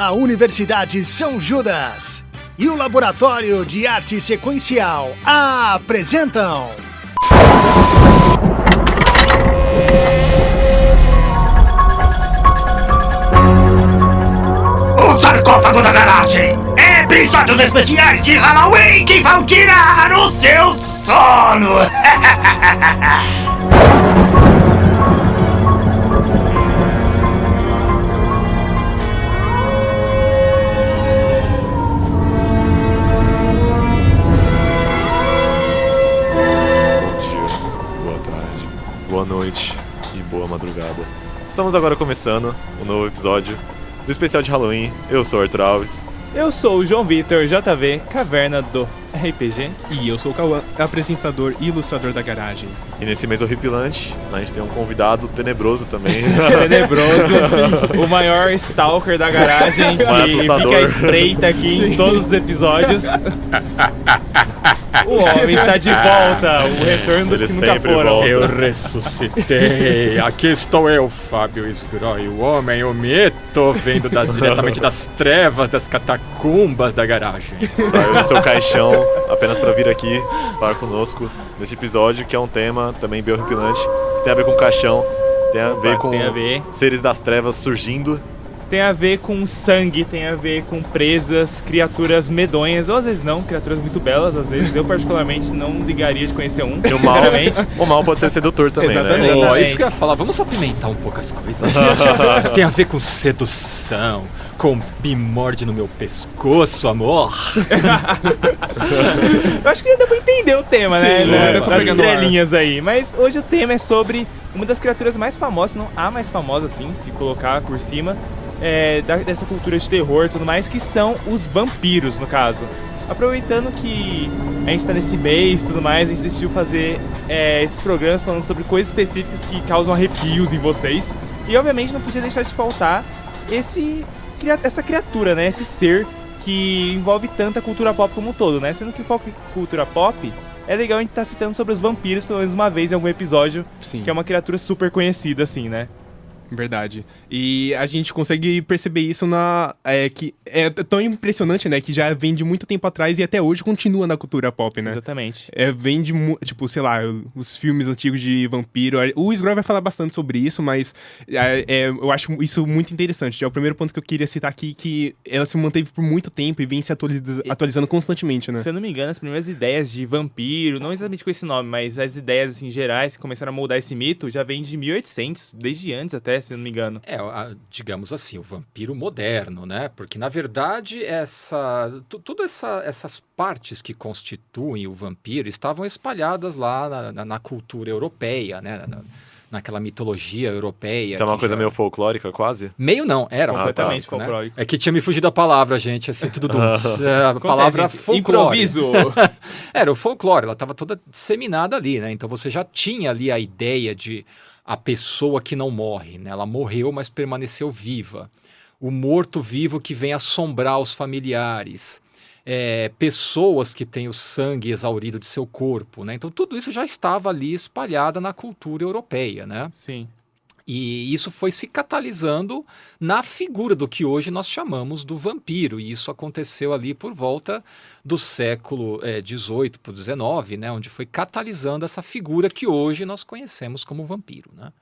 a Universidade São Judas e o Laboratório de Arte Sequencial apresentam... O Sarcófago da Garagem! Episódios especiais de Halloween que vão tirar o seu sono! Boa tarde, boa noite e boa madrugada. Estamos agora começando um novo episódio do especial de Halloween. Eu sou o Arthur Alves. Eu sou o João Vitor, JV, Caverna do RPG. E eu sou o Cauã, apresentador e ilustrador da Garagem. E nesse mês horripilante, a gente tem um convidado tenebroso também. Tenebroso, o maior stalker da Garagem, que assustador. fica à espreita aqui em todos os episódios. O homem está de volta, o retorno dos Ele que nunca sempre foram. volta. Eu ressuscitei, aqui estou eu, Fábio Esgrói, o homem, o mito, vindo diretamente das trevas, das catacumbas da garagem. Saiu do seu caixão apenas para vir aqui falar conosco nesse episódio, que é um tema também bem horripilante, que tem a ver com caixão, tem a ver com tem a ver. seres das trevas surgindo. Tem a ver com sangue, tem a ver com presas, criaturas medonhas, ou às vezes não, criaturas muito belas, às vezes eu particularmente não ligaria de conhecer um, E o mal, sinceramente. o mal pode ser sedutor também, Exatamente. né? Ó, isso que eu ia falar, vamos apimentar um pouco as coisas. Tem a ver com sedução, com me morde no meu pescoço, amor. Eu acho que dá pra entender o tema, né? Sim, Nas tá pegando entrelinhas aí. Mas hoje o tema é sobre uma das criaturas mais famosas, se não a mais famosa, assim, se colocar por cima, dessa cultura de terror e tudo mais, que são os vampiros, no caso. Aproveitando que a gente tá nesse mês e tudo mais, a gente decidiu fazer esses programas falando sobre coisas específicas que causam arrepios em vocês. E obviamente não podia deixar de faltar essa criatura, né? Esse ser que envolve tanta cultura pop como um todo, né? Sendo que o foco em cultura pop, é legal a gente estar citando sobre os vampiros pelo menos uma vez em algum episódio, Sim. que é uma criatura super conhecida, assim, né? Verdade. E a gente consegue perceber isso que é tão impressionante, né? Que já vem de muito tempo atrás e até hoje continua na cultura pop, né? Exatamente. Vem de, tipo, sei lá, os filmes antigos de vampiro. O Sgroy vai falar bastante sobre isso, mas eu acho isso muito interessante. É o primeiro ponto que eu queria citar aqui, que ela se manteve por muito tempo e vem se atualizando constantemente, né? Se eu não me engano, as primeiras ideias de vampiro, não exatamente com esse nome, mas as ideias, assim, gerais que começaram a moldar esse mito, já vem de 1800, desde antes até, se eu não me engano. Digamos assim, o vampiro moderno, né? Porque, na verdade, todas essas partes que constituem o vampiro estavam espalhadas lá na cultura europeia, né? Naquela mitologia europeia. Então é uma coisa meio folclórica, quase? Meio não, era Completamente folclórico, né? folclórico. É que tinha me fugido a palavra, gente, assim, tudo dunks. A palavra Acontece, gente. folclore. Improviso! Era o folclore, ela estava toda disseminada ali, né? Então você já tinha ali a ideia de a pessoa que não morre, né? Ela morreu, mas permaneceu viva. O morto-vivo que vem assombrar os familiares. Pessoas que têm o sangue exaurido de seu corpo, né? Então tudo isso já estava ali espalhado na cultura europeia, né? Sim. E isso foi se catalisando na figura do que hoje nós chamamos do vampiro. E isso aconteceu ali por volta do século XVIII para o XIX, né, onde foi catalisando essa figura que hoje nós conhecemos como vampiro, né?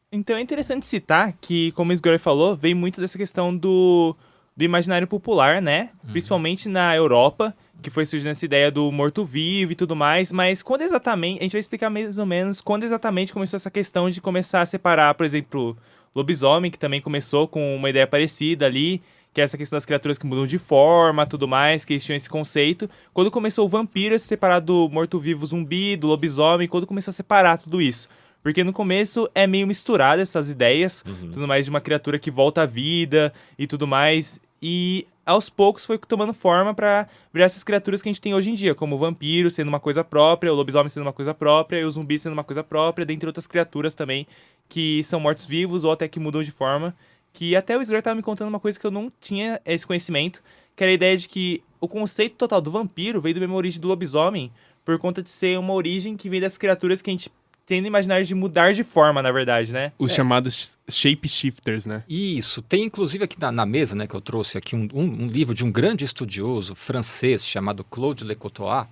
Então é interessante citar que, como o Sgroy falou, vem muito dessa questão do imaginário popular, né? Principalmente na Europa, que foi surgindo essa ideia do morto-vivo e tudo mais, mas quando exatamente, a gente vai explicar mais ou menos quando exatamente começou essa questão de começar a separar, por exemplo, lobisomem, que também começou com uma ideia parecida ali, que é essa questão das criaturas que mudam de forma, tudo mais, que eles tinham esse conceito. Quando começou o vampiro a se separar do morto-vivo zumbi, do lobisomem, quando começou a separar tudo isso. Porque no começo é meio misturado essas ideias, tudo mais de uma criatura que volta à vida e tudo mais, e aos poucos foi tomando forma pra virar essas criaturas que a gente tem hoje em dia, como o vampiro sendo uma coisa própria, o lobisomem sendo uma coisa própria, e o zumbi sendo uma coisa própria, dentre outras criaturas também que são mortos-vivos ou até que mudam de forma, que até o Sgroy tava me contando uma coisa que eu não tinha esse conhecimento, que era a ideia de que o conceito total do vampiro veio da mesma origem do lobisomem, por conta de ser uma origem que vem das criaturas que a gente tem no imaginário de mudar de forma, na verdade, né? Os chamados shapeshifters, né? Isso, tem inclusive aqui na mesa, né, que eu trouxe aqui um livro de um grande estudioso francês chamado Claude Lecotois,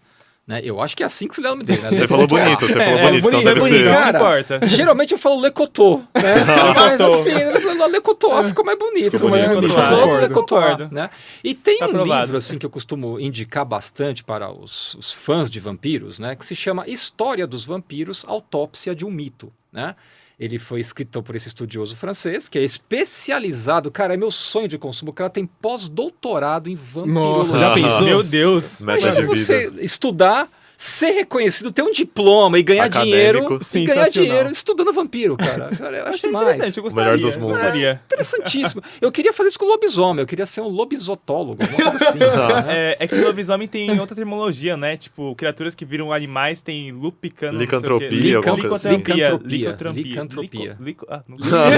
né? Eu acho que é assim que se lê o nome dele, né? Você falou bonito, então bonito, deve bonito, ser. não Cara, importa. Geralmente eu falo Lecotô, né? Mas assim, Lecotô ficou mais bonito. Ficou né? bonito, Famoso concordo. Lecotois, Concordo. né? E tem um Aprovado. livro assim que eu costumo indicar bastante para os fãs de vampiros, né? Que se chama História dos Vampiros, Autópsia de um Mito, né? Ele foi escrito por esse estudioso francês, que é especializado, cara, é meu sonho de consumo, o cara tem pós-doutorado em vampirologia. Nossa, já pensou? Meu Deus. Meta Imagina de você vida. estudar, ser reconhecido, ter um diploma e ganhar Acadêmico. dinheiro. E ganhar Sensacional. dinheiro estudando vampiro, cara. Cara, eu acho Achei demais. interessante, eu O gostaria. melhor dos mundos. Gostaria. Interessantíssimo. Eu queria fazer isso com lobisomem, eu queria ser um lobisotólogo, alguma coisa assim. né? É que o lobisomem tem outra terminologia, né? Tipo, criaturas que viram animais tem lupicano... Licantropia, alguma coisa assim. Licantropia. Licantropia.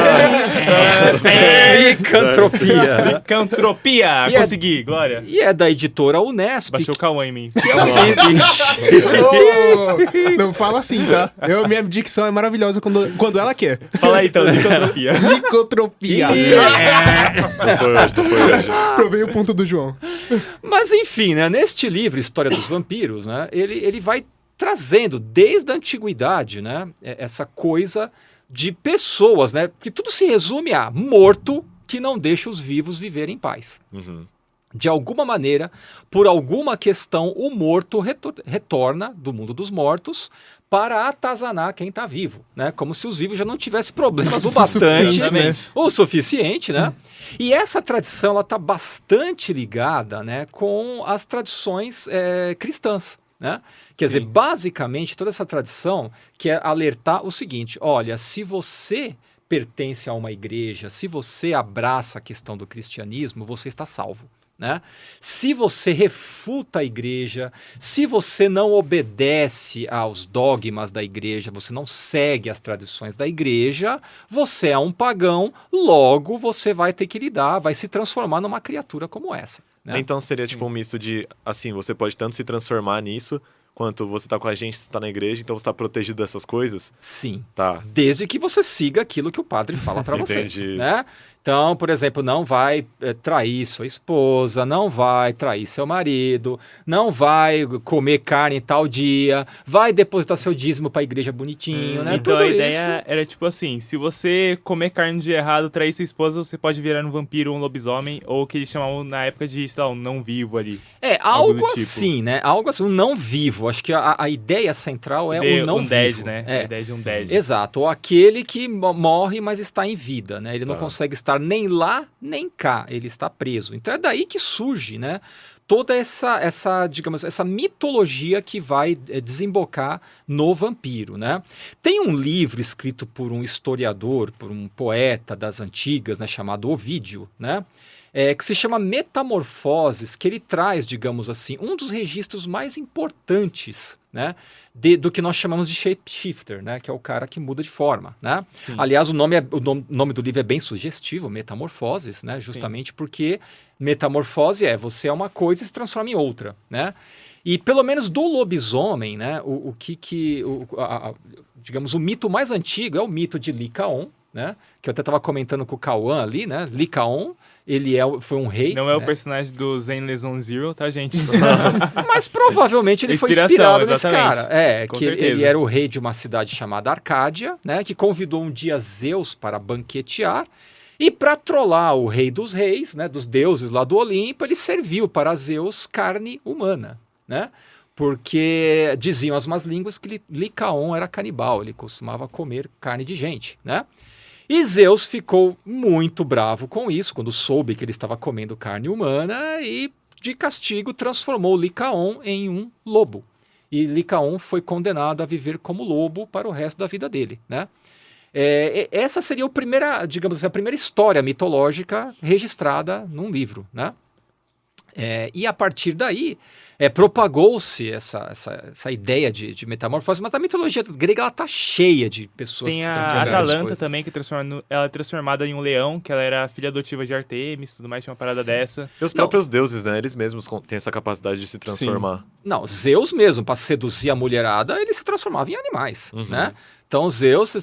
E é- Consegui, Glória. E é da editora Unesp. Baixou o Cauã em mim. Que é um livro. Não fala assim, tá? Minha dicção é maravilhosa quando ela quer. Fala aí, então, licantropia. Licotropia. Não foi hoje. Provei o ponto do João. Mas enfim, né, neste livro, História dos Vampiros, né, ele vai trazendo desde a antiguidade, né, essa coisa de pessoas, né, que tudo se resume a morto que não deixa os vivos viverem em paz. Uhum. De alguma maneira, por alguma questão, o morto retorna do mundo dos mortos para atazanar quem está vivo, né? Como se os vivos já não tivessem problemas o bastante, Exatamente. ou o suficiente, né? E essa tradição ela está bastante ligada, né, com as tradições cristãs, né? Quer dizer, basicamente toda essa tradição quer alertar o seguinte: olha, se você pertence a uma igreja, se você abraça a questão do cristianismo, você está salvo. Né? Se você refuta a igreja, se você não obedece aos dogmas da igreja, você não segue as tradições da igreja, você é um pagão, logo você vai ter que lidar, vai se transformar numa criatura como essa. Né? Então seria tipo um misto de, assim, você pode tanto se transformar nisso, quanto você tá com a gente, você tá na igreja, então você tá protegido dessas coisas? Sim. Tá. Desde que você siga aquilo que o padre fala para você. Entendi. Né? Então, por exemplo, não vai trair sua esposa, não vai trair seu marido, não vai comer carne em tal dia, vai depositar seu dízimo para a igreja bonitinho, né? Então Tudo a ideia isso. era tipo assim, se você comer carne no dia errado, trair sua esposa, você pode virar um vampiro ou um lobisomem, ou o que eles chamavam na época de, sei lá, um não vivo ali. É, algo algo do tipo. assim, né? Algo assim, um não vivo. Acho que a ideia central é o não undead, vivo. né? É. A ideia de undead. Exato, ou aquele que morre, mas está em vida, né? Ele não Tá. consegue estar nem lá, nem cá, ele está preso. Então é daí que surge, né, toda essa, digamos, essa mitologia que vai desembocar no vampiro, né? Tem um livro escrito por um historiador, por um poeta das antigas, né, chamado Ovídio, né? Que se chama Metamorfoses, que ele traz, digamos assim, um dos registros mais importantes, né, do que nós chamamos de shapeshifter, né, que é o cara que muda de forma, né? Sim. Aliás, o nome do livro é bem sugestivo, Metamorfoses, né, justamente porque metamorfose você é uma coisa e se transforma em outra, né? E pelo menos do lobisomem, né, digamos, o mito mais antigo é o mito de Licaon, né, que eu até estava comentando com o Cauã ali, né? Licaon, ele foi um rei. Não é o né? personagem do Zen Leson Zero, tá, gente? Mas provavelmente ele foi Inspiração, inspirado nesse exatamente. cara. Com Que ele certeza. era o rei de uma cidade chamada Arcádia, né? Que convidou um dia Zeus para banquetear. E para trollar o rei dos reis, né? Dos deuses lá do Olimpo, ele serviu para Zeus carne humana, né? Porque diziam as más línguas que Licaon era canibal, ele costumava comer carne de gente, né? E Zeus ficou muito bravo com isso, quando soube que ele estava comendo carne humana, e de castigo transformou Licaon em um lobo. E Licaon foi condenado a viver como lobo para o resto da vida dele, né? Essa seria a primeira história mitológica registrada num livro, né? E a partir daí propagou-se essa ideia de metamorfose, mas a mitologia grega ela tá cheia de pessoas Tem que a transformam as Atalanta coisas. também, que ela é transformada em um leão, que ela era filha adotiva de Artemis, tudo mais, tinha uma parada dessa. E os próprios deuses, né? Eles mesmos têm essa capacidade de se transformar. Não, Zeus mesmo, para seduzir a mulherada, ele se transformava em animais, né? Então Zeus se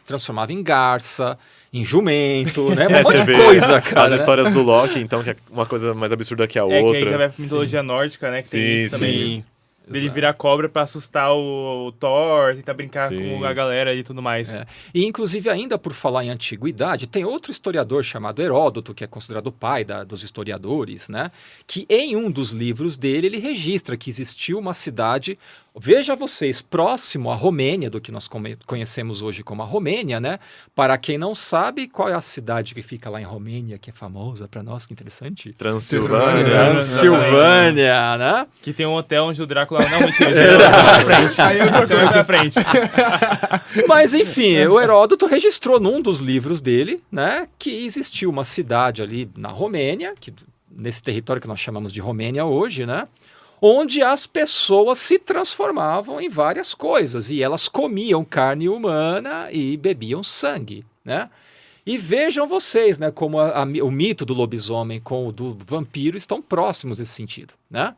transformava em garça, em jumento, né? Um monte você de vê coisa, cara. as né? histórias do Loki, então, que é uma coisa mais absurda que a Que outra. aí já vai pra mitologia nórdica, né? Que tem Sim, isso também. sim. Dele virar cobra pra assustar o Thor, tentar brincar Sim. com a galera e tudo mais. É. E, inclusive, ainda por falar em antiguidade, tem outro historiador chamado Heródoto, que é considerado o pai dos historiadores, né? Que em um dos livros dele, ele registra que existiu uma cidade, veja vocês, próximo à Romênia, do que nós conhecemos hoje como a Romênia, né? Para quem não sabe, qual é a cidade que fica lá em Romênia, que é famosa para nós, que interessante? Transilvânia. Transilvânia, né? Que tem um hotel onde o Drácula... Não, mentira. Pra frente. Aí eu tô Você vai pra frente. Mas, enfim, o Heródoto registrou num dos livros dele, né, que existiu uma cidade ali na Romênia, que, nesse território que nós chamamos de Romênia hoje, né, onde as pessoas se transformavam em várias coisas, e elas comiam carne humana e bebiam sangue, né? E vejam vocês, né, como o mito do lobisomem com o do vampiro estão próximos nesse sentido, né?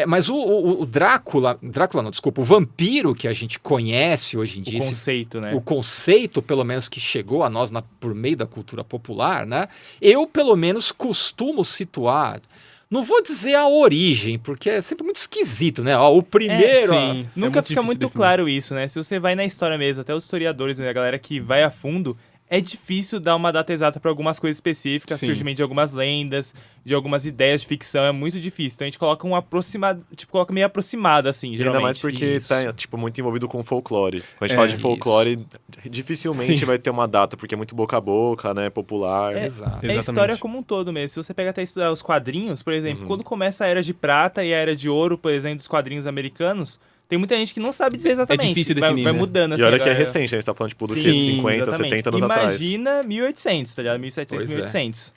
Mas o Drácula não, desculpa, o vampiro que a gente conhece hoje em dia, O conceito, né? o conceito, pelo menos, que chegou a nós por meio da cultura popular, né? Eu, pelo menos, costumo situar, não vou dizer a origem, porque é sempre muito esquisito, né? Ó, o primeiro... sim. Nunca muito fica difícil muito definir. claro isso, né? Se você vai na história mesmo, até os historiadores, né, a galera que vai a fundo, é difícil dar uma data exata para algumas coisas específicas, Sim. surgimento de algumas lendas, de algumas ideias de ficção, é muito difícil. Então a gente coloca coloca meio aproximado, assim, geralmente. Ainda mais porque Isso. tá, tipo, muito envolvido com folclore. Quando a gente É, fala de isso. folclore, dificilmente Sim. vai ter uma data, porque é muito boca a boca, né? Popular. Exato. É a Exatamente. história como um todo mesmo. Se você pega até estudar os quadrinhos, por exemplo, quando começa a Era de Prata e a Era de Ouro, por exemplo, dos quadrinhos americanos, tem muita gente que não sabe dizer exatamente. difícil vai, definir, vai né? mudando, assim. E olha que é agora. recente, né? A gente tá falando, tipo, do Sim, que 50, exatamente. 70 anos atrás. Imagina 1800, tá ligado? 1700, Pois é. 1800.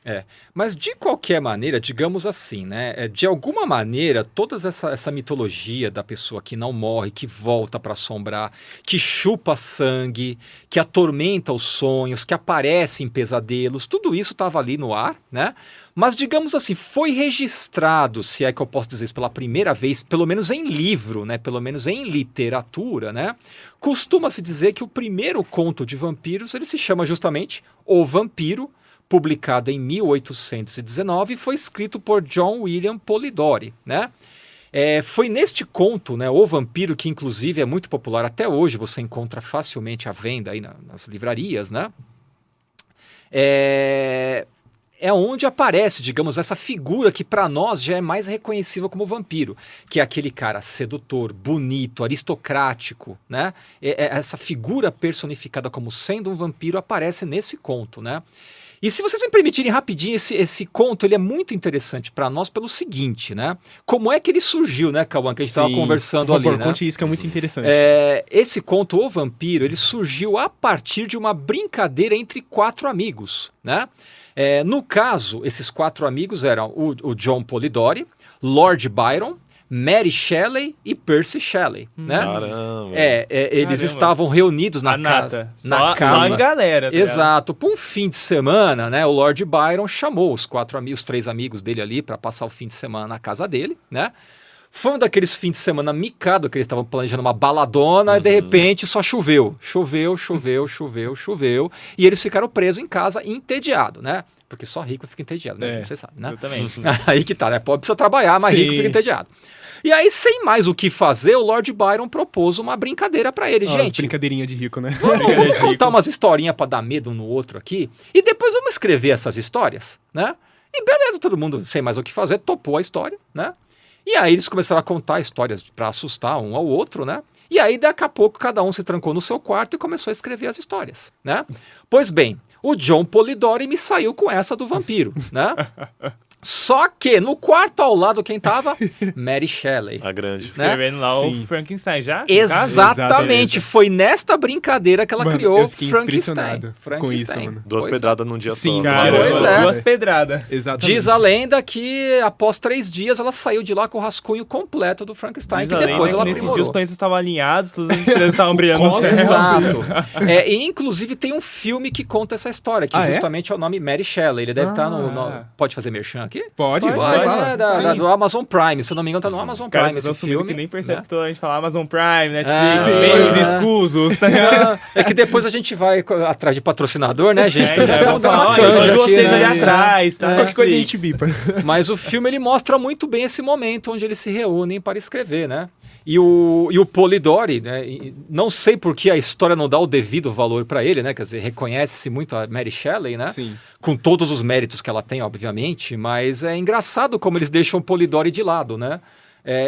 Mas, de qualquer maneira, digamos assim, né? De alguma maneira, toda essa mitologia da pessoa que não morre, que volta para assombrar, que chupa sangue, que atormenta os sonhos, que aparece em pesadelos, tudo isso estava ali no ar, né? Mas, digamos assim, foi registrado, se é que eu posso dizer isso pela primeira vez, pelo menos em livro, né? Pelo menos em literatura, né? Costuma-se dizer que o primeiro conto de vampiros, ele se chama justamente O Vampiro, publicado em 1819, e foi escrito por John William Polidori, né? Foi neste conto, né, O Vampiro, que inclusive é muito popular até hoje, você encontra facilmente à venda aí nas livrarias, né? É onde aparece, digamos, essa figura que para nós já é mais reconhecível como vampiro, que é aquele cara sedutor, bonito, aristocrático, né? Essa figura personificada como sendo um vampiro aparece nesse conto, né? E se vocês me permitirem rapidinho, esse conto ele é muito interessante para nós pelo seguinte, né? Como é que ele surgiu, né, Cauã, que a gente estava conversando por favor, ali, né? conte isso que é muito interessante. Esse conto, O Vampiro, ele surgiu a partir de uma brincadeira entre 4 amigos, né? No caso, esses 4 amigos eram o John Polidori, Lord Byron, Mary Shelley e Percy Shelley, né? Caramba. Eles Caramba. estavam reunidos na nata. casa. Só em galera. Tá ligado? Exato. Por um fim de semana, né? O Lord Byron chamou os 3 amigos dele ali para passar o fim de semana na casa dele, né? Foi um daqueles fins de semana micado que eles estavam planejando uma baladona e de repente só choveu. Choveu. E eles ficaram presos em casa entediados, né? Porque só rico fica entediado, né? Você sabe, né? Exatamente. Aí que tá, né? Pobre precisa trabalhar, mas Sim. rico fica entediado. E aí, sem mais o que fazer, o Lord Byron propôs uma brincadeira para ele. Gente, Brincadeirinha de rico, né? vamos contar umas historinhas para dar medo um no outro aqui e depois vamos escrever essas histórias, né? E beleza, todo mundo, sem mais o que fazer, topou a história, né? E aí eles começaram a contar histórias para assustar um ao outro, né? E aí, daqui a pouco, cada um se trancou no seu quarto e começou a escrever as histórias, né? Pois bem, o John Polidori me saiu com essa do vampiro, né? Só que no quarto ao lado quem tava? Mary Shelley. A grande. Né? Escrevendo lá Sim. o Frankenstein já? no caso? Exatamente, foi nesta brincadeira que ela Mano, criou eu fiquei impressionado com isso, mano. Duas Pois é. pedradas num dia Sim, só. cara. Pois é. Duas pedradas. Exatamente. Diz a lenda que após 3 dias ela saiu de lá com o rascunho completo do Frankenstein, Diz que a lenda depois que ela nesse dia os aprimorou. planetas estavam alinhados, todas as estrelas estavam brilhando no céu. Exato. E inclusive tem um filme que conta essa história, que Ah, é? justamente é o nome Mary Shelley. Ele deve estar no... Pode fazer merchan aqui? Pode, Pode, vai lá. Do Amazon Prime, se eu não me engano, tá no Amazon Cara, Prime vocês esse sumindo filme. que nem percebe né? que toda a gente fala Amazon Prime, Netflix, sim. meios escusos, tá ligado? É que depois a gente vai atrás de patrocinador, né, gente? É, Já vamos dá uma falar, olha, canja olha aqui, vocês né? ali atrás, tá? Qualquer coisa a Netflix. gente bipa. Mas o filme ele mostra muito bem esse momento onde eles se reúnem para escrever, né? E o Polidori, né? Não sei por que a história não dá o devido valor para ele, né? Quer dizer, reconhece-se muito a Mary Shelley, né? Sim. Com todos os méritos que ela tem, obviamente, mas é engraçado como eles deixam o Polidori de lado, né?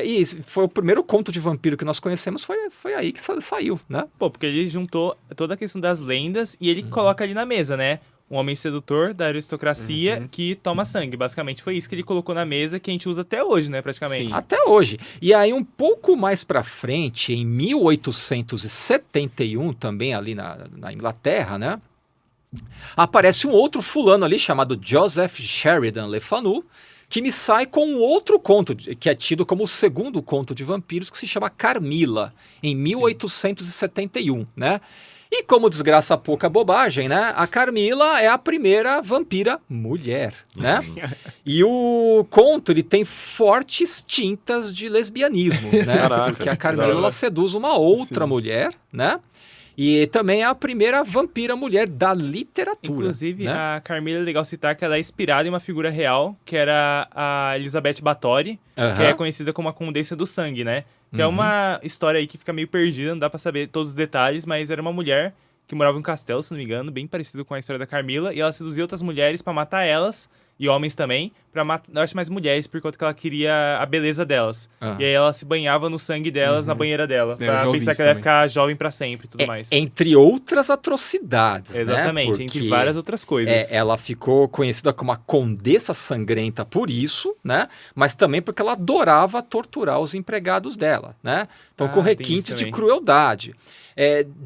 E foi o primeiro conto de vampiro que nós conhecemos, foi aí que saiu, né? Pô, porque ele juntou toda a questão das lendas e ele coloca ali na mesa, né? Um homem sedutor da aristocracia que toma sangue. Basicamente foi isso que ele colocou na mesa, que a gente usa até hoje, né? Praticamente. Sim. Até hoje. E aí, um pouco mais pra frente, em 1871, também ali na Inglaterra, né? Aparece um outro fulano ali, chamado Joseph Sheridan Le Fanu, que me sai com um outro conto, que é tido como o segundo conto de vampiros, que se chama Carmila, em 1871, né? E como desgraça pouca bobagem, né? A Carmila é a primeira vampira mulher, né? E o conto, ele tem fortes tintas de lesbianismo, né? Caraca, Porque a da Carmila, hora. ela seduz uma outra Sim. mulher, né? E também é a primeira vampira mulher da literatura. Inclusive, né? a Carmila é legal citar que ela é inspirada em uma figura real, que era a Elizabeth Bathory, que é conhecida como a Condessa do Sangue, né? Que é uma história aí que fica meio perdida, não dá pra saber todos os detalhes, mas era uma mulher que morava em um castelo, se não me engano, bem parecido com a história da Carmila, e ela seduzia outras mulheres pra matar elas, e homens também, pra matar, eu acho mais mulheres, por conta que ela queria a beleza delas. E aí ela se banhava no sangue delas, na banheira dela, eu pra já ouvi pensar isso que ela ia também. ficar jovem pra sempre e tudo mais. Entre outras atrocidades, Exatamente, né? entre Porque várias outras coisas. ela ficou conhecida como a Condessa Sangrenta por isso, né? Mas também porque ela adorava torturar os empregados dela, né? Então, com tem isso requintes de também. crueldade.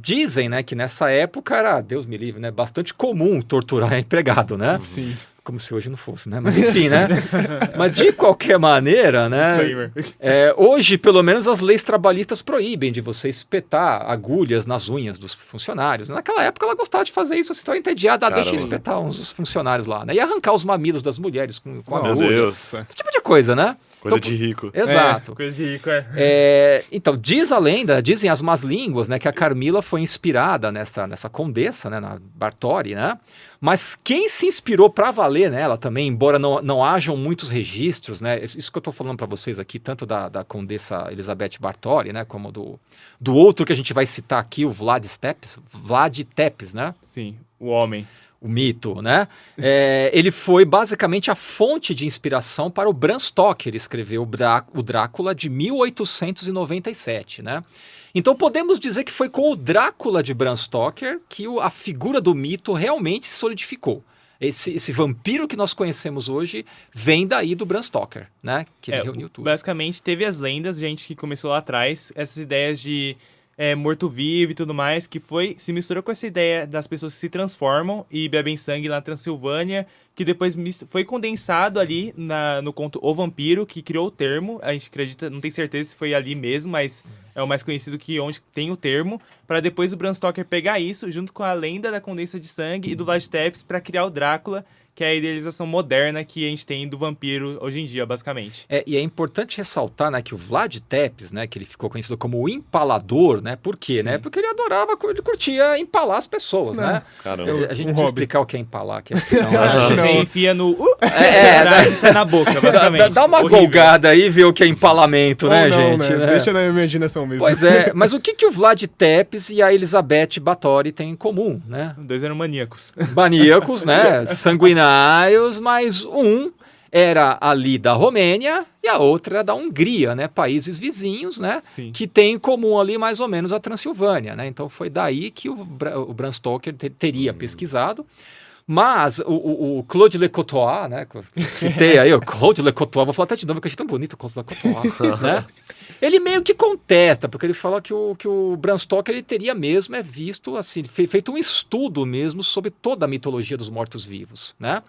Dizem, né, que nessa época era, Deus me livre, né, bastante comum torturar empregado, né? Sim. Como se hoje não fosse, né? Mas enfim, né? Mas de qualquer maneira, né? Disclaimer. Hoje, pelo menos, as leis trabalhistas proíbem de você espetar agulhas nas unhas dos funcionários. Naquela época, ela gostava de fazer isso. Você estava entediada, deixa eu Caramba. espetar uns dos funcionários lá, né? E arrancar os mamilos das mulheres com Meu agulhas. Deus. Nossa. Esse tipo de coisa, né? Coisa Então, de rico. Exato. Coisa de rico, Então, diz a lenda, dizem as más línguas, né, que a Carmila foi inspirada nessa condessa, né, na Bartori, né? Mas quem se inspirou para valer nela também, embora não hajam muitos registros, né? Isso que eu estou falando para vocês aqui, tanto da condessa Elizabeth Bartori, né, como do outro que a gente vai citar aqui, o Vlad Tepes, né? Sim, o homem. O mito, né? Ele foi basicamente a fonte de inspiração para o Bram Stoker escrever o Drácula de 1897, né? Então podemos dizer que foi com o Drácula de Bram Stoker que a figura do mito realmente se solidificou. Esse vampiro que nós conhecemos hoje vem daí do Bram Stoker, né? Que ele reuniu tudo. Basicamente, teve as lendas, gente que começou lá atrás, essas ideias de morto-vivo e tudo mais, que se misturou com essa ideia das pessoas que se transformam e bebem sangue lá na Transilvânia, que depois foi condensado ali no conto O Vampiro, que criou o termo. A gente acredita, não tem certeza se foi ali mesmo, mas é o mais conhecido que onde tem o termo, para depois o Bram Stoker pegar isso, junto com a lenda da condensa de sangue e do Vlad Tepes, para criar o Drácula, que é a idealização moderna que a gente tem do vampiro hoje em dia, basicamente. E é importante ressaltar, né, que o Vlad Tepes, né, que ele ficou conhecido como o empalador, né? Por quê, né? Porque ele curtia empalar as pessoas, né? Caramba. A gente Um precisa hobby. explicar o que é empalar. Que Acho que não. você enfia no... atrás e sai na boca, basicamente. dá uma Horrível. golgada aí e vê o que é empalamento, né, Ou não, gente? né? né? Deixa na imaginação mesmo. Pois é, mas o que o Vlad Tepes e a Elizabeth Bathory têm em comum, né? Os dois eram maníacos. Maníacos, né? Sanguinários, mas um era ali da Romênia e a outra era da Hungria, né? Países vizinhos, né? Sim. Que tem em comum ali mais ou menos a Transilvânia, né? Então foi daí que o Bram Stoker teria pesquisado. Mas o Claude Lecotois, né? Que eu citei aí, o Claude Lecotois, vou falar até de novo, que eu achei tão bonito o Claude Lecotois, né? Ele meio que contesta, porque ele fala que o Bram Stoker ele teria mesmo visto, assim, feito um estudo mesmo sobre toda a mitologia dos mortos-vivos, né?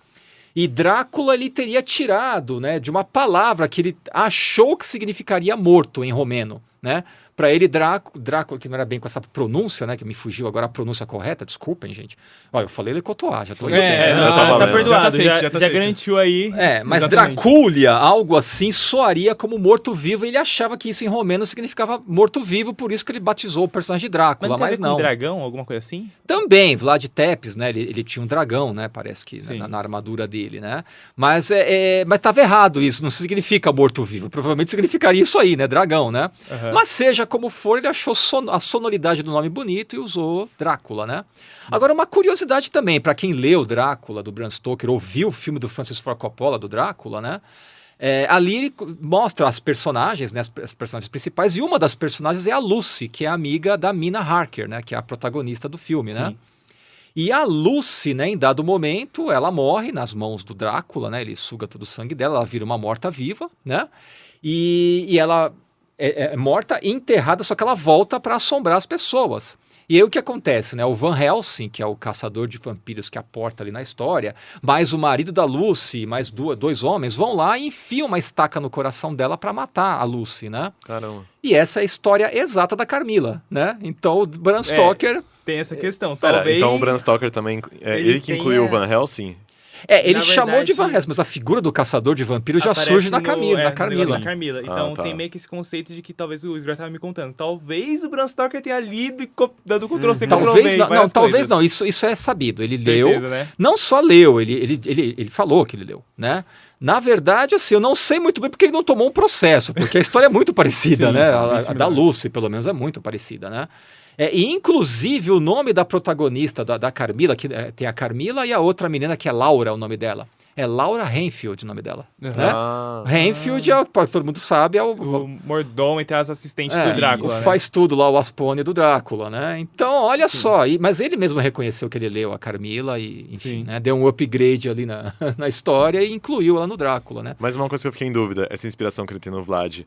E Drácula ele teria tirado, né, de uma palavra que ele achou que significaria morto em romeno, né? Pra ele, Drácula, que não era bem com essa pronúncia, né? Que me fugiu agora a pronúncia correta, desculpem, gente. Olha, eu falei Lecotoá, já tô indo bem. tá valendo. perdoado, Já tá já aceito, já tá garantiu aí. Mas Exatamente. Dracúlia, algo assim, soaria como morto-vivo, e ele achava que isso em romeno significava morto-vivo, por isso que ele batizou o personagem de Drácula, Mas não tem a mas ver com não. dragão, alguma coisa assim? Também, Vlad Tepes, né? Ele tinha um dragão, né? Parece que Sim. na armadura dele, né? Mas estava errado isso, não significa morto-vivo. Provavelmente significaria isso aí, né? Dragão, né? Aham. Mas seja como for, ele achou a sonoridade do nome bonito e usou Drácula, né? Agora, uma curiosidade também, para quem leu Drácula, do Bram Stoker, ou viu o filme do Francis Ford Coppola, do Drácula, né? Ali ele mostra as personagens, né, as personagens principais, e uma das personagens é a Lucy, que é amiga da Mina Harker, né, que é a protagonista do filme, né? Sim. E a Lucy, né, em dado momento, ela morre nas mãos do Drácula, né? Ele suga todo o sangue dela, ela vira uma morta-viva, né? E ela é morta e enterrada, só que ela volta para assombrar as pessoas. E aí o que acontece, né? O Van Helsing, que é o caçador de vampiros que aporta ali na história, mais o marido da Lucy, mais dois homens, vão lá e enfiam uma estaca no coração dela para matar a Lucy, né? Caramba. E essa é a história exata da Carmila, né? Então o Bram Stoker... Tem essa questão. Pera, Talvez. então o Bram Stoker também... ele que tenha- incluiu o Van Helsing? ele Na chamou de verdade, Van Helsing, mas a figura do caçador de vampiros já aparece surge na no- Camila, na no negócio Carmila. da Carmila. Então tá. tem meio que esse conceito de que talvez o Sgor tava me contando. Talvez o Bram Stoker tenha lido e dando Ctrl-C, Ctrl-V. Talvez não, várias talvez coisas. não, isso é sabido. Ele Certeza, leu, né? não só leu, ele falou que ele leu, né? Na verdade, assim, eu não sei muito bem porque ele não tomou um processo, porque a história é muito parecida, Sim, né? isso A da mesmo. Lucy, pelo menos, é muito parecida, né? E inclusive o nome da protagonista da Carmila, que tem a Carmila e a outra menina que é Laura, o nome dela. É Laura Renfield o nome dela. Né? Ah, Renfield, todo mundo sabe, é O mordomo, entre as assistentes do Drácula, né? faz tudo lá, o Aspone do Drácula, né? Então, olha só, mas ele mesmo reconheceu que ele leu a Carmila e, enfim, Sim. né? Deu um upgrade ali na história e incluiu ela no Drácula, né? mas uma coisa que eu fiquei em dúvida, essa inspiração que ele tem no Vlad,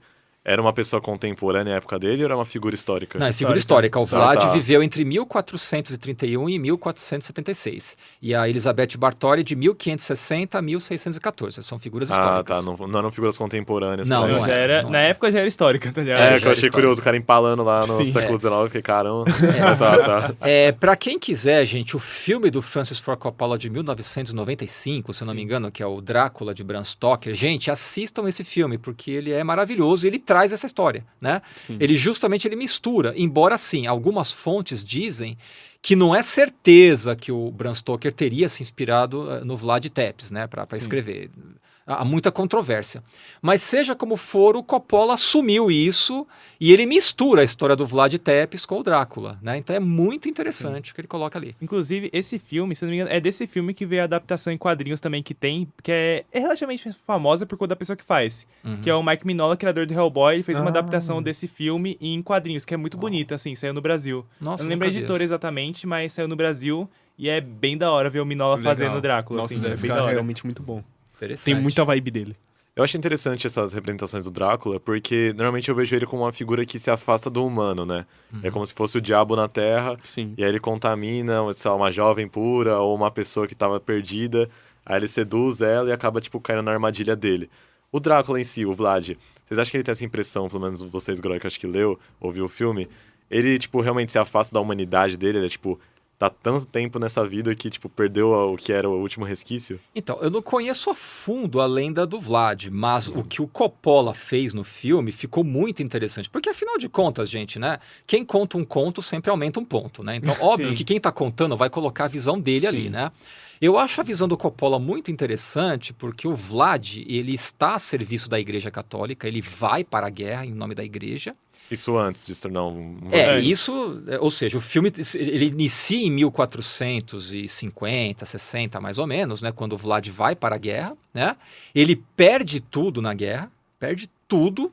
era uma pessoa contemporânea à época dele ou era uma figura histórica? Não, é figura histórica. O Histórica. Vlad Tá. viveu entre 1431 e 1476. E a Elizabeth Bartoli de 1560 a 1614. São figuras históricas. Tá, não eram figuras contemporâneas. Não, pra não ele. Já é. era, não na é. época já era histórica, tá ligado? É, que já eu era achei histórica. curioso, o cara empalando lá no Sim. século XIX, fiquei, caramba. Tá. Pra quem quiser, gente, o filme do Francis Ford Coppola de 1995, se eu não me engano, que é o Drácula de Bram Stoker, gente, assistam esse filme, porque ele é maravilhoso e ele traz essa história, né? Ele mistura, embora sim, algumas fontes dizem que não é certeza que o Bram Stoker teria se inspirado no Vlad Tepes, né, para escrever. Há muita controvérsia. Mas seja como for, o Coppola assumiu isso e ele mistura a história do Vlad Tepes com o Drácula, né? Então é muito interessante o que ele coloca ali. Inclusive, esse filme, se eu não me engano, é desse filme que veio a adaptação em quadrinhos também que tem, que é relativamente famosa por conta da pessoa que faz. Que é o Mike Mignola, criador do Hellboy, ele fez uma adaptação desse filme em quadrinhos, que é muito bonito, assim, saiu no Brasil. Nossa, eu não lembro a nunca vi editora exatamente, mas saiu no Brasil e é bem da hora ver o Mignola fazendo o Drácula, Nossa, assim, deve é bem ficar da hora. realmente muito bom. Interessante. Tem muita vibe dele. Eu acho interessante essas representações do Drácula, porque normalmente eu vejo ele como uma figura que se afasta do humano, né? É como se fosse o diabo na Terra, Sim. e aí ele contamina, sei lá, uma jovem pura ou uma pessoa que estava perdida, aí ele seduz ela e acaba, tipo, caindo na armadilha dele. O Drácula em si, o Vlad, vocês acham que ele tem essa impressão, pelo menos vocês, Groy, que acho que leu, ouviu o filme, ele, tipo, realmente se afasta da humanidade dele, ele é, tipo, tá tanto tempo nessa vida que, tipo, perdeu o que era o último resquício? Então, eu não conheço a fundo a lenda do Vlad, mas o que o Coppola fez no filme ficou muito interessante. Porque, afinal de contas, gente, né? Quem conta um conto sempre aumenta um ponto, né? Então, óbvio que quem tá contando vai colocar a visão dele ali, né? Eu acho a visão do Coppola muito interessante porque o Vlad, ele está a serviço da Igreja Católica, ele vai para a guerra em nome da Igreja. Isso antes de se tornar um... Ou seja, o filme ele inicia em 1450, 60 mais ou menos, né, quando o Vlad vai para a guerra, né? Ele perde tudo na guerra, perde tudo,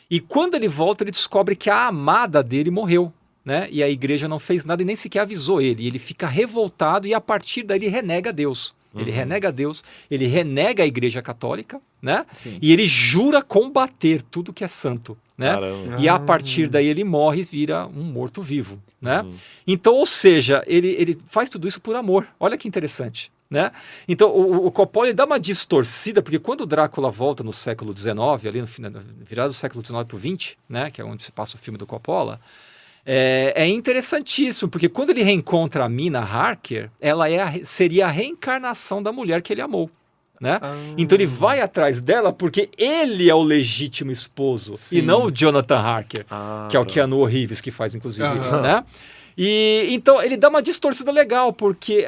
e quando ele volta ele descobre que a amada dele morreu, né? E a igreja não fez nada e nem sequer avisou ele. Ele fica revoltado e a partir daí ele renega Deus. Ele renega Deus, ele renega a Igreja Católica, né? Sim. E ele jura combater tudo que é santo, né? Caramba. E a partir daí ele morre e vira um morto-vivo, né? Então, ou seja, ele faz tudo isso por amor. Olha que interessante, né? Então, o Coppola ele dá uma distorcida, porque quando o Drácula volta no século XIX, ali no final, virada do século XIX para o XX, né? Que é onde se passa o filme do Coppola, é interessantíssimo, porque quando ele reencontra a Mina Harker, ela seria a reencarnação da mulher que ele amou. Né? Então ele vai atrás dela porque ele é o legítimo esposo e não o Jonathan Harker, que é o Keanu Reeves que faz, inclusive. Né? E então ele dá uma distorcida legal, porque,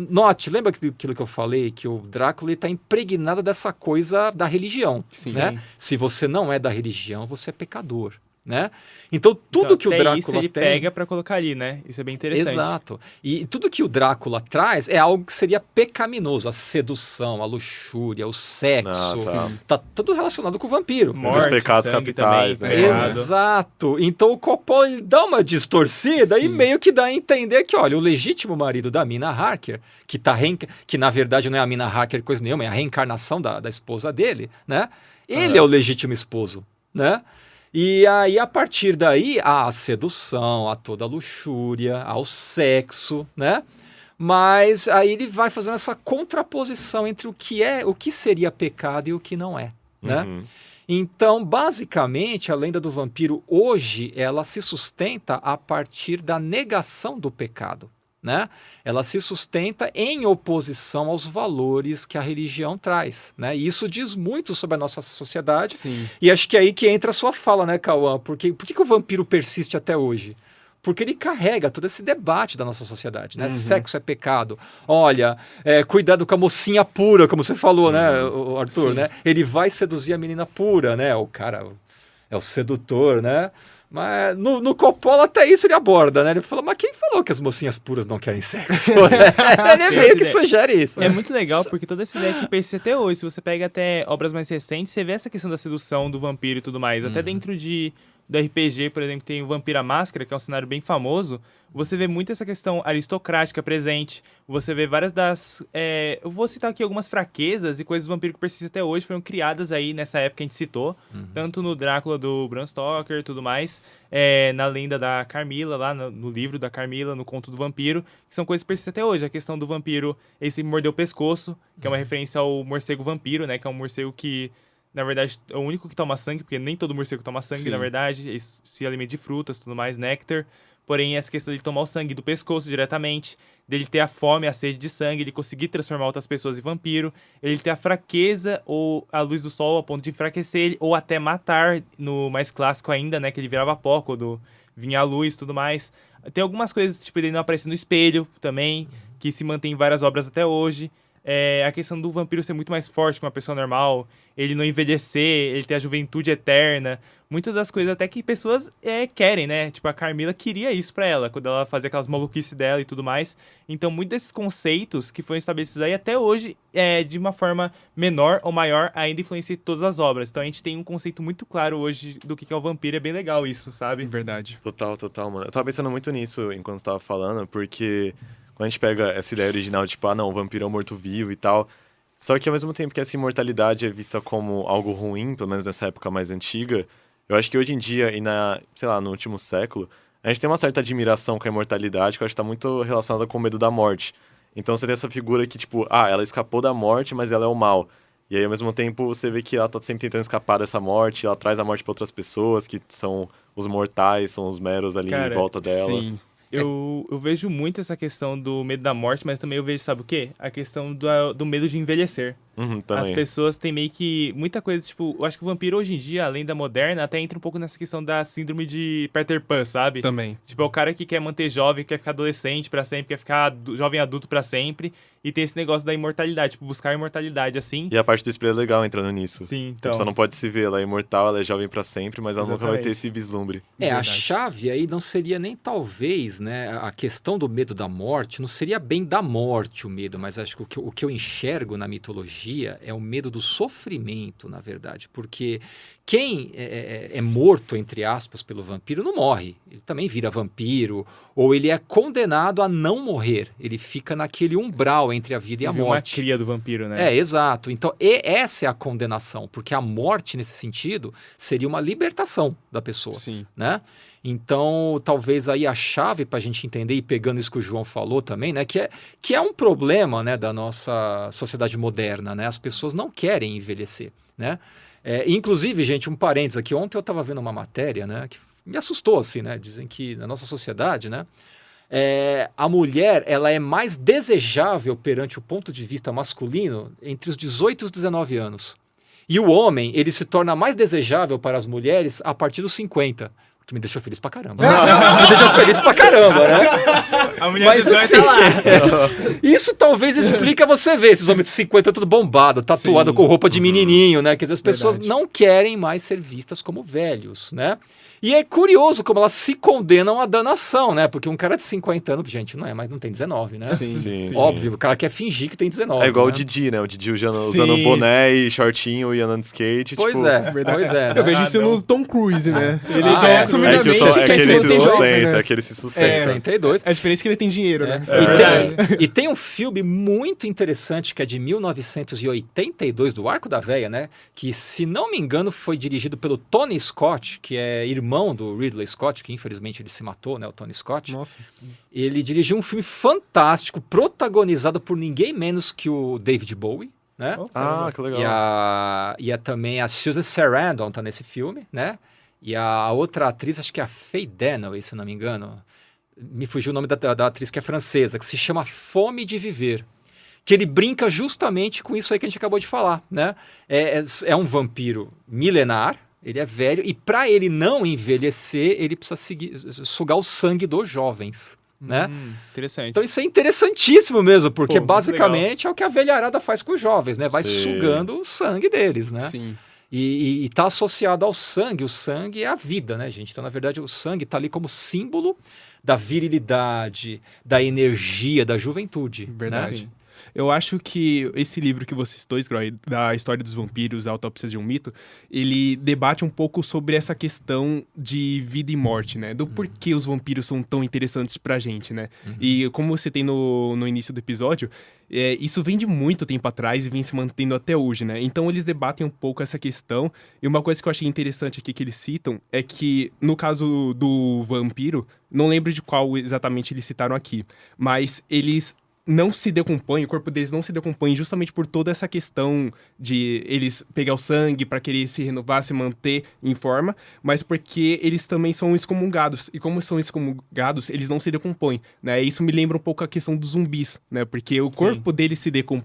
note, lembra aquilo que eu falei, que o Drácula está impregnado dessa coisa da religião. Né? Se você não é da religião, você é pecador. Né? Então tudo que o Drácula isso ele pega pra colocar ali, né? Isso é bem interessante. Exato. E tudo que o Drácula traz é algo que seria pecaminoso, a sedução, a luxúria, o sexo. Tá tudo relacionado com o vampiro. Os pecados capitais, também, né? Exato. Então o Coppola ele dá uma distorcida e meio que dá a entender que, olha, o legítimo marido da Mina Harker, que na verdade não é a Mina Harker coisa nenhuma, é a reencarnação da esposa dele, né? Ele é o legítimo esposo, né? E aí, a partir daí, há a sedução, há toda a luxúria, há o sexo, né? Mas aí ele vai fazendo essa contraposição entre o que seria pecado e o que não é, né? Então, basicamente, a lenda do vampiro hoje, ela se sustenta a partir da negação do pecado. Né? Ela se sustenta em oposição aos valores que a religião traz, né? E isso diz muito sobre a nossa sociedade. E acho que é aí que entra a sua fala, né, Cauã? Por que o vampiro persiste até hoje? Porque ele carrega todo esse debate da nossa sociedade, né? Sexo é pecado. Olha, cuidado com a mocinha pura, como você falou, né, Arthur? Né? Ele vai seduzir a menina pura, né? O cara é o sedutor, né? Mas no Coppola até isso ele aborda, né? Ele fala, mas quem falou que as mocinhas puras não querem sexo? Ele meio que sugere isso. É muito legal, porque toda essa ideia que persiste até hoje, se você pega até obras mais recentes, você vê essa questão da sedução, do vampiro e tudo mais. Até dentro do RPG, por exemplo, tem o Vampiro à Máscara, que é um cenário bem famoso, você vê muito essa questão aristocrática presente, você vê várias das... eu vou citar aqui algumas fraquezas e coisas do vampiro que persistem até hoje, foram criadas aí nessa época que a gente citou, tanto no Drácula do Bram Stoker e tudo mais, na lenda da Carmila, lá no livro da Carmila, no Conto do Vampiro, que são coisas que persistem até hoje. A questão do vampiro, ele sempre mordeu o pescoço, que é uma referência ao morcego vampiro, né, que é um morcego que... Na verdade, é o único que toma sangue, porque nem todo morcego toma sangue, na verdade. Ele se alimenta de frutas, tudo mais, néctar. Porém, essa questão de tomar o sangue do pescoço diretamente, dele ter a fome, a sede de sangue, ele conseguir transformar outras pessoas em vampiro, ele ter a fraqueza ou a luz do sol a ponto de enfraquecer ele, ou até matar, no mais clássico ainda, né, que ele virava pó quando vinha a luz e tudo mais. Tem algumas coisas, tipo, ele não aparecer no espelho também, que se mantém em várias obras até hoje. A questão do vampiro ser muito mais forte que uma pessoa normal, ele não envelhecer, ele ter a juventude eterna, muitas das coisas até que pessoas querem, né? Tipo, a Carmila queria isso pra ela, quando ela fazia aquelas maluquices dela e tudo mais. Então, muitos desses conceitos que foram estabelecidos aí até hoje, de uma forma menor ou maior, ainda influenciam todas as obras. Então, a gente tem um conceito muito claro hoje do que é o vampiro, é bem legal isso, sabe? Verdade. Total, mano. Eu tava pensando muito nisso enquanto você tava falando, porque... Quando a gente pega essa ideia original, tipo, não, o vampiro é um morto-vivo e tal. Só que ao mesmo tempo que essa imortalidade é vista como algo ruim, pelo menos nessa época mais antiga, eu acho que hoje em dia, e no último século, a gente tem uma certa admiração com a imortalidade, que eu acho que tá muito relacionada com o medo da morte. Então você tem essa figura que, tipo, ela escapou da morte, mas ela é o mal. E aí, ao mesmo tempo, você vê que ela tá sempre tentando escapar dessa morte, ela traz a morte pra outras pessoas, que são os mortais, são os meros ali em volta dela. Sim. Eu vejo muito essa questão do medo da morte, mas também eu vejo, sabe o quê? A questão do medo de envelhecer. Também. As pessoas têm meio que muita coisa, tipo, eu acho que o vampiro hoje em dia, além da moderna, até entra um pouco nessa questão da síndrome de Peter Pan, sabe? Também. Tipo, é o cara que quer manter jovem, quer ficar adolescente pra sempre, quer ficar jovem adulto pra sempre, e tem esse negócio da imortalidade, tipo, buscar a imortalidade, assim. E a parte do espelho é legal entrando nisso. Sim, A então. pessoa não pode se ver, ela é imortal, ela é jovem pra sempre, mas ela nunca vai Exatamente. ter esse vislumbre. A chave aí não seria nem talvez, né? A questão do medo da morte, não seria bem da morte o medo, mas acho que o que eu enxergo na mitologia é o medo do sofrimento, na verdade. Porque quem é morto, entre aspas, pelo vampiro, não morre. Ele também vira vampiro, ou ele é condenado a não morrer. Ele fica naquele umbral entre a vida e a morte. Uma cria do vampiro, né? Exato. Então, essa é a condenação, porque a morte, nesse sentido, seria uma libertação da pessoa. Sim. Né? Então, talvez aí a chave para a gente entender, e pegando isso que o João falou também, né, que é um problema, né, da nossa sociedade moderna, né? As pessoas não querem envelhecer, né? Inclusive, gente, um parênteses aqui, ontem eu estava vendo uma matéria, né, que me assustou, assim, né? Dizem que na nossa sociedade, né, a mulher, ela é mais desejável perante o ponto de vista masculino entre os 18 e os 19 anos. E o homem, ele se torna mais desejável para as mulheres a partir dos 50. O que me deixou feliz pra caramba. Me deixou feliz pra caramba, né? A mulher Mas do assim, tá lá. isso talvez explica você ver esses homens de 50 tudo bombado, tatuado com roupa de menininho, né? Quer dizer, as pessoas não querem mais ser vistas como velhos, né? E é curioso como elas se condenam à danação, né? Porque um cara de 50 anos, gente, não tem 19, né? Sim. Óbvio, o cara quer fingir que tem 19. É igual né? o Didi, né? O Didi usando um boné e shortinho e andando de skate. Pois tipo... é, pois é. Eu vejo isso no Tom Cruise, né? Ele Ah, já é. é assumidamente É que ele se 52, sustenta, né? é que ele se sustenta. 62. A diferença é que ele tem dinheiro, né? E tem um filme muito interessante que é de 1982, do Arco da Véia, né? Que, se não me engano, foi dirigido pelo Tony Scott, que é irmão do Ridley Scott, que infelizmente ele se matou, né? O Tony Scott. Nossa. Ele dirigiu um filme fantástico, protagonizado por ninguém menos que o David Bowie, né? Ah, que legal. E também a Susan Sarandon tá nesse filme, né? E a outra atriz, acho que é a Faye Dunaway, se eu não me engano. Me fugiu o nome da atriz, que é francesa, que se chama Fome de Viver. Que ele brinca justamente com isso aí que a gente acabou de falar, né? É um vampiro milenar, ele é velho, e para ele não envelhecer, ele precisa sugar o sangue dos jovens, né? Interessante. Então isso é interessantíssimo mesmo, porque Pô, basicamente é o que a velharada faz com os jovens, né? Vai Sim. sugando o sangue deles, né? Sim. E tá associado ao sangue. O sangue é a vida, né, gente? Então, na verdade, o sangue tá ali como símbolo da virilidade, da energia, da juventude. Verdade. Né? Eu acho que esse livro que você citou, Scroy, da história dos vampiros, Autópsias de um Mito, ele debate um pouco sobre essa questão de vida e morte, né? Do porquê os vampiros são tão interessantes pra gente, né? E como você tem no início do episódio, isso vem de muito tempo atrás e vem se mantendo até hoje, né? Então eles debatem um pouco essa questão. E uma coisa que eu achei interessante aqui que eles citam é que, no caso do vampiro, não lembro de qual exatamente eles citaram aqui, mas eles não se decompõem, o corpo deles não se decompõe justamente por toda essa questão de eles pegar o sangue para querer se renovar, se manter em forma, mas porque eles também são excomungados. E como são excomungados, eles não se decompõem, né? Isso me lembra um pouco a questão dos zumbis, né? Porque o corpo deles se decompõe.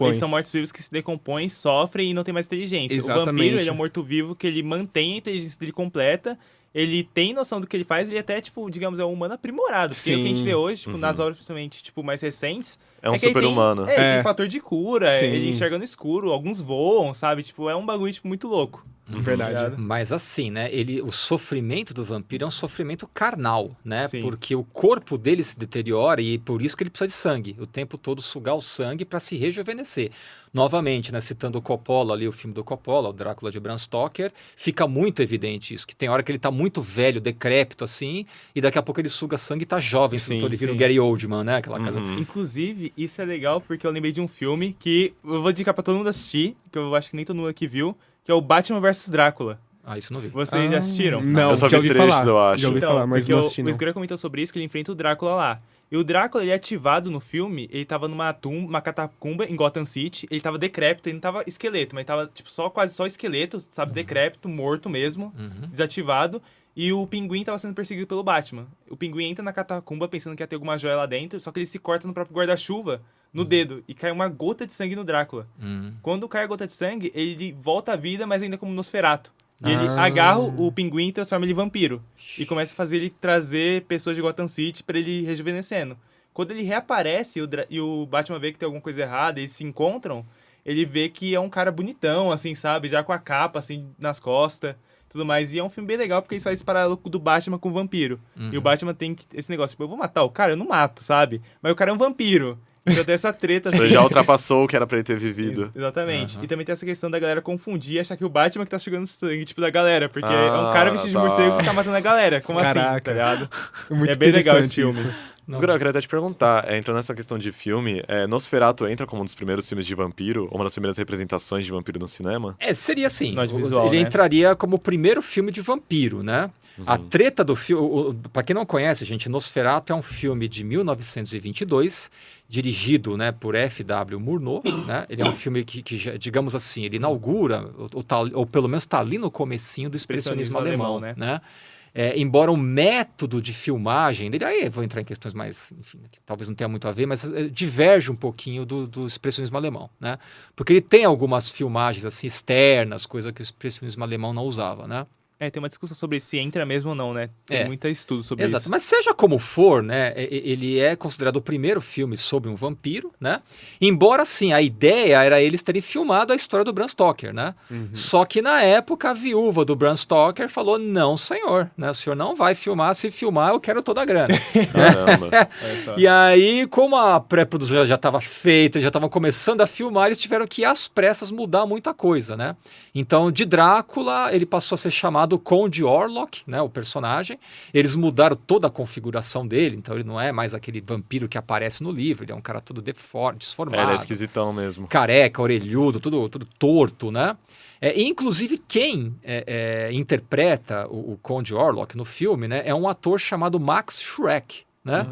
Eles são mortos-vivos que se decompõem, sofrem e não tem mais inteligência. Exatamente. O vampiro, ele é um morto-vivo que ele mantém a inteligência dele completa, ele tem noção do que ele faz, ele até, tipo, digamos, é um humano aprimorado. Porque o que a gente vê hoje, tipo, nas obras, principalmente, tipo, mais recentes... É um que ele super-humano. Ele tem fator de cura, Sim. ele enxerga no escuro, alguns voam, sabe? Tipo, é um bagulho, tipo, muito louco. Verdade. Mas assim, né? O sofrimento do vampiro é um sofrimento carnal, né? Sim. Porque o corpo dele se deteriora e por isso que ele precisa de sangue. O tempo todo sugar o sangue para se rejuvenescer. Novamente, né? Citando o Coppola ali, o filme do Coppola, o Drácula de Bram Stoker, fica muito evidente isso. Que tem hora que ele tá muito velho, decrépito, assim, e daqui a pouco ele suga sangue e tá jovem. Sim, Então ele vira o sim. Gary Oldman, né? Aquela casa. Inclusive, isso é legal porque eu lembrei de um filme que eu vou indicar pra todo mundo assistir, que eu acho que nem todo mundo aqui viu, que é o Batman vs Drácula. Ah, isso não vi. Vocês já assistiram? Não, Eu só vi já ouvi trechos, falar. eu acho. Já ouvi falar, mas porque não assisti, o não. Scrooge comentou sobre isso, que ele enfrenta o Drácula lá. E o Drácula, ele é ativado no filme, ele tava uma catacumba em Gotham City, ele tava decrépito, ele não tava esqueleto, mas tava tipo, quase só esqueleto, sabe, decrépito, morto mesmo, desativado, e o Pinguim tava sendo perseguido pelo Batman. O Pinguim entra na catacumba pensando que ia ter alguma joia lá dentro, só que ele se corta no próprio guarda-chuva, no dedo, e cai uma gota de sangue no Drácula. Quando cai a gota de sangue, ele volta à vida, mas ainda como Nosferatu. E ele agarra o Pinguim e transforma ele em vampiro. E começa a fazer ele trazer pessoas de Gotham City pra ele ir rejuvenescendo. Quando ele reaparece e o Batman vê que tem alguma coisa errada, eles se encontram, ele vê que é um cara bonitão, assim, sabe? Já com a capa, assim, nas costas, tudo mais. E é um filme bem legal porque eles fazem esse paralelo do Batman com o vampiro. E o Batman tem esse negócio, tipo, eu vou matar o cara? Eu não mato, sabe? Mas o cara é um vampiro. Então tem essa treta, assim. Você já ultrapassou o que era pra ele ter vivido. Exatamente. E também tem essa questão da galera confundir e achar que o Batman que tá sugando sangue, tipo, da galera. Porque é um cara vestido de morcego que tá matando a galera. Como assim? Caraca. Tá ligado? Muito É bem legal esse interessante filme. isso. Não. Eu queria até te perguntar, entrando nessa questão de filme, Nosferatu entra como um dos primeiros filmes de vampiro, uma das primeiras representações de vampiro no cinema? Seria assim. No audiovisual, Ele né? entraria como o primeiro filme de vampiro, né? A treta do filme... Pra quem não conhece, gente, Nosferatu é um filme de 1922, dirigido, né, por F.W. Murnau, né? Ele é um filme que já, digamos assim, ele inaugura, ou pelo menos está ali no comecinho do expressionismo alemão, né? Embora o método de filmagem dele, aí eu vou entrar em questões mais, enfim, que talvez não tenha muito a ver, mas diverge um pouquinho do expressionismo alemão, né? Porque ele tem algumas filmagens assim externas, coisa que o expressionismo alemão não usava, né? Tem uma discussão sobre se entra mesmo ou não, né? Tem muito estudo sobre Exato, isso. mas seja como for, né, ele é considerado o primeiro filme sobre um vampiro, né? Embora, sim, a ideia era eles terem filmado a história do Bram Stoker, né? Só que na época a viúva do Bram Stoker falou, não, senhor, né? O senhor não vai filmar, se filmar eu quero toda a grana. Caramba. Olha só. E aí, como a pré-produção já estava feita, já estavam começando a filmar, eles tiveram que, às pressas, mudar muita coisa, né? Então, de Drácula, ele passou a ser chamado Conde Orlok, né, o personagem. Eles mudaram toda a configuração dele, então ele não é mais aquele vampiro que aparece no livro, ele é um cara todo desformado. Ele é esquisitão mesmo. Careca, orelhudo, tudo torto, né? E, inclusive, quem interpreta o Conde Orlok no filme, né, é um ator chamado Max Schreck, né?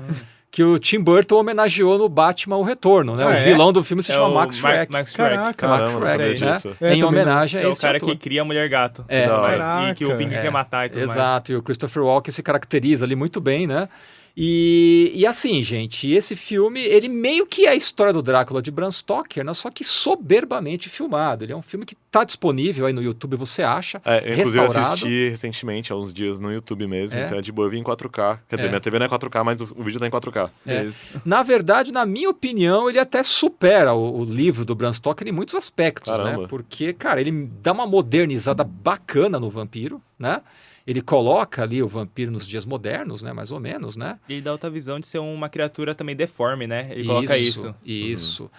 Que o Tim Burton homenageou no Batman O Retorno, né? O vilão do filme se chama Max Schreck. Max Schreck. Caraca. Caramba, não Max sabia Schreck, né? disso. Em homenagem a É o esse cara ator. que cria a Mulher Gato. É, Da hora. E que o Pink quer matar e tudo mais. Exato, e o Christopher Walken se caracteriza ali muito bem, né? E assim, gente, esse filme, ele meio que é a história do Drácula de Bram Stoker, né? Só que soberbamente filmado. Ele é um filme que tá disponível aí no YouTube, você acha, Eu, inclusive, restaurado. assisti recentemente, há uns dias, no YouTube mesmo. É. Então é de boa, eu vi em 4K. Quer dizer, minha TV não é 4K, mas o vídeo tá em 4K. Na verdade, na minha opinião, ele até supera o livro do Bram Stoker em muitos aspectos, Caramba. né? Porque, cara, ele dá uma modernizada bacana no vampiro, né? Ele coloca ali o vampiro nos dias modernos, né? Mais ou menos, né? E ele dá outra visão de ser uma criatura também deforme, né? Ele coloca isso. Isso.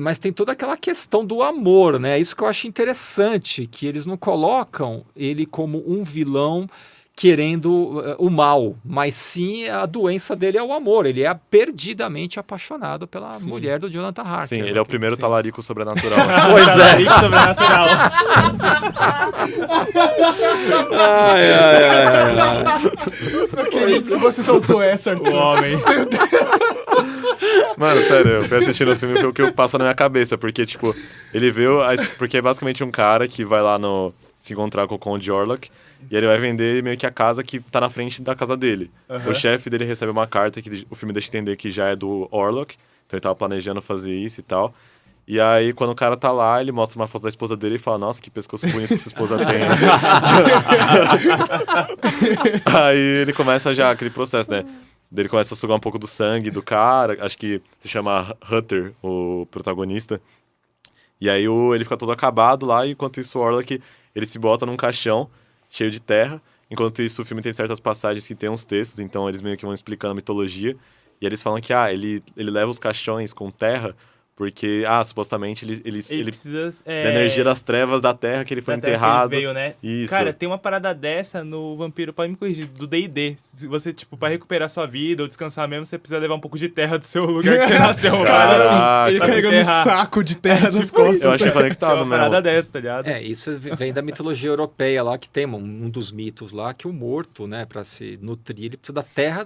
Mas tem toda aquela questão do amor, né? Isso que eu acho interessante, que eles não colocam ele como um vilão querendo o mal, mas sim a doença dele é o amor. Ele é perdidamente apaixonado pela mulher do Jonathan Harker. Sim, ele né? é o primeiro Sim. talarico sobrenatural. Pois é. Talarico sobrenatural. Eu acredito que você soltou essa, O Arthur. homem. Mano, sério, eu fui assistindo o filme o que passa na minha cabeça, porque, tipo, ele viu... Porque é basicamente um cara que vai lá se encontrar com o Conde Orlok, e ele vai vender meio que a casa que tá na frente da casa dele. O chefe dele recebe uma carta que o filme deixa entender que já é do Orlok, então ele tava planejando fazer isso e tal. E aí, quando o cara tá lá, ele mostra uma foto da esposa dele e fala, nossa, que pescoço bonito que essa esposa tem. Aí ele começa já aquele processo, né? Ele começa a sugar um pouco do sangue do cara, acho que se chama Hutter, o protagonista. E aí ele fica todo acabado lá, e enquanto isso o Orlok, ele se bota num caixão cheio de terra. Enquanto isso, o filme tem certas passagens que tem uns textos, então eles meio que vão explicando a mitologia. E eles falam que, ele leva os caixões com terra, porque, supostamente ele precisa... da energia das trevas da terra que ele foi da terra que enterrado. ele veio, né? Isso. Cara, tem uma parada dessa no Vampiro, pode me corrigir, do D&D. Se você, tipo, pra recuperar sua vida ou descansar mesmo, você precisa levar um pouco de terra do seu lugar que você nasceu. Caraca. Ele Pra se carregando um enterrar. saco de terra nas tipo costas. Eu achei Tem conectado uma mesmo. parada dessa, tá ligado? Isso vem da mitologia europeia lá, que tem um dos mitos lá, que o morto, né, para se nutrir, ele precisa da terra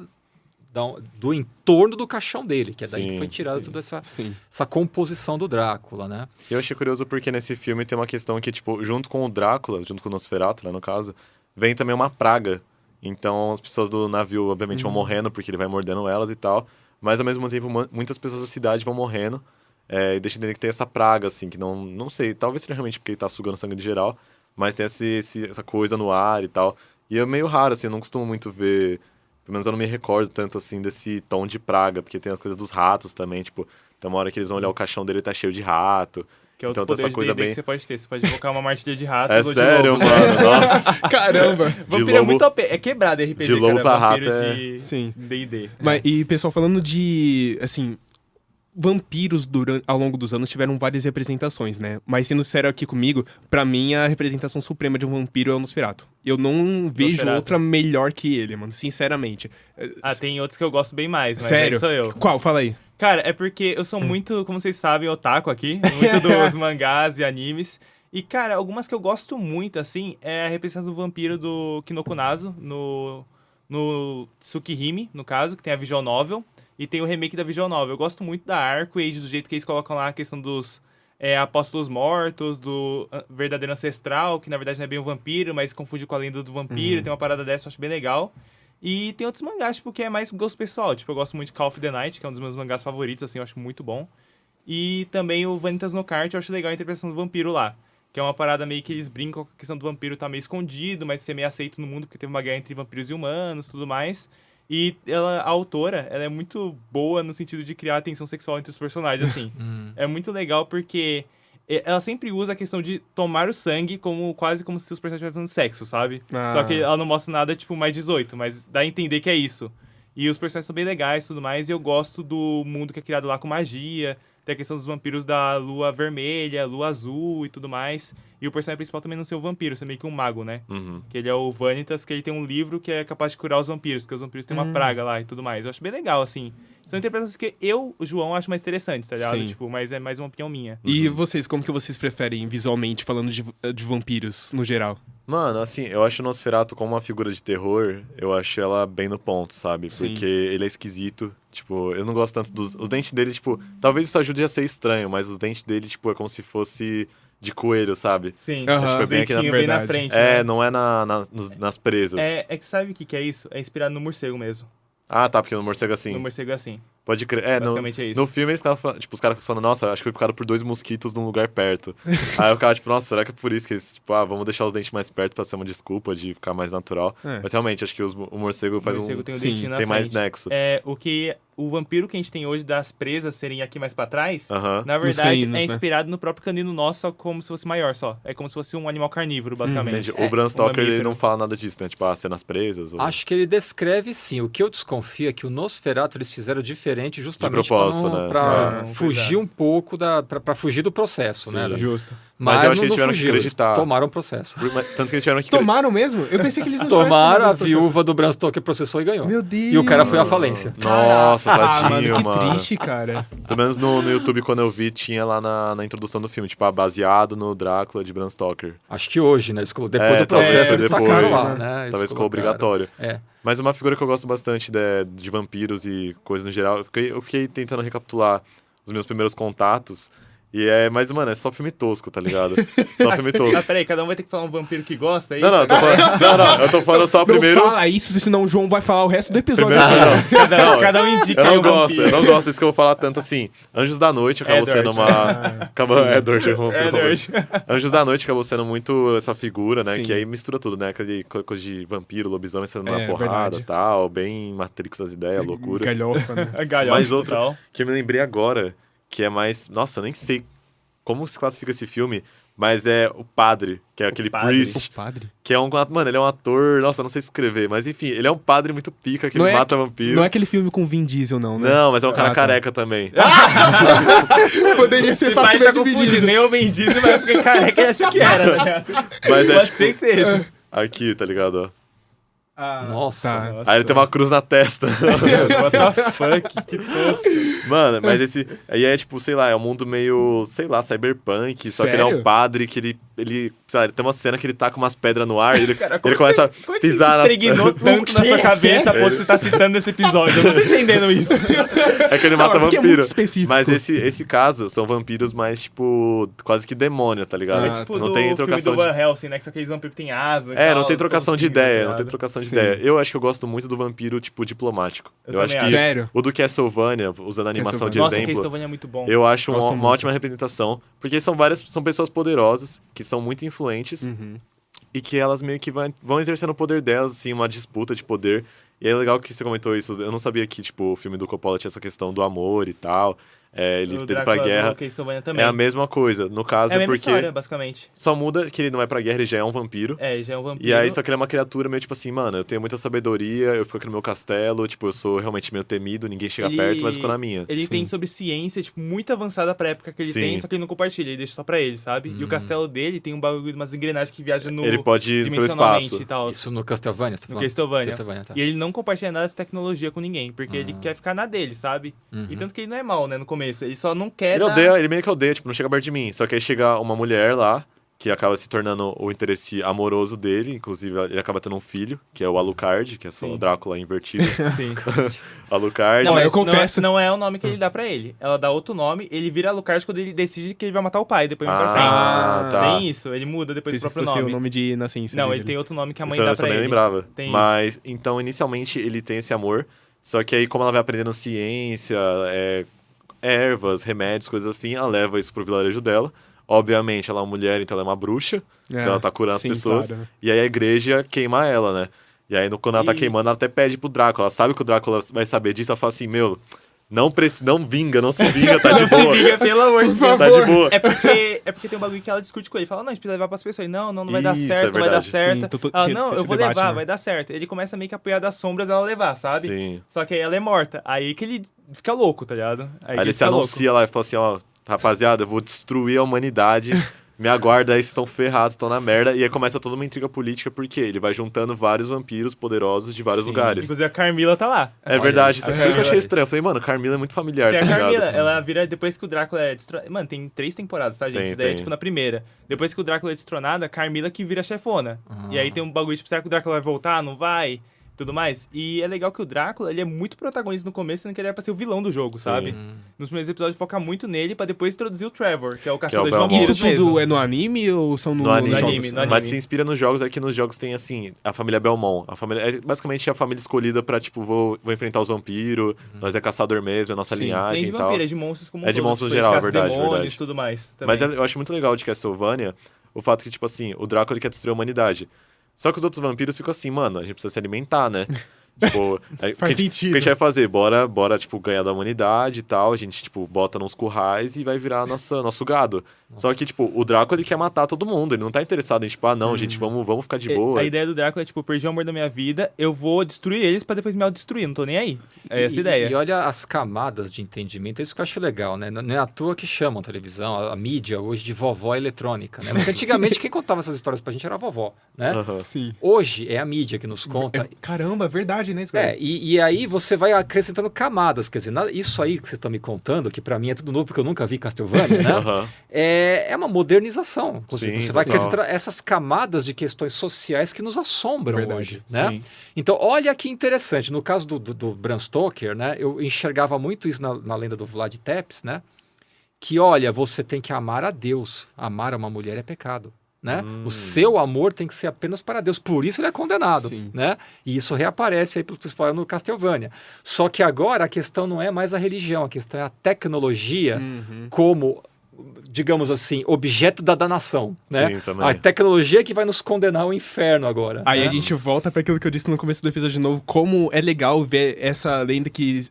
do entorno do caixão dele, que é daí que foi tirada toda essa composição do Drácula, né? Eu achei curioso porque nesse filme tem uma questão que, tipo, junto com o Drácula, junto com o Nosferatu, né, no caso, vem também uma praga. Então as pessoas do navio, obviamente, vão morrendo porque ele vai mordendo elas e tal. Mas, ao mesmo tempo, muitas pessoas da cidade vão morrendo. E deixa entender que tem essa praga, assim, que não sei, talvez seja realmente porque ele tá sugando sangue de geral, mas tem essa coisa no ar e tal. E é meio raro, assim, eu não costumo muito ver... Pelo menos eu não me recordo tanto, assim, desse tom de praga, porque tem as coisas dos ratos também, tipo... Tem uma hora que eles vão olhar o caixão dele, tá cheio de rato. Que é outro então tem poder essa de coisa D&D bem... que você pode ter. Você pode invocar uma martilha de rato É ou de sério, lobos. mano, nossa. Caramba! Vampiro é lobo- muito OP. É quebrado RPG, de lobo cara. pra Vampiro rato de Sim. D&D. Mas, e pessoal, falando de, assim, vampiros ao longo dos anos tiveram várias representações, né? Mas sendo sério aqui comigo, pra mim a representação suprema de um vampiro é o Nosferatu. Eu não vejo Nosferatu. outra melhor que ele, mano, sinceramente. Tem outros que eu gosto bem mais, mas Sério? aí sou eu. Qual? Fala aí. Cara, é porque eu sou muito, como vocês sabem, otaku aqui. Muito dos mangás e animes. E, cara, algumas que eu gosto muito, assim, é a representação do vampiro do Kinoko Nazo, no Tsukihime, no caso, que tem a Visual Novel. E tem o remake da Visual Novel. Eu gosto muito da Arcade, do jeito que eles colocam lá a questão dos apóstolos mortos, do verdadeiro ancestral, que na verdade não é bem um vampiro, mas confunde com a lenda do vampiro. Tem uma parada dessa, eu acho bem legal. E tem outros mangás, tipo, que é mais gosto pessoal. Tipo, eu gosto muito de Call of the Night, que é um dos meus mangás favoritos, assim, eu acho muito bom. E também o Vanitas no Kart, eu acho legal a interpretação do vampiro lá. Que é uma parada meio que eles brincam com a questão do vampiro tá meio escondido, mas ser meio aceito no mundo, porque teve uma guerra entre vampiros e humanos, tudo mais. E a autora, ela é muito boa no sentido de criar a tensão sexual entre os personagens, assim. É muito legal porque ela sempre usa a questão de tomar o sangue quase como se os personagens estivessem fazendo sexo, sabe? Só que ela não mostra nada, tipo, mais 18, mas dá a entender que é isso. E os personagens são bem legais e tudo mais, e eu gosto do mundo que é criado lá com magia. Tem a questão dos vampiros da lua vermelha, lua azul e tudo mais. E o personagem principal também não ser um vampiro, ser meio que um mago, né? Que ele é o Vanitas, que ele tem um livro que é capaz de curar os vampiros, porque os vampiros têm uma praga lá e tudo mais. Eu acho bem legal, assim. São interpretações que eu, João, acho mais interessantes, tá ligado? Sim. Tipo, mas é mais uma opinião minha. E vocês, como que vocês preferem visualmente, falando de vampiros no geral? Mano, assim, eu acho o Nosferatu como uma figura de terror, eu acho ela bem no ponto, sabe? Sim. Porque ele é esquisito, tipo, eu não gosto tanto dos... Os dentes dele, tipo, talvez isso ajude a ser estranho, mas os dentes dele, tipo, é como se fosse de coelho, sabe? Sim, Aham. Acho que foi bem aqui na dentinho bem na verdade. frente, É, né? não é nas presas. É que sabe o que é isso? É inspirado no morcego mesmo. Ah, tá, porque no morcego é assim. No morcego é assim. Pode crer. É, Basicamente é isso. no filme, os caras falando, nossa, acho que foi picado por 2 mosquitos num lugar perto. Aí eu ficava tipo, nossa, será que é por isso que eles, tipo, vamos deixar os dentes mais perto pra ser uma desculpa de ficar mais natural? É. Mas realmente, acho que o morcego faz O morcego tem o Sim, dentinho na tem mais frente. nexo. O vampiro que a gente tem hoje das presas serem aqui mais pra trás, Aham. na Nos verdade, caninos, é né? inspirado no próprio canino nosso, só como se fosse maior, só. É como se fosse um animal carnívoro, basicamente. Entendi. O Bram Stoker, ele mamífero. não fala nada disso, né? Tipo, cenas presas. Ou... Acho que ele descreve sim. O que eu desconfio é que o Nosferatu eles fizeram diferente justamente De propósito, né? pra É. fugir um pouco pra fugir do processo, Sim. né? Justo. Mas eu acho que eles não tiveram que fugiram, eles acreditar. Tomaram o processo. Tanto que eles tiveram que... Tomaram mesmo? Eu pensei que eles não Tomaram, tivessem a tomado o processo. viúva do Bram Stoker processou e ganhou. Meu Deus. E o cara foi à falência. Nossa, Ah, tadinho, mano, que triste, cara. Pelo menos no YouTube, quando eu vi, tinha lá na introdução do filme, tipo, baseado no Drácula de Bram Stoker. Acho que hoje, né? Depois do talvez processo, foi eles depois, tacaram lá, né? né? Eles Talvez ficou colocaram. obrigatório. É. Mas uma figura que eu gosto bastante de vampiros e coisas no geral, eu fiquei tentando recapitular os meus primeiros contatos. Mas, mano, é só filme tosco, tá ligado? Só filme tosco. Ah, peraí, cada um vai ter que falar um vampiro que gosta, é Não, isso? eu tô falando só o Não primeiro. fala isso, senão o João vai falar o resto do episódio. Primeiro- Cada um indica Eu aí não um gosto, vampiro. eu não gosto disso que eu vou falar tanto assim. Anjos da Noite acabou Edward. sendo uma. Edward. Anjos da Noite acabou sendo muito essa figura, né? Sim. Que aí mistura tudo, né? Aquele coisa de vampiro, lobisomem sendo na É, porrada e verdade. tal. Bem Matrix das ideias, loucura. Galhofa, né? A galhofa Mas outro total. que eu me lembrei agora, que é mais. Nossa, eu nem sei como se classifica esse filme, mas é o padre, que é aquele Padre. priest, O padre. que é um. Mano, ele é um ator. Nossa, eu não sei escrever, mas enfim, ele é um padre muito pica, que Não ele é- mata vampiro. Não é aquele filme com Vin Diesel, não, né? Não, mas é um cara Ah, tá. careca também. Poderia ser Esse pai tá facilmente Vin confundindo, Diesel. nem o Ben Diesel, mas porque careca ele achou que era, tá ligado? Mas é Pode tipo, ser que seja. aqui, tá ligado? Ó. Nossa. Tá. Aí ele tem uma cruz na testa. What the fuck, que tosco. Mano, mas esse. Aí é tipo, sei lá, é um mundo meio, sei lá, cyberpunk. Só que ele é um Sério? padre que ele. Sei lá, ele tem uma cena que ele tá com umas pedras no ar e ele, Cara, ele começa Como a é que pisar você nas se impregnou tanto na quê? sua cabeça a ponto de você tá citando esse episódio? Eu não tô entendendo isso. É que ele Não, mata é porque é vampiro. muito específico. Mas esse caso são vampiros mais, tipo, quase que demônio, tá ligado? Ah, É tipo não do tem filme trocação do de. Van Helsing, né? Que são aqueles vampiros que tem asa e É, tal, não tem eles trocação são de cinza, ideia, tá não tem ligado? trocação de Sim. ideia. Eu acho que eu gosto muito do vampiro, tipo, diplomático. Eu Eu acho também que acho. Sério? o do Castlevania, usando a animação de Nossa, exemplo, Castlevania é muito bom. eu acho Gosto uma muito. ótima representação, porque são pessoas poderosas, que são muito influentes, e que elas meio que vão exercendo o poder delas, assim, uma disputa de poder. E é legal que você comentou isso, eu não sabia que, tipo, o filme do Coppola tinha essa questão do amor e tal. ele O ter ido pra Drácula guerra. do Castlevania também. É a mesma coisa. No caso, É a mesma porque história, basicamente. só muda que ele não vai pra guerra, ele já é um vampiro. Já é um vampiro. E aí, só que ele é uma criatura meio tipo assim, mano, eu tenho muita sabedoria, eu fico aqui no meu castelo, tipo, eu sou realmente meio temido, ninguém chega perto, mas eu fico na minha. Ele tem sobre ciência, tipo, muito avançada pra época que ele Sim. tem, só que ele não compartilha, ele deixa só pra ele, sabe? E o castelo dele tem um bagulho, umas engrenagens que viajam no Ele pode ir pelo dimensionalmente espaço. e tal. Isso no Castlevania, você tá No falando? Castlevania. Castlevania, tá. E ele não compartilha nada dessa tecnologia com ninguém, porque ele quer ficar na dele, sabe? E tanto que ele não é mal, né, no começo. Ele só não quer Ele meio que odeia, tipo, não chega perto de mim. Só que aí chega uma mulher lá, que acaba se tornando o interesse amoroso dele, inclusive ele acaba tendo um filho, que é o Alucard, que é só o Drácula invertido. Sim. Alucard. Não, mas eu confesso. Não é o nome que ele dá pra ele. Ela dá outro nome, ele vira Alucard quando ele decide que ele vai matar o pai, depois vai pra frente. Ah, tá. Tem isso, ele muda depois do Pensei que próprio fosse nome. o nome de nascença. Não, dele. ele tem outro nome que a mãe Isso eu dá pra também ele. lembrava. Tem Mas, então, inicialmente, ele tem esse amor, só que aí, como ela vai aprendendo ciência, ervas, remédios, coisas assim, ela leva isso pro vilarejo dela. Obviamente, ela é uma mulher, então ela é uma bruxa, ela tá curando sim, as pessoas. claro. E aí a igreja queima ela, né? E aí, quando ela tá queimando, ela até pede pro Drácula. Ela sabe que o Drácula vai saber disso, ela fala assim, meu, não vinga, não se vinga, tá de boa. Liga, pelo amor de Deus. Tá de boa. É porque tem um bagulho que ela discute com ele. Fala, não, a gente precisa levar pras pessoas. Ele, não vai dar Isso, certo, é não vai dar verdade. certo. Sim, Ela, não, esse eu vou debate, levar, né? vai dar certo. Ele começa meio que a apoiar das sombras ela levar, sabe? Sim. Só que aí ela é morta. Aí que ele fica louco, tá ligado? Aí ele se anuncia lá e fala assim, ó, rapaziada, eu vou destruir a humanidade. Me aguarda aí, vocês estão ferrados, estão na merda. E aí começa toda uma intriga política, porque ele vai juntando vários vampiros poderosos de vários lugares. Inclusive a Carmila tá lá. É verdade. isso. Por isso que eu achei estranho. Eu falei, mano, Carmila é muito familiar, Tem tá a ligado? Carmila, ela vira depois que o Drácula é destronado. Mano, tem 3 temporadas, tá, gente? Tem, Isso daí é tem. tipo na primeira. Depois que o Drácula é destronado, a Carmila que vira chefona. E aí tem um bagulho, tipo, será que o Drácula vai voltar? Não vai? Tudo mais. E é legal que o Drácula, ele é muito protagonista no começo, sendo que ele era pra ser o vilão do jogo, sabe? Nos primeiros episódios foca muito nele, pra depois introduzir o Trevor, que é o caçador de Belmont. vampiros Isso tudo mesmo. é no anime ou são No anime. nos No jogos? anime, no anime. Mas se inspira nos jogos, é que nos jogos tem, assim, a família Belmont. A família, é basicamente a família escolhida pra, tipo, vou enfrentar os vampiros, nós é caçador mesmo, é nossa Sim. linhagem Nem de e tal. vampiro, é de monstros como É de todos, monstros tipo, no geral, eles caçam verdade, demônios, verdade. tudo mais. Mas também. eu acho muito legal de Castlevania o fato que, tipo assim, o Drácula ele quer destruir a humanidade. Só que os outros vampiros ficam assim, mano, a gente precisa se alimentar, né? Tipo, Faz o que sentido. a gente vai fazer? Bora, tipo, ganhar da humanidade e tal. A gente, tipo, bota nos currais e vai virar nosso gado. Só que, tipo, o Drácula, ele quer matar todo mundo. Ele não tá interessado em, tipo, não, gente, vamos ficar de boa. A ideia do Drácula é, tipo, perdi o amor da minha vida, eu vou destruir eles pra depois me autodestruir, não tô nem aí. É essa a ideia. E olha as camadas de entendimento, é isso que eu acho legal, né? Não é à toa que chamam a televisão, a mídia hoje de vovó eletrônica, né? Porque antigamente quem contava essas histórias pra gente era a vovó, né? Aham. Sim. Hoje é a mídia que nos conta. Caramba, é verdade, né? Square? E aí você vai acrescentando camadas, quer dizer, isso aí que vocês estão me contando, que pra mim é tudo novo porque eu nunca vi Castlevania, né? Aham. É uma modernização. Sim, Você vai total. acrescentar essas camadas de questões sociais que nos assombram Verdade, hoje, né? sim. Então, olha que interessante. No caso do Bram Stoker, né? Eu enxergava muito isso na lenda do Vlad Tepes, né? Que, olha, você tem que amar a Deus. Amar uma mulher é pecado. Né? O seu amor tem que ser apenas para Deus, por isso ele é condenado, Sim. né? E isso reaparece aí pelo que vocês falaram no Castlevania. Só que agora a questão não é mais a religião, a questão é a tecnologia como, digamos assim, objeto da danação, né? Sim, também. A tecnologia que vai nos condenar ao inferno agora. Aí né? a gente volta para aquilo que eu disse no começo do episódio de novo, como é legal ver essa lenda que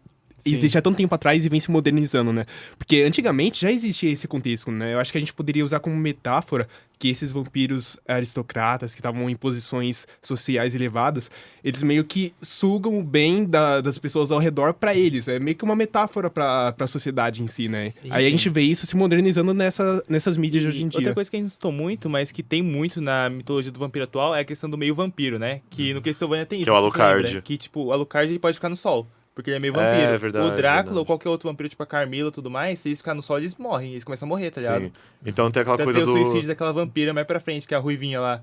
existe há tanto tempo atrás e vem se modernizando, né? Porque antigamente já existia esse contexto, né? Eu acho que a gente poderia usar como metáfora que esses vampiros aristocratas que estavam em posições sociais elevadas, eles meio que sugam o bem das pessoas ao redor pra eles. É meio que uma metáfora pra sociedade em si, né? Sim, Aí a sim. gente vê isso se modernizando nessas mídias de hoje em dia. Outra coisa que a gente não citou muito, mas que tem muito na mitologia do vampiro atual é a questão do meio vampiro, né? Que no Castlevania tem isso. Que é o você se Alucard. lembra? Que, tipo, o Alucard ele pode ficar no sol. Porque ele é meio É, vampiro. verdade, O Drácula verdade. ou qualquer outro vampiro, tipo a Carmila e tudo mais, se eles ficarem no sol, eles morrem. Eles começam a morrer, tá ligado? Sim. Então tem aquela Até coisa tem o do... suicídio daquela vampira mais pra frente, que é a ruivinha lá.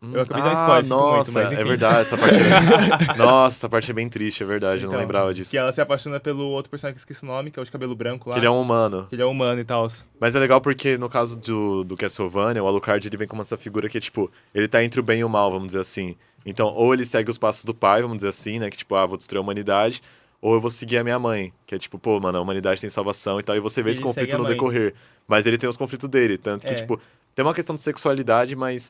Eu acabei de dar um spoiler, sinto nossa, muito, mas enfim. é verdade, essa parte nossa, essa parte é bem triste, é verdade, eu não Então, lembrava disso. Que ela se apaixona pelo outro personagem que eu esqueci o nome, que é o de cabelo branco lá. Que ele é um humano. Que ele é humano e tal. Mas é legal porque, no caso do Castlevania, o Alucard, ele vem como essa figura que, tipo, ele tá entre o bem e o mal, vamos dizer assim. Então, ou ele segue os passos do pai, vamos dizer assim, né, que, tipo, vou destruir a humanidade, ou eu vou seguir a minha mãe, que é tipo, pô, mano, a humanidade tem salvação e tal, e você vê esse Ele conflito segue a no mãe. decorrer. Mas ele tem os conflitos dele, tanto que, É. tipo, tem uma questão de sexualidade, mas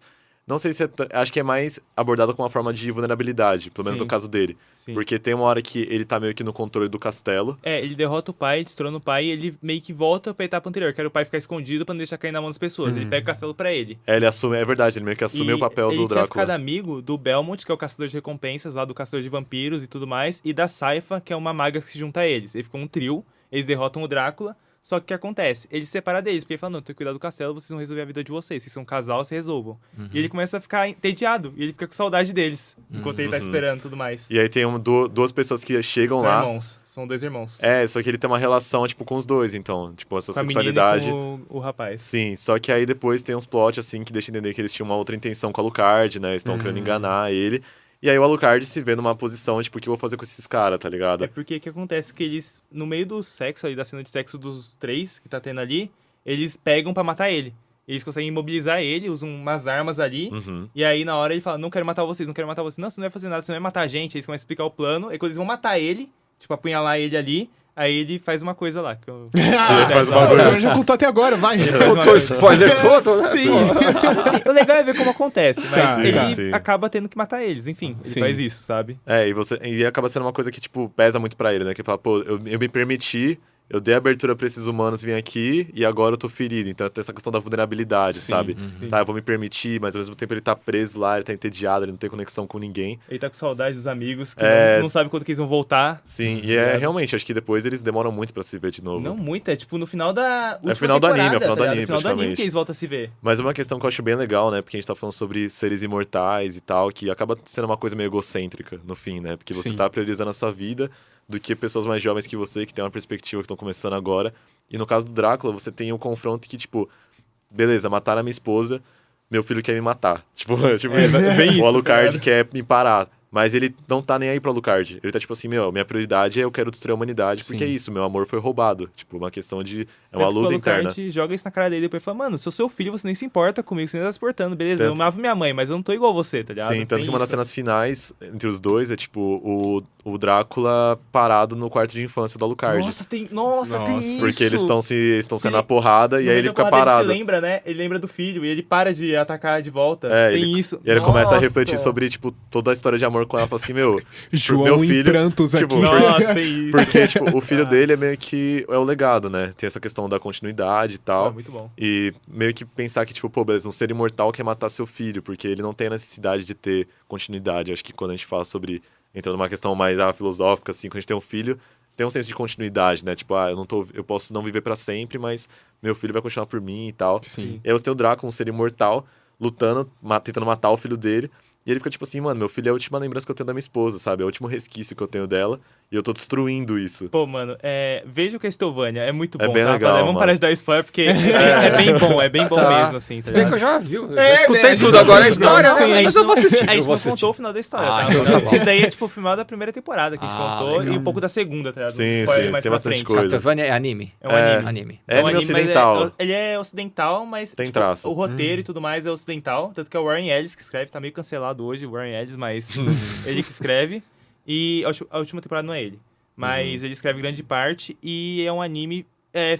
Não sei se acho que é mais abordado com uma forma de vulnerabilidade, pelo menos Sim. no caso dele. Sim. Porque tem uma hora que ele tá meio que no controle do castelo. Ele derrota o pai, destrona o pai e ele meio que volta pra etapa anterior, que era o pai ficar escondido pra não deixar cair na mão das pessoas. Ele pega o castelo pra ele. Ele assume, é verdade, ele meio que assume o papel do Ele tinha ficado Drácula. amigo do Belmont, que é o caçador de recompensas, lá do caçador de vampiros e tudo mais, e da Saifa, que é uma maga que se junta a eles. Ele ficou um trio, eles derrotam o Drácula, só que o que acontece? Ele se separa deles, porque ele fala, não, tem que cuidar do castelo, vocês vão resolver a vida de vocês são um casal, se resolvam. E ele começa a ficar entediado, e ele fica com saudade deles, enquanto ele tá esperando e tudo mais. E aí tem duas pessoas que chegam São lá. irmãos, são 2 irmãos. Só que ele tem uma relação, tipo, com os dois, então. Tipo, essa Com a menina sexualidade. e com o rapaz. Sim, só que aí depois tem uns plot, assim, que deixa entender que eles tinham uma outra intenção com o Alucard, né? Estão querendo enganar ele. E aí o Alucard se vê numa posição, tipo, o que eu vou fazer com esses caras, tá ligado? É porque o que acontece que eles, no meio do sexo ali, da cena de sexo dos 3 que tá tendo ali, eles pegam pra matar ele. Eles conseguem imobilizar ele, usam umas armas ali, e aí na hora ele fala, não quero matar vocês, não quero matar vocês. Não, você não vai fazer nada, você não vai matar a gente. Eles começam a explicar o plano, e quando eles vão matar ele, tipo, apunhalar ele ali, aí ele faz uma coisa lá. Que eu... Você faz uma Não, coisa. já contou até agora, vai. Contou spoiler todo, né? Sim. O legal é ver como acontece, mas Sim, ele sim. acaba tendo que matar eles, enfim, ele Sim. faz isso, sabe? E acaba sendo uma coisa que, tipo, pesa muito pra ele, né? Que ele fala, pô, eu me permiti, eu dei abertura pra esses humanos virem aqui e agora eu tô ferido. Então tem essa questão da vulnerabilidade, sabe? sim. Tá, eu vou me permitir, mas ao mesmo tempo ele tá preso lá, ele tá entediado, ele não tem conexão com ninguém. Ele tá com saudade dos amigos, que não sabe quando que eles vão voltar. Sim, e realmente, acho que depois eles demoram muito pra se ver de novo. Não muito, é tipo no final da última final do anime, é o final do temporada, anime, no final do anime praticamente. que eles voltam a se ver. Mas é uma questão que eu acho bem legal, né? Porque a gente tá falando sobre seres imortais e tal, que acaba sendo uma coisa meio egocêntrica no fim, né? Porque você Sim. tá priorizando a sua vida do que pessoas mais jovens que você, que tem uma perspectiva, que estão começando agora. E no caso do Drácula, você tem um confronto que, tipo, beleza, mataram a minha esposa, meu filho quer me matar. Tipo bem isso, o Alucard cara. quer me parar. Mas ele não tá nem aí pro Alucard. Ele tá tipo assim, minha prioridade é eu quero destruir a humanidade, porque é isso, meu amor foi roubado. Tipo, uma questão de... É uma luta interna. A gente joga isso na cara dele e depois fala, mano, sou seu filho, você nem se importa comigo, você nem tá se importando, beleza, eu Tanto- amava minha mãe, mas eu não tô igual você, tá ligado? Sim, tanto Tem que uma das isso. cenas finais entre os dois é, tipo, o Drácula parado no quarto de infância do Alucard. Nossa, tem isso! Porque eles estão sendo na Ele- porrada e No aí meio ele da fica porrada parado. Ele se lembra, né? Ele lembra do filho e ele para de atacar de volta. Tem ele, isso. E ele começa a Nossa! refletir sobre, tipo, toda a história de amor com ela. Fala assim, meu João meu em filho, prantos tipo, aqui. Nossa, tem isso. porque, tipo, o filho dele é meio que é o legado, né? Tem essa questão da continuidade e tal. Muito bom. E meio que pensar que, tipo, pô, beleza, um ser imortal quer matar seu filho, porque ele não tem a necessidade de ter continuidade. Acho que quando a gente fala sobre, entrando numa questão mais filosófica, assim, quando a gente tem um filho, tem um senso de continuidade, né? Tipo, eu posso não viver pra sempre, mas meu filho vai continuar por mim e tal. Sim. E aí você tem o Drácula, um ser imortal, lutando, tentando matar o filho dele. E ele fica tipo assim, mano, meu filho é a última lembrança que eu tenho da minha esposa, sabe? É o último resquício que eu tenho dela. E eu tô destruindo isso. Pô, mano, veja o Castlevania, é muito bom, É bem tá? legal, Vamos mano. parar de dar spoiler, porque é bem bom Tá. mesmo, assim, tá Se bem que ligado? eu já vi. Eu já escutei tudo agora a história, Sim, né? Mas eu vou assistir. A eu gente vou não assistir. contou o final da história, Ah, tá? então tá bom. Esse daí é tipo o final da primeira temporada que a gente Ah, contou legal. e um pouco da segunda, tá ligado? Sim, Spoiler sim, mais tem pra bastante frente. coisa. Castlevania é anime. É um anime. Anime. É anime mas ocidental. ele é ocidental, mas Tem tipo, traço. o roteiro e tudo mais é ocidental. Tanto que é o Warren Ellis que escreve, tá meio cancelado hoje o Warren Ellis, mas ele que escreve. E a última temporada não é ele. Mas ele escreve grande parte e é um anime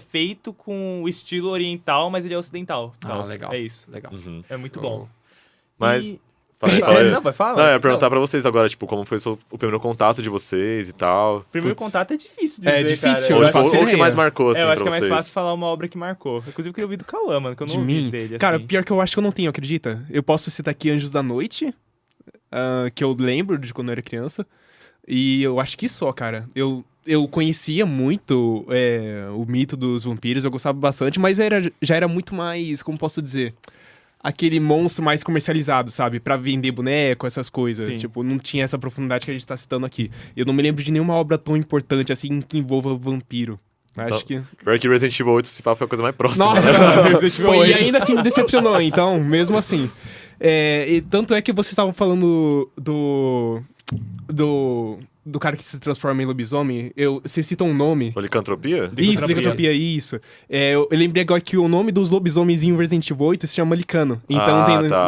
feito com o estilo oriental, mas ele é ocidental. Então, Legal. É isso. Legal. Uhum. É muito bom. Mas... E- Fala aí. Não, vai falar. Não, eu ia perguntar pra vocês agora, tipo, como foi o primeiro contato de vocês e tal. Primeiro Putz. contato é difícil de É dizer, difícil, cara. Ou, eu tipo, faço ou o que ideia. mais marcou, assim, Eu pra acho que é mais vocês. fácil falar uma obra que marcou. Inclusive, eu queria ouvir do Cauã, mano, que eu não De ouvi mim? dele. Cara, assim. pior que eu acho que eu não tenho, acredita? Eu posso citar aqui Anjos da Noite, que eu lembro de quando eu era criança. E eu acho que só, cara. Eu conhecia muito o mito dos vampiros, eu gostava bastante, mas já era muito mais, como posso dizer, aquele monstro mais comercializado, sabe? Pra vender boneco, essas coisas. Sim. Tipo, não tinha essa profundidade que a gente tá citando aqui. Eu não me lembro de nenhuma obra tão importante assim que envolva vampiro. Acho Não. que... Pior que Resident Evil 8, se pá, foi a coisa mais próxima. Nossa! Resident Evil Pô, e 8. ainda assim me decepcionou, então, mesmo assim. E tanto é que vocês estavam falando do cara que se transforma em lobisomem, você cita um nome. Ou licantropia? Isso, licantropia, isso. Eu lembrei agora que o nome dos lobisomens em Resident Evil 8 se chama Licano. Então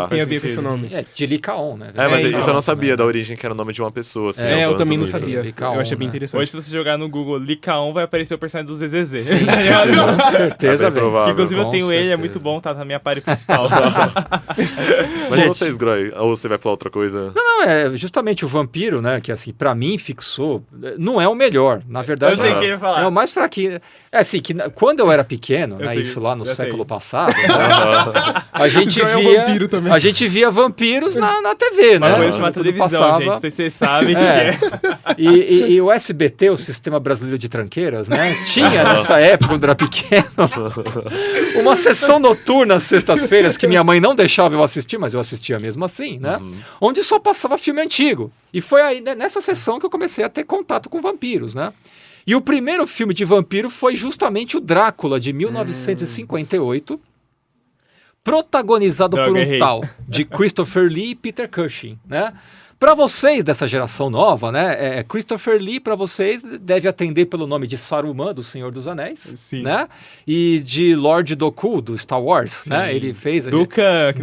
tem a ver com esse nome. De Licaon, né? Mas então, isso eu não sabia da origem, que era o nome de uma pessoa. Assim, eu também não Twitter. sabia. Licaon, Eu achei bem né? interessante. Hoje, se você jogar no Google Licaon, vai aparecer o personagem do ZZZ. Sim, com certeza, É bem provável. Inclusive, eu Com tenho ele, é certeza. muito bom, tá na minha party principal. Mas Gente. vocês, Groy? Ou você vai falar outra coisa? Não, é justamente o vampiro, né? Que assim, pra mim fixou. Não é o melhor. Na verdade, Eu sei o que ele ia falar. é o mais fraquinho. É assim, que quando eu era pequeno, Eu né? sei, Isso lá no eu sei. século passado, né, a gente Então é um via. vampiro também. A gente via vampiros na TV, Uma né? coisa chamada Tudo televisão, passava. gente. Não sei se vocês sabem o que É. é. E o SBT, o Sistema Brasileiro de Tranqueiras, né? Tinha nessa época, quando eu era pequeno, uma sessão noturna às sextas-feiras que minha mãe não deixava eu assistir, mas eu assistia mesmo assim, né? Onde só passava filme antigo. E foi aí nessa sessão que eu comecei a ter contato com vampiros, né? E o primeiro filme de vampiro foi justamente o Drácula, de 1958, protagonizado Droga, por um errei. tal de Christopher Lee e Peter Cushing, né? Para vocês dessa geração nova, né? Christopher Lee, para vocês, deve atender pelo nome de Saruman, do Senhor dos Anéis, Sim. né? E de Lord Doku, do Star Wars, né? Ele fez... Dukan.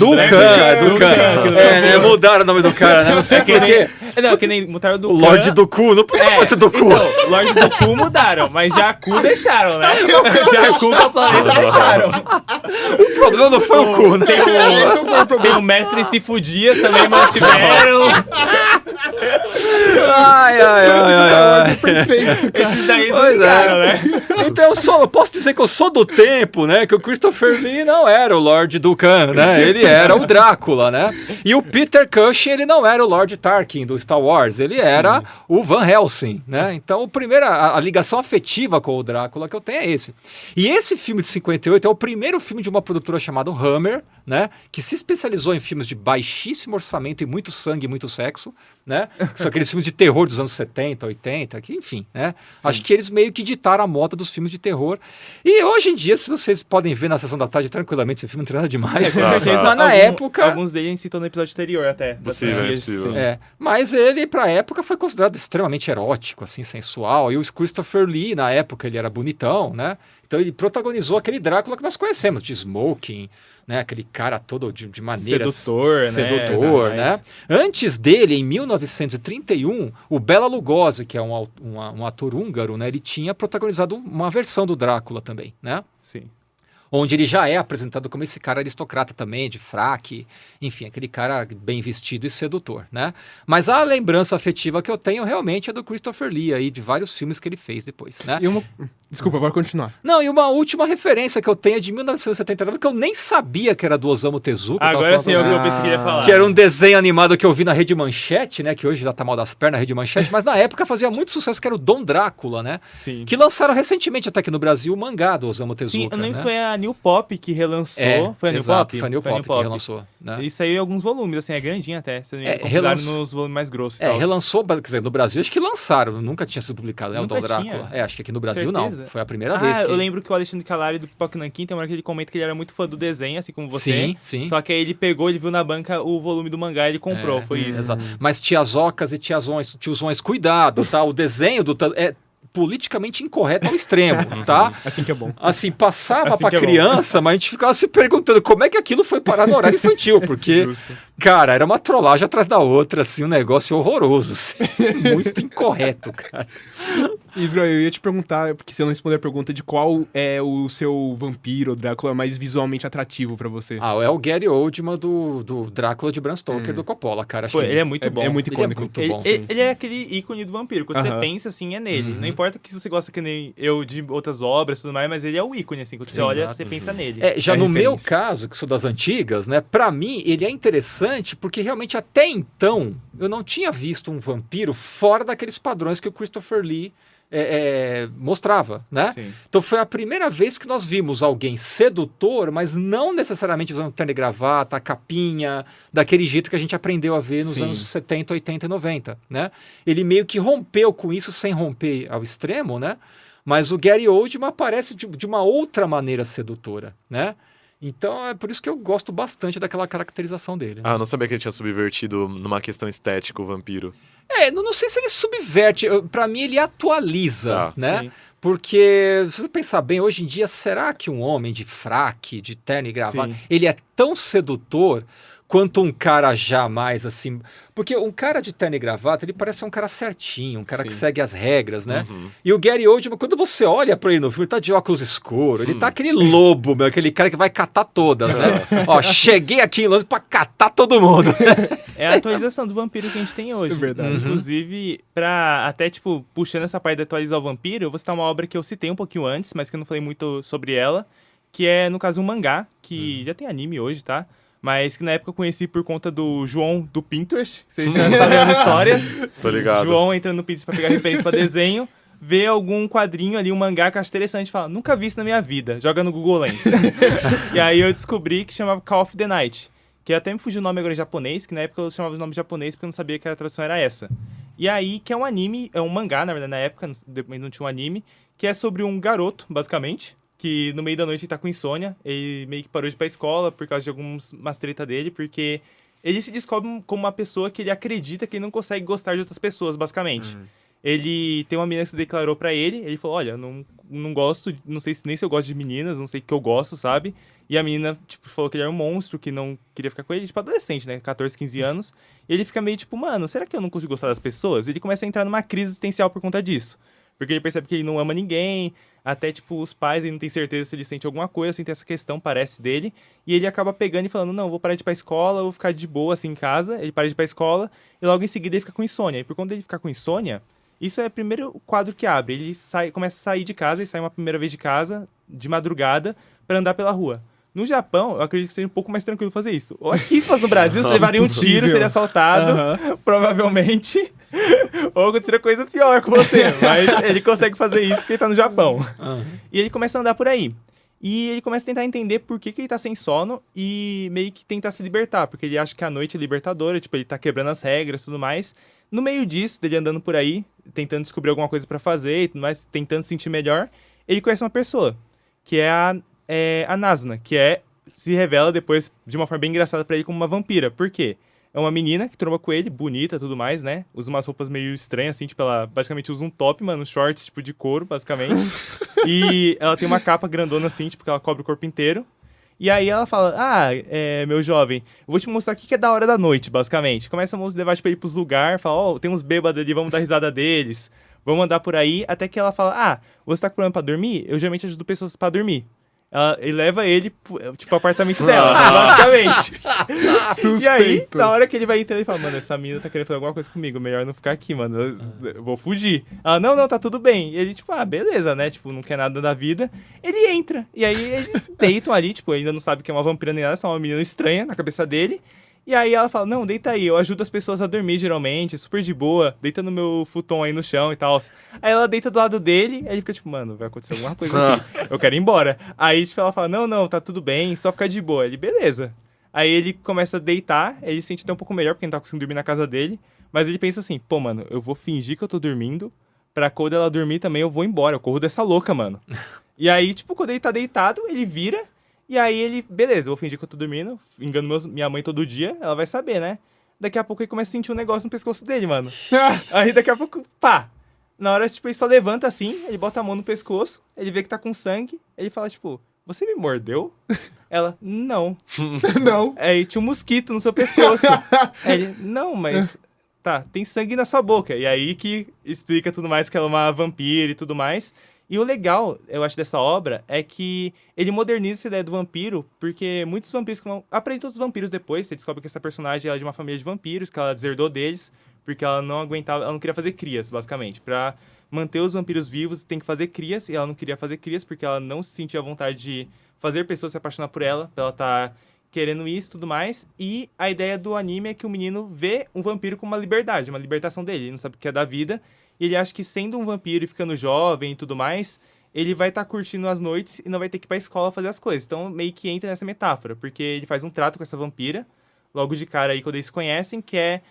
Mudaram o nome do cara, né? Não sei por quê. Não, que nem mudaram do O Lord Doku, não pode ser Doku. Então, Lorde do Cu mudaram, mas Jakku deixaram, né? Jakku com a planeta deixaram. O problema não foi o cu, né? Tem o Mestre Cifudias também mantiveram. Ai. Perfeito. Esses daí não Pois é. ficaram, né? Então eu posso dizer que eu sou do tempo, né? Que o Christopher Lee não era o Lord Dukan, né? Ele era o Drácula, né? E o Peter Cushing, ele não era o Lord Tarkin do Star Wars, ele era o Van Helsing, né? Então a ligação afetiva com o Drácula que eu tenho é esse. E esse filme de 58 é o primeiro filme de uma produtora chamada Hammer, né? Que se especializou em filmes de baixíssimo orçamento e muito sangue e muito sexo, né? Que são aqueles filmes de terror dos anos 70, 80, que enfim, né? Acho que eles meio que ditaram a moda dos filmes de terror. E hoje em dia, se vocês podem ver na sessão da tarde tranquilamente, esse filme não tem nada demais. Com certeza. Mas na época... Alguns deles a gente citou no episódio anterior até. Possível, é possível. Mas ele, pra época, foi considerado extremamente erótico, assim, sensual. E o Christopher Lee, na época, ele era bonitão, né? Então ele protagonizou aquele Drácula que nós conhecemos, de smoking, né? Aquele cara todo de maneira... Sedutor, né? Antes dele, em 1931, o Bela Lugosi, que é um ator húngaro, né? Ele tinha protagonizado uma versão do Drácula também, né? Sim. Onde ele já é apresentado como esse cara aristocrata também, de fraque, enfim, aquele cara bem vestido e sedutor, né? Mas a lembrança afetiva que eu tenho realmente é do Christopher Lee aí, de vários filmes que ele fez depois, né? Desculpa, pode continuar. Não, e uma última referência que eu tenho é de 1979, que eu nem sabia que era do Osamu Tezuka. Agora sim, eu pensei que ia falar. Que era um desenho animado que eu vi na Rede Manchete, né? Que hoje já tá mal das pernas, a Rede Manchete, mas na época fazia muito sucesso, que era o Dom Drácula, né? Sim. Que lançaram recentemente até aqui no Brasil o mangá do Osamu Tezuka. Sim, eu não lembro né? se foi a New Pop que relançou. Foi a New exato, Pop? Foi a New Pop que relançou, né? E saiu em alguns volumes, assim, é grandinho até. Se não me engano, compilaram relançou- nos volumes mais grossos. e É, tal. relançou, quer dizer, no Brasil acho que lançaram, nunca tinha sido publicado, né? O Nunca Dom Drácula. tinha? Acho que aqui no Brasil Certeza? não. Foi a primeira vez que... Eu lembro que o Alexandre Calari do Pipoca Nanquim tem uma hora que ele comenta que ele era muito fã do desenho, assim como você. Sim, sim. Só que aí ele pegou, ele viu na banca o volume do mangá e ele comprou, foi isso. Exato. Mas tiazocas e tiozões, cuidado, tá? O desenho é politicamente incorreto ao extremo, tá? Assim que é bom. Assim, passava Assim pra que é bom. criança, mas a gente ficava se perguntando como é que aquilo foi parar no horário infantil, porque, Justo. cara, era uma trollagem atrás da outra, assim, um negócio horroroso, assim, muito incorreto, cara. Isra, eu ia te perguntar, porque você não respondeu a pergunta de qual é o seu vampiro, Drácula, mais visualmente atrativo pra você. É o Gary Oldman do Drácula de Bram Stoker, do Coppola, cara. Pô, ele é muito bom. É muito Ele é icônico. muito Ele, bom. ele é aquele ícone do vampiro. Quando você pensa, assim, é nele. Não importa que você gosta que nem eu de outras obras e tudo mais, mas ele é o ícone, assim. Quando você olha, você pensa nele. Já É no meu referência. caso, que sou das antigas, né? Pra mim, ele é interessante porque realmente até então eu não tinha visto um vampiro fora daqueles padrões que o Christopher Lee mostrava, né? Sim. Então foi a primeira vez que nós vimos alguém sedutor, mas não necessariamente usando terno e gravata, capinha, daquele jeito que a gente aprendeu a ver nos Sim. anos 70, 80 e 90, né? Ele meio que rompeu com isso sem romper ao extremo, né? Mas o Gary Oldman aparece de uma outra maneira sedutora, né? Então é por isso que eu gosto bastante daquela caracterização dele. Ah, eu não sabia que ele tinha subvertido numa questão estética o vampiro. Não sei se ele subverte, pra mim ele atualiza, Tá, né? sim. Porque, se você pensar bem, hoje em dia, será que um homem de fraque, de terno e gravata, Sim. ele é tão sedutor quanto um cara jamais, assim... Porque um cara de terno e gravata, ele parece ser um cara certinho, um cara que Sim. segue as regras, né? Uhum. E o Gary Oldman, quando você olha pra ele no filme, ele tá de óculos escuros, ele tá aquele lobo, meu, aquele cara que vai catar todas, né? Ó, cheguei aqui em Londres pra catar todo mundo. É a atualização do vampiro que a gente tem hoje. É verdade. Inclusive, pra até, tipo, puxando essa parte de atualizar o vampiro, eu vou citar uma obra que eu citei um pouquinho antes, mas que eu não falei muito sobre ela, que é, no caso, um mangá, que já tem anime hoje, tá? Mas que na época eu conheci por conta do João do Pinterest. Vocês já sabem as histórias. Tô ligado. João entrando no Pinterest pra pegar referência pra desenho, vê algum quadrinho ali, um mangá que eu acho interessante, e fala, nunca vi isso na minha vida, joga no Google Lens. E aí eu descobri que chamava Call of the Night, que até me fugiu o nome agora em japonês, que na época eu chamava o nome japonês porque eu não sabia que a tradução era essa. E aí, que é um anime, é um mangá, na verdade, na época, depois não tinha um anime, que é sobre um garoto, basicamente, que no meio da noite ele tá com insônia, ele meio que parou de ir pra escola por causa de algumas treta dele, porque ele se descobre como uma pessoa que ele acredita que ele não consegue gostar de outras pessoas, basicamente. Ele tem uma menina que se declarou pra ele falou, olha, não gosto, não sei nem se eu gosto de meninas, não sei o que eu gosto, sabe? E a menina, tipo, falou que ele era um monstro, que não queria ficar com ele, tipo, adolescente, né, 14, 15 anos. E ele fica meio tipo, mano, será que eu não consigo gostar das pessoas? Ele começa a entrar numa crise existencial por conta disso. Porque ele percebe que ele não ama ninguém, até, tipo, os pais, ele não tem certeza se ele sente alguma coisa, assim, tem essa questão, parece, dele. E ele acaba pegando e falando, não, vou parar de ir pra escola, vou ficar de boa, assim, em casa. Ele para de ir pra escola, e logo em seguida ele fica com insônia. E por conta dele ficar com insônia, isso é o primeiro quadro que abre. Ele começa a sair de casa, ele sai uma primeira vez de casa, de madrugada, pra andar pela rua. No Japão, eu acredito que seja um pouco mais tranquilo fazer isso. Ou aqui, se fosse no Brasil, você levaria um tiro, seria assaltado, provavelmente. Ou aconteceria coisa pior com você. Mas ele consegue fazer isso porque ele tá no Japão. E ele começa a andar por aí. E ele começa a tentar entender por que ele tá sem sono e meio que tentar se libertar. Porque ele acha que a noite é libertadora, tipo, ele tá quebrando as regras e tudo mais. No meio disso, dele andando por aí, tentando descobrir alguma coisa pra fazer e tudo mais, tentando se sentir melhor, ele conhece uma pessoa, que é a Nasuna, que se revela depois de uma forma bem engraçada pra ele como uma vampira. Por quê? É uma menina que tromba com ele, bonita e tudo mais, né? Usa umas roupas meio estranhas, assim, tipo, ela basicamente usa um top, mano, shorts, tipo, de couro, basicamente. E ela tem uma capa grandona, assim, tipo, que ela cobre o corpo inteiro. E aí ela fala, meu jovem, eu vou te mostrar o que é da hora da noite, basicamente. Começa a levar, tipo, ele pros lugares, fala, tem uns bêbados ali, vamos dar risada deles. Vamos andar por aí, até que ela fala, você tá com problema pra dormir? Eu geralmente ajudo pessoas pra dormir. Ele leva ele, tipo, pro apartamento dela, basicamente. Suspeito. E aí, na hora que ele vai entrando, ele fala, mano, essa mina tá querendo fazer alguma coisa comigo, melhor não ficar aqui, mano, eu vou fugir. Ela, não, tá tudo bem. E ele, tipo, beleza, né, tipo, não quer nada da vida. Ele entra, e aí eles deitam ali, tipo, ainda não sabe que é uma vampira nem nada, só uma menina estranha na cabeça dele. E aí ela fala, não, deita aí, eu ajudo as pessoas a dormir geralmente, super de boa, deita no meu futon aí no chão e tal. Aí ela deita do lado dele, aí ele fica tipo, mano, vai acontecer alguma coisa aqui, eu quero ir embora. Aí tipo, ela fala, não, tá tudo bem, só ficar de boa. Ele, beleza. Aí ele começa a deitar, ele se sente até um pouco melhor, porque ele não tá conseguindo dormir na casa dele, mas ele pensa assim, pô, mano, eu vou fingir que eu tô dormindo, pra quando ela dormir também eu vou embora, eu corro dessa louca, mano. E aí, tipo, quando ele tá deitado, ele vira... E aí ele, beleza, eu vou fingir que eu tô dormindo, engano minha mãe todo dia, ela vai saber, né? Daqui a pouco ele começa a sentir um negócio no pescoço dele, mano. Aí daqui a pouco, pá! Na hora, tipo, ele só levanta assim, ele bota a mão no pescoço, ele vê que tá com sangue, ele fala, tipo, você me mordeu? Ela, não. Não. Aí tinha um mosquito no seu pescoço. Aí ele, não, mas... Tá, tem sangue na sua boca. E aí que explica tudo mais, que ela é uma vampira e tudo mais. E o legal, eu acho, dessa obra é que ele moderniza essa ideia do vampiro, porque muitos vampiros que vão... Aprende todos os vampiros depois, você descobre que essa personagem é de uma família de vampiros, que ela deserdou deles, porque ela não aguentava, ela não queria fazer crias, basicamente. Pra manter os vampiros vivos, tem que fazer crias, e ela não queria fazer crias porque ela não se sentia à vontade de fazer pessoas se apaixonar por ela tá querendo isso e tudo mais. E a ideia do anime é que o menino vê um vampiro como uma liberdade, uma libertação dele. Ele não sabe o que é da vida. E ele acha que sendo um vampiro e ficando jovem e tudo mais, ele vai estar curtindo as noites e não vai ter que ir pra escola fazer as coisas. Então meio que entra nessa metáfora, porque ele faz um trato com essa vampira, logo de cara aí quando eles se conhecem, que é,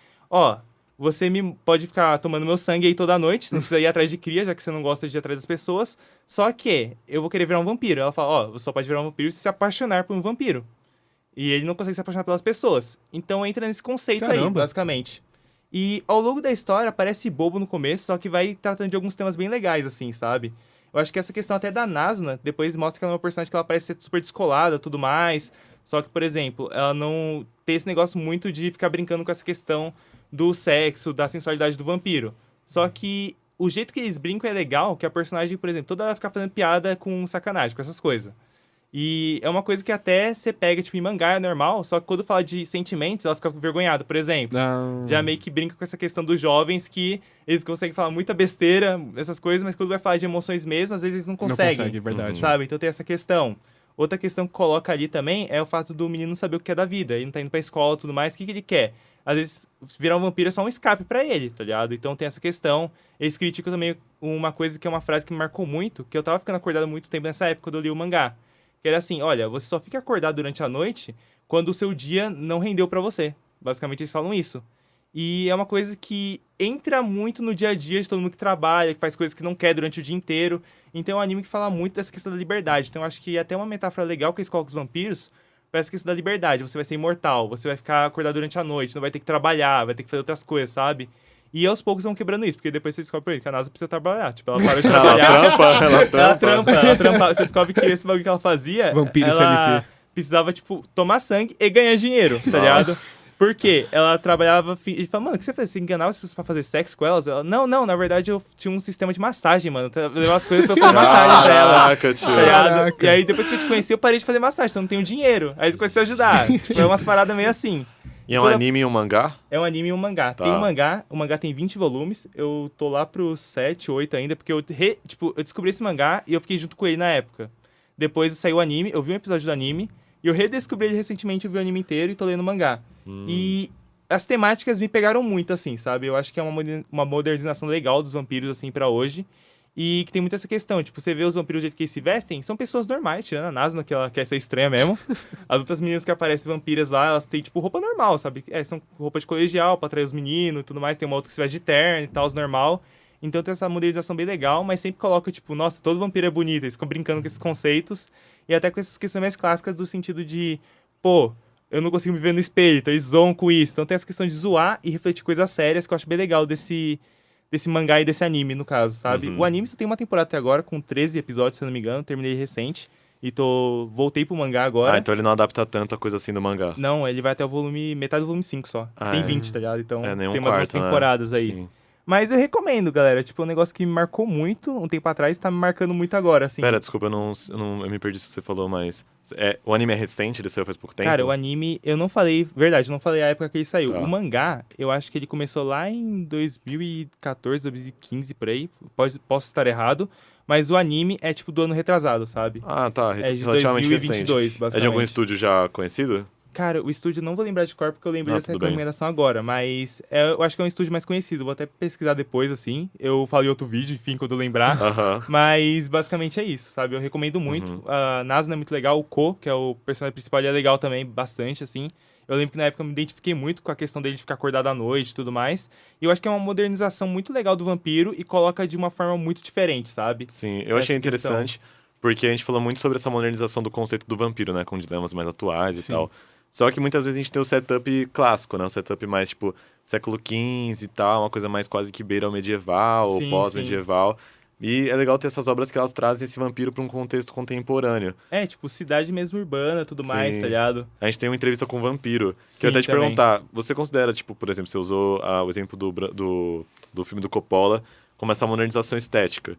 você pode ficar tomando meu sangue aí toda noite, você não precisa ir atrás de cria, já que você não gosta de ir atrás das pessoas, só que eu vou querer virar um vampiro. Ela fala, ó, você só pode virar um vampiro se se apaixonar por um vampiro. E ele não consegue se apaixonar pelas pessoas. Então entra nesse conceito aí, Caramba. basicamente. E ao longo da história, parece bobo no começo, só que vai tratando de alguns temas bem legais, assim, sabe? Eu acho que essa questão até da Nazuna, depois mostra que ela é uma personagem que ela parece ser super descolada e tudo mais. Só que, por exemplo, ela não tem esse negócio muito de ficar brincando com essa questão do sexo, da sensualidade do vampiro. Só que o jeito que eles brincam é legal, que a personagem, por exemplo, toda hora fica fazendo piada com sacanagem, com essas coisas. E é uma coisa que até você pega, tipo, em mangá é normal, só que quando fala de sentimentos, ela fica envergonhada, por exemplo. Já meio que brinca com essa questão dos jovens que eles conseguem falar muita besteira, essas coisas, mas quando vai falar de emoções mesmo, às vezes eles não conseguem. Não consegue, verdade. Sabe? Então tem essa questão. Outra questão que coloca ali também é o fato do menino não saber o que é da vida. Ele não tá indo pra escola e tudo mais. O que ele quer? Às vezes, virar um vampiro é só um escape pra ele, tá ligado? Então tem essa questão. Eles criticam também uma coisa que é uma frase que me marcou muito, que eu tava ficando acordado muito tempo nessa época quando eu li o mangá. Que era assim, olha, você só fica acordado durante a noite quando o seu dia não rendeu pra você. Basicamente eles falam isso. E é uma coisa que entra muito no dia a dia de todo mundo que trabalha, que faz coisas que não quer durante o dia inteiro. Então é um anime que fala muito dessa questão da liberdade. Então eu acho que até uma metáfora legal que eles colocam os vampiros para essa questão da liberdade. Você vai ser imortal, você vai ficar acordado durante a noite, não vai ter que trabalhar, vai ter que fazer outras coisas, sabe? E aos poucos vão quebrando isso, porque depois você descobre que a NASA precisa trabalhar. Tipo, ela para de trabalhar. Ela trampa. Você descobre que esse bagulho que ela fazia, Vampiro ela CLT. precisava, tipo, tomar sangue e ganhar dinheiro, tá ligado? Por quê? Ela trabalhava... E fala, mano, o que você faz? Você enganava as pessoas pra fazer sexo com elas? Ela, não, na verdade eu tinha um sistema de massagem, mano. Eu levava as coisas pra eu fazer massagem pra elas. Caraca, tio. Tá ligado? Caraca. E aí, depois que eu te conheci, eu parei de fazer massagem, então eu não tenho dinheiro. Aí eles começaram a ajudar. Tipo, é umas paradas meio assim. E é um anime e um mangá? É um anime e um mangá. Tá. Tem um mangá, o mangá tem 20 volumes. Eu tô lá pros 7, 8 ainda, porque eu descobri esse mangá e eu fiquei junto com ele na época. Depois saiu o anime, eu vi um episódio do anime, e eu redescobri ele recentemente, eu vi o anime inteiro e tô lendo o mangá. E as temáticas me pegaram muito, assim, sabe? Eu acho que é uma modernização legal dos vampiros, assim, pra hoje. E que tem muita essa questão, tipo, você vê os vampiros do jeito que eles se vestem, são pessoas normais, tirando a Nazuna, que ela quer ser estranha mesmo. As outras meninas que aparecem vampiras lá, elas têm, tipo, roupa normal, sabe? São roupa de colegial pra atrair os meninos e tudo mais. Tem uma outra que se veste de terno e tal, os normal. Então tem essa modernização bem legal, mas sempre coloca, tipo, nossa, todo vampiro é bonito. Eles ficam brincando com esses conceitos. E até com essas questões mais clássicas do sentido de, pô, eu não consigo me ver no espelho, então eles zoam com isso. Então tem essa questão de zoar e refletir coisas sérias que eu acho bem legal desse mangá e desse anime, no caso, sabe? O anime só tem uma temporada até agora, com 13 episódios, se eu não me engano. Terminei recente. E voltei pro mangá agora. Ah, então ele não adapta tanta coisa assim do mangá. Não, ele vai até o metade do volume 5 só. Ah, tem é. 20, tá ligado? Então Nem um tem umas quarto, né? temporadas aí. Sim. Mas eu recomendo, galera. Tipo, um negócio que me marcou muito um tempo atrás, tá me marcando muito agora, assim. Pera, desculpa, eu me perdi se você falou, mas... o anime é recente? Ele saiu faz pouco tempo? Cara, o anime, eu não falei, verdade, eu não falei a época que ele saiu. Tá. O mangá, eu acho que ele começou lá em 2014, 2015, por aí. Posso estar errado. Mas o anime é, tipo, do ano retrasado, sabe? Ah, tá. É de Relativamente 2022, recente. basicamente. É de algum estúdio já conhecido? Cara, o estúdio eu não vou lembrar de cor porque eu lembrei dessa tudo bem. recomendação agora, mas eu acho que é um estúdio mais conhecido. Vou até pesquisar depois, assim. Eu falei em outro vídeo, enfim, quando eu lembrar. Aham. Mas basicamente é isso, sabe? Eu recomendo muito. A Nazuna é muito legal, o Ko, que é o personagem principal, ele é legal também, bastante, assim. Eu lembro que na época eu me identifiquei muito com a questão dele de ficar acordado à noite e tudo mais. E eu acho que é uma modernização muito legal do vampiro e coloca de uma forma muito diferente, sabe? Sim, eu achei Essa questão. interessante, porque a gente falou muito sobre essa modernização do conceito do vampiro, né? Com dilemas mais atuais e tal. Só que muitas vezes a gente tem o setup clássico, né? O setup mais, tipo, século XV e tal, uma coisa mais quase que beira ao medieval, ou Sim, pós-medieval. E é legal ter essas obras que elas trazem esse vampiro para um contexto contemporâneo. É, tipo, cidade mesmo urbana, tudo mais, Sim. tá ligado? A gente tem uma entrevista com um vampiro, que Sim, eu até te também. perguntar, você considera, tipo, por exemplo, você usou o exemplo do filme do Coppola como essa modernização estética.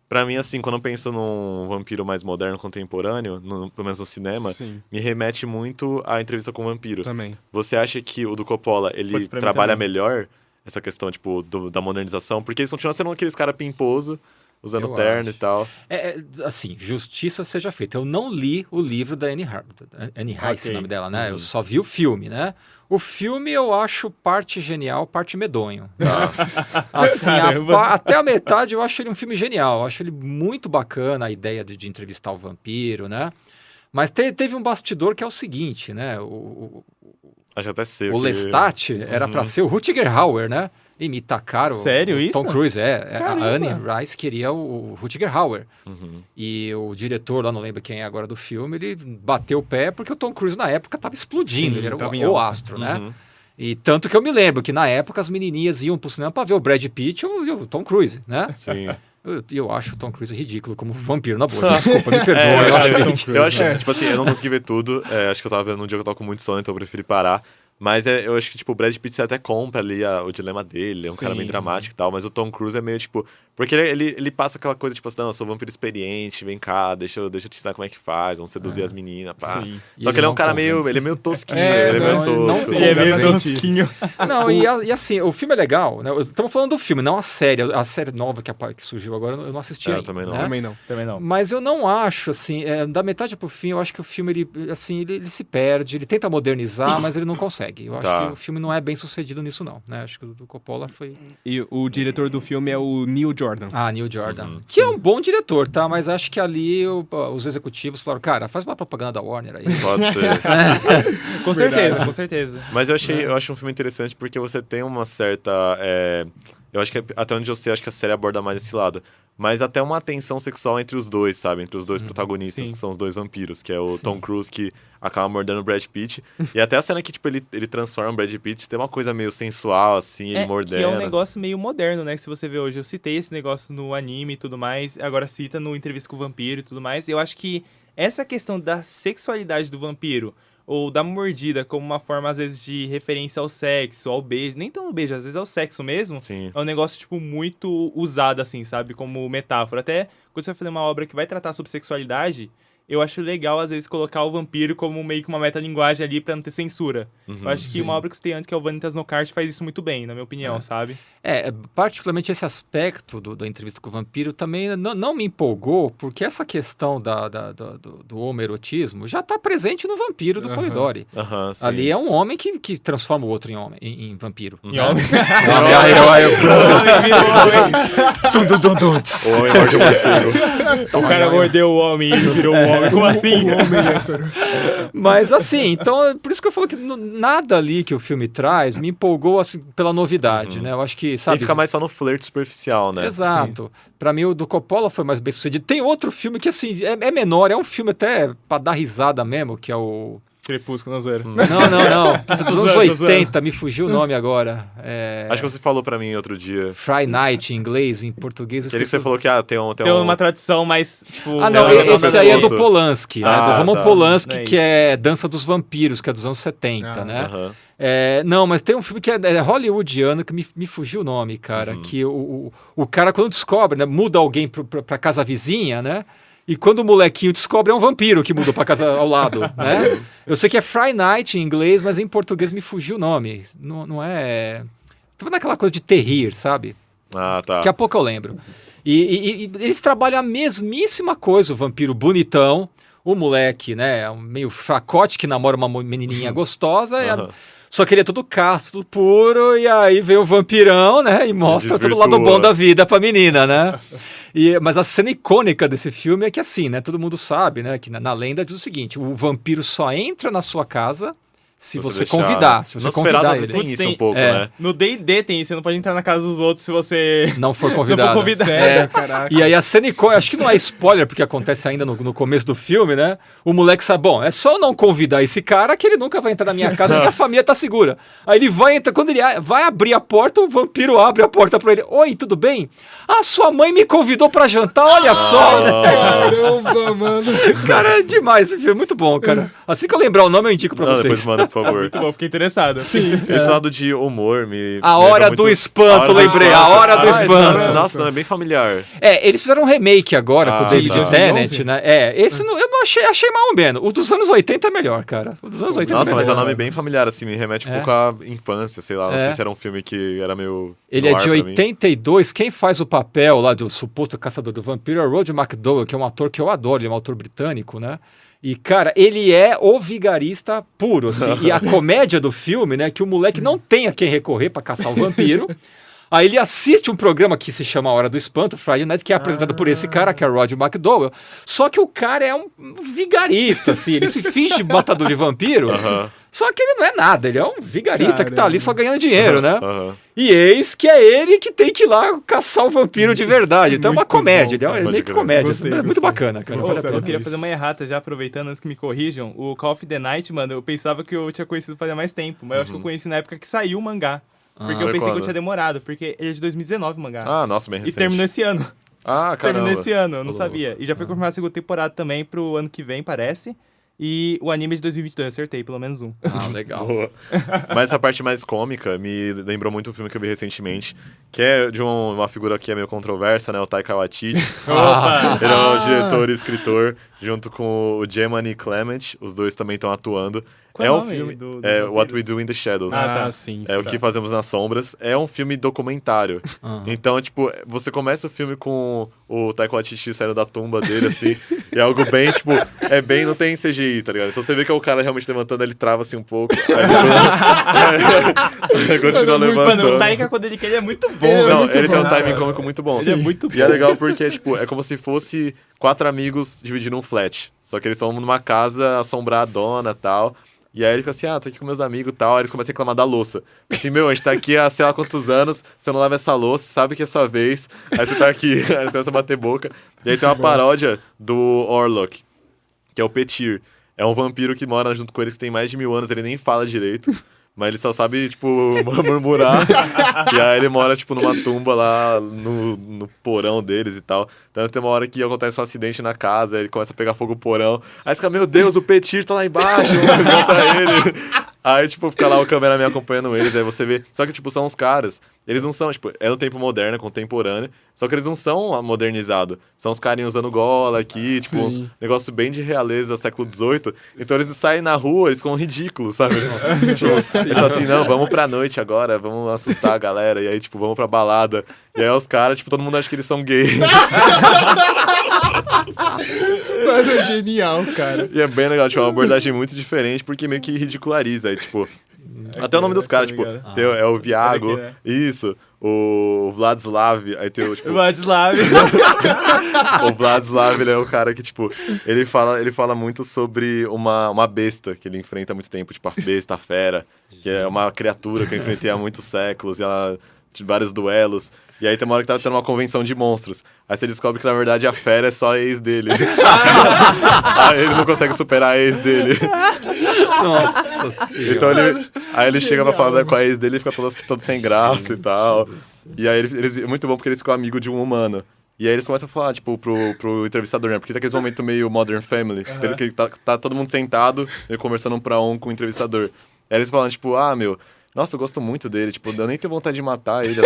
Pra mim, assim, quando eu penso num vampiro mais moderno, contemporâneo, pelo menos no cinema, Sim. me remete muito à entrevista com o vampiro. Também. Você acha que o do Coppola, ele Putz, pra mim trabalha também. melhor essa questão, tipo, da modernização? Porque eles continuam sendo aqueles caras pimposo, usando Eu terno acho. e tal. Assim, justiça seja feita. Eu não li o livro da Anne Rice, Ok. o nome dela, né? Eu só vi o filme, né? O filme eu acho parte genial, parte medonho. Assim, Caramba. até a metade eu acho ele um filme genial. Eu acho ele muito bacana, a ideia de entrevistar o vampiro, né? Mas teve um bastidor que é o seguinte, né? Acho que até sei. O Lestat era pra ser o Rutger Hauer, né? E me tacaram. Sério isso? Tom Cruise, a Caramba. Anne Rice queria o Rutger Hauer. E o diretor, lá não lembro quem é agora do filme, ele bateu o pé porque o Tom Cruise na época tava explodindo. Sim, ele era tava em o alta. astro, né? E tanto que eu me lembro que na época as menininhas iam pro cinema pra ver o Brad Pitt e o Tom Cruise, né? Sim. Eu acho o Tom Cruise ridículo como vampiro, na boa. Desculpa, me perdoa. É, eu acho ele eu acho, tipo assim, eu não consegui ver tudo. Acho que eu tava vendo um dia que eu tava com muito sono, então eu preferi parar. Mas eu acho que, tipo, o Brad Pitt você até compra ali o dilema dele, é um cara meio dramático e tal, mas o Tom Cruise é meio, tipo... Porque ele passa aquela coisa, tipo assim, não, eu sou vampiro experiente, vem cá, deixa eu te ensinar como é que faz, vamos seduzir as meninas, pá. Sim. Só que ele é um cara meio, ele é meio tosquinho, ele é meio tosco. Ele é meio Não, tosquinho. Não, e assim, o filme é legal, né? Estamos falando do filme, não a série. A série nova que surgiu agora, eu não assisti ainda. Eu também não. né? Também não. Também não. Mas eu não acho, assim, da metade pro fim, eu acho que o filme, ele se perde, ele tenta modernizar, mas ele não consegue. Eu acho que o filme não é bem sucedido nisso, não, né? Acho que o do Coppola foi... E o diretor do filme é o Neil Jordan. Ah, Neil Jordan. Que é um bom diretor, tá? Mas acho que ali os executivos falaram, cara, faz uma propaganda da Warner aí. Pode ser. Com certeza, com certeza. Mas eu acho um filme interessante porque você tem uma certa... eu acho que até onde eu sei, acho que a série aborda mais esse lado. Mas até uma tensão sexual entre os dois, sabe? Entre os dois protagonistas, que são os dois vampiros. Que é o Tom Cruise, que acaba mordendo o Brad Pitt. E até a cena que, tipo, ele transforma o Brad Pitt, tem uma coisa meio sensual, assim, ele mordendo. Que é um negócio meio moderno, né? Que se você vê hoje, eu citei esse negócio no anime e tudo mais, agora cita no Entrevista com o Vampiro e tudo mais. Eu acho que essa questão da sexualidade do vampiro, ou da mordida como uma forma, às vezes, de referência ao sexo, ao beijo, nem tão ao beijo, às vezes ao sexo mesmo, Sim. é um negócio, tipo, muito usado, assim, sabe? Como metáfora. Até quando você vai fazer uma obra que vai tratar sobre sexualidade, eu acho legal, às vezes, colocar o vampiro como meio que uma metalinguagem ali pra não ter censura. Eu acho que uma obra que você tem antes, que é o Vanitas no Kart, faz isso muito bem, na minha opinião, sabe? Particularmente esse aspecto da entrevista com o vampiro também não me empolgou, porque essa questão do homoerotismo já está presente no vampiro do Polidori. Sim. Ali é um homem que transforma o outro em vampiro. Em homem. O homem morde o morcego. O cara mordeu o homem e ele virou um homem. Como assim? Mas assim, então, por isso que eu falo que nada ali que o filme traz me empolgou assim, pela novidade, né? Eu acho que, sabe... Ele fica mais só no flerte superficial, né? Exato. Pra mim, o do Coppola foi mais bem sucedido. Tem outro filme que, assim, é menor, é um filme até pra dar risada mesmo, que é o... Crepúsculo, não zoeira. Não. Dos anos zoando, 80, me fugiu o nome agora. Acho que você falou pra mim outro dia. Friday Night, em inglês, em português. Eu Aquele que esqueci você falou que Tem uma tradição mais, tipo... Ah, não, esse aí é do Polanski, né? Do Roman Polanski, Não é que é Dança dos Vampiros, que é dos anos 70, né? Aham. Não, mas tem um filme que é hollywoodiano, que me fugiu o nome, cara. Que o cara, quando descobre, né? Muda alguém pra casa vizinha, né? E quando o molequinho descobre, é um vampiro que mudou pra casa ao lado, né? Eu sei que é Friday Night em inglês, mas em português me fugiu o nome. Não é... Tô vendo aquela coisa de terrir, sabe? Ah, tá. Daqui a pouco eu lembro. E eles trabalham a mesmíssima coisa, o vampiro bonitão, o moleque, né, meio fracote que namora uma menininha gostosa, só que ele é tudo casto, tudo puro, e aí vem o vampirão, né, e mostra todo o lado bom da vida pra menina, né? Mas a cena icônica desse filme é que assim, né, todo mundo sabe, né, que na lenda diz o seguinte, o vampiro só entra na sua casa se você convidar, se você convidar ele. Tem isso um pouco, né? No D&D tem isso, você não pode entrar na casa dos outros se você... Não for convidado. Sério, caraca. E aí a cena icônica, acho que não é spoiler, porque acontece ainda no começo do filme, né? O moleque sabe, bom, é só eu não convidar esse cara que ele nunca vai entrar na minha casa e minha família tá segura. Aí ele vai entrar, quando ele vai abrir a porta, o vampiro abre a porta pra ele. Oi, tudo bem? Ah, sua mãe me convidou pra jantar, olha só. Caramba, mano. Cara, é demais esse filme, muito bom, cara. Assim que eu lembrar o nome, eu indico pra vocês. Depois manda, por favor. Muito bom, fiquei interessado. Esse lado de humor me... A Hora do Espanto, lembrei. A Hora do Espanto. Nossa, não, é bem familiar. Eles fizeram um remake agora com o David tá. Tennant, né? Esse eu não achei mal ou menos. O dos anos 80 é melhor, cara. O dos anos 80 Nossa, é melhor. mas é um nome bem familiar, assim, me remete um pouco à infância, sei lá. Não sei se era um filme que era meio... Ele é de 82. Quem faz o papel lá do suposto caçador do vampiro é o Roddy McDowall, que é um ator que eu adoro. Ele é um ator britânico, né? E, cara, ele é o vigarista puro, assim. E a comédia do filme, né? Que o moleque não tem a quem recorrer pra caçar o vampiro. Aí ele assiste um programa que se chama A Hora do Espanto, Friday Night, que é apresentado por esse cara, que é Roddy McDowall. Só que o cara é um vigarista, assim. Ele se finge de matador de vampiro. Só que ele não é nada, ele é um vigarista que tá ali só ganhando dinheiro, né? Aham. E eis que é ele que tem que ir lá caçar o vampiro de verdade. Então é uma Muito comédia, bom, ele é meio que crer. comédia. Gostei, É muito gostei. bacana, cara. Ô, Vale a Marcelo, pena. Eu queria isso. fazer uma errata já, aproveitando antes que me corrijam. O Call of the Night, mano, eu pensava que eu tinha conhecido fazia mais tempo, mas eu acho que eu conheci na época que saiu o mangá. Porque eu Foi pensei que eu quando? tinha demorado, porque ele é de 2019 o mangá. Ah, nossa, bem E recente. terminou esse ano. Ah, caramba. Terminou esse ano, eu não Ô, sabia. E já foi confirmada a segunda temporada também pro ano que vem, parece. E o anime é de 2022, acertei, pelo menos um. Ah, legal. Boa. Mas essa parte mais cômica me lembrou muito um filme que eu vi recentemente, que é de uma figura que é meio controversa, né? O Taika Waititi. Opa! Ele é o diretor e escritor, junto com o Gemini Clement. Os dois também estão atuando. Qual é é o um nome filme. dos É What We vampiros? Do in the Shadows. Ah, tá. sim. É o que fazemos nas sombras. É um filme documentário. Então, tipo, você começa o filme com o Taika Waititi saindo da tumba dele, assim. E é algo bem, tipo, não tem CGI, tá ligado? Então você vê que é o cara realmente levantando, ele trava assim um pouco. Aí continua levantando. Mano, o Taika, quando ele quer, ele é muito bom. Ele é velho. Não, muito ele tem um bom. timing cômico muito bom. Ele é muito E é legal porque, tipo, é como se fosse 4 amigos dividindo um flat. Só que eles estão numa casa assombradona e tal. E aí ele fica assim, tô aqui com meus amigos e tal. Aí eles começam a reclamar da louça. Assim, a gente tá aqui há sei lá quantos anos, você não lava essa louça, sabe que é sua vez. Aí você tá aqui, aí eles começam a bater boca. E aí tem uma paródia do Orlok, que é o Petir. É um vampiro que mora junto com eles que tem mais de 1000 anos, ele nem fala direito. Mas ele só sabe, tipo, murmurar. E aí ele mora, tipo, numa tumba lá no porão deles e tal. Então tem uma hora que acontece um acidente na casa, aí ele começa a pegar fogo no porão. Aí você fica, meu Deus, o Petir tá lá embaixo, vamos resgatar ele. Aí, tipo, fica lá o cameraman acompanhando eles, aí você vê... Só que, tipo, são uns caras, eles não são, tipo, é no tempo moderno, é contemporâneo, só que eles não são modernizados. São uns carinhos usando gola aqui, tipo, uns negócio bem de realeza do século XVIII. Então eles saem na rua, eles ficam ridículos, sabe? Eles, tipo, eles falam assim, não, vamos pra noite agora, vamos assustar a galera. E aí, tipo, vamos pra balada. E aí os caras, tipo, todo mundo acha que eles são gays. Mano, é genial, cara. E é bem legal, tipo, é uma abordagem muito diferente, porque meio que ridiculariza. Aí, tipo, até o nome dos caras, tipo, é o Viago, Aqui, né? isso, o Vladislav, aí tem o, tipo, Vladislav. o Vladislav, ele é o cara que, tipo, ele fala muito sobre uma besta que ele enfrenta há muito tempo, tipo, a besta, a fera, que é uma criatura que eu enfrentei há muitos séculos, e ela de vários duelos. E aí tem uma hora que tá tendo uma convenção de monstros. Aí você descobre que, na verdade, a fera é só a ex dele. Aí ele não consegue superar a ex dele. Nossa senhora. Então aí ele chega pra falar com a ex dele e fica todo sem graça e tal. E aí é muito bom porque eles ficam amigos de um humano. E aí eles começam a falar, tipo, pro entrevistador, né? Porque tem aquele momento meio Modern Family, que tá todo mundo sentado, ele conversando um pra um com o entrevistador. Aí eles falam, tipo, nossa, eu gosto muito dele, tipo, eu nem tenho vontade de matar ele.